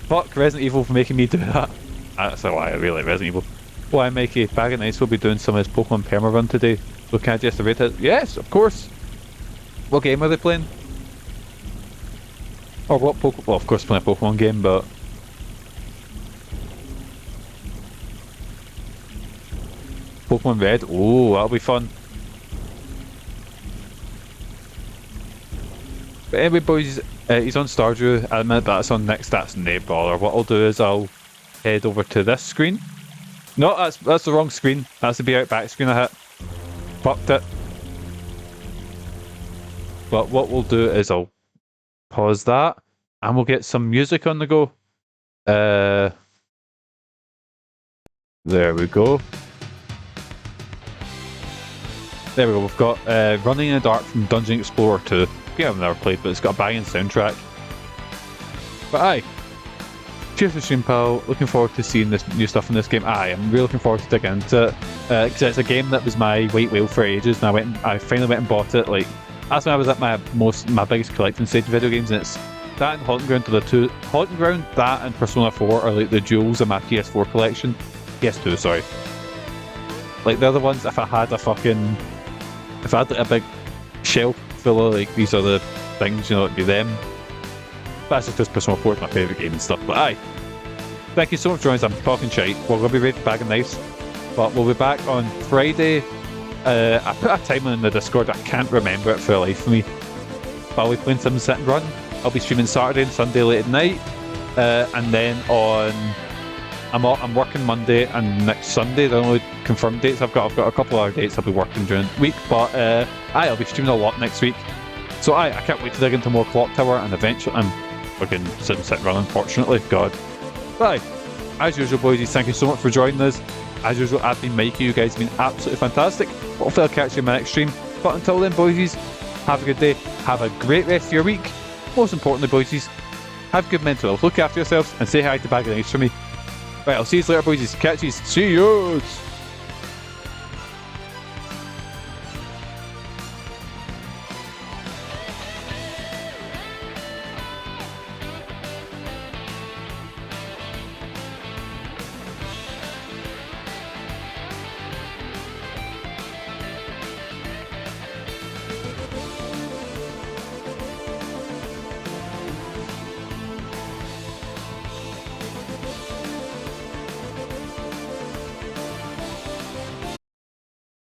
Fuck Resident Evil for making me do that. That's a lie, I really like Resident Evil. Why, Mikey? Bag of Nice will be doing some of his Pokemon Perma Run today. So can I just rate it? Yes, of course. What game are they playing? Or what Pokemon? Well, of course playing a Pokemon game, but... Pokemon Red? Oh, that'll be fun. But anyway, boys, he's on Stardew at the minute, but that's on next. That's no bother. What I'll do is I'll head over to this screen. No, that's the wrong screen. That's the Be Out Back screen I hit. Fucked it. But what we'll do is I'll pause that, and we'll get some music on the go. There we go. There we go. We've got Running in the Dark from Dungeon Explorer 2. Yeah, I've never played, but it's got a banging soundtrack. But aye. Cheers to stream, pal. Looking forward to seeing this new stuff in this game. Aye, I'm really looking forward to digging into it. Because it's a game that was my white whale for ages, and I finally went and bought it. Like, that's when I was at my biggest collecting stage of video games, and it's that and Haunting Ground are the two. Haunting Ground, that and Persona 4 are like the jewels of my PS4 collection. PS2, sorry. Like, they're the ones, if I had like a big shelf full of like these are the things, it'd be them. That's just because Persona 4 is my favourite game and stuff. But aye, thank you so much for joining us. I'm talking shite. We're going to be ready for Bag of Nice, but we'll be back on Friday. I put a time in the Discord, I can't remember it for the life of me. But I'll be playing some Sit and Run. I'll be streaming Saturday and Sunday late at night, and then I'm working Monday and next Sunday. The only confirmed dates I've got a couple other dates I'll be working during the week, but I'll be streaming a lot next week. So I can't wait to dig into more Clock Tower, and eventually I'm fucking sit and run, unfortunately. God. But as usual, boys, thank you so much for joining us. As usual, I've been Mikey. You guys have been absolutely fantastic. Hopefully I'll catch you in my next stream. But until then, boys, have a good day. Have a great rest of your week. Most importantly, boys, have good mental health. Look after yourselves and say hi to Bag of Nice for me. Right, I'll see you later, boys. Catch you. See yous.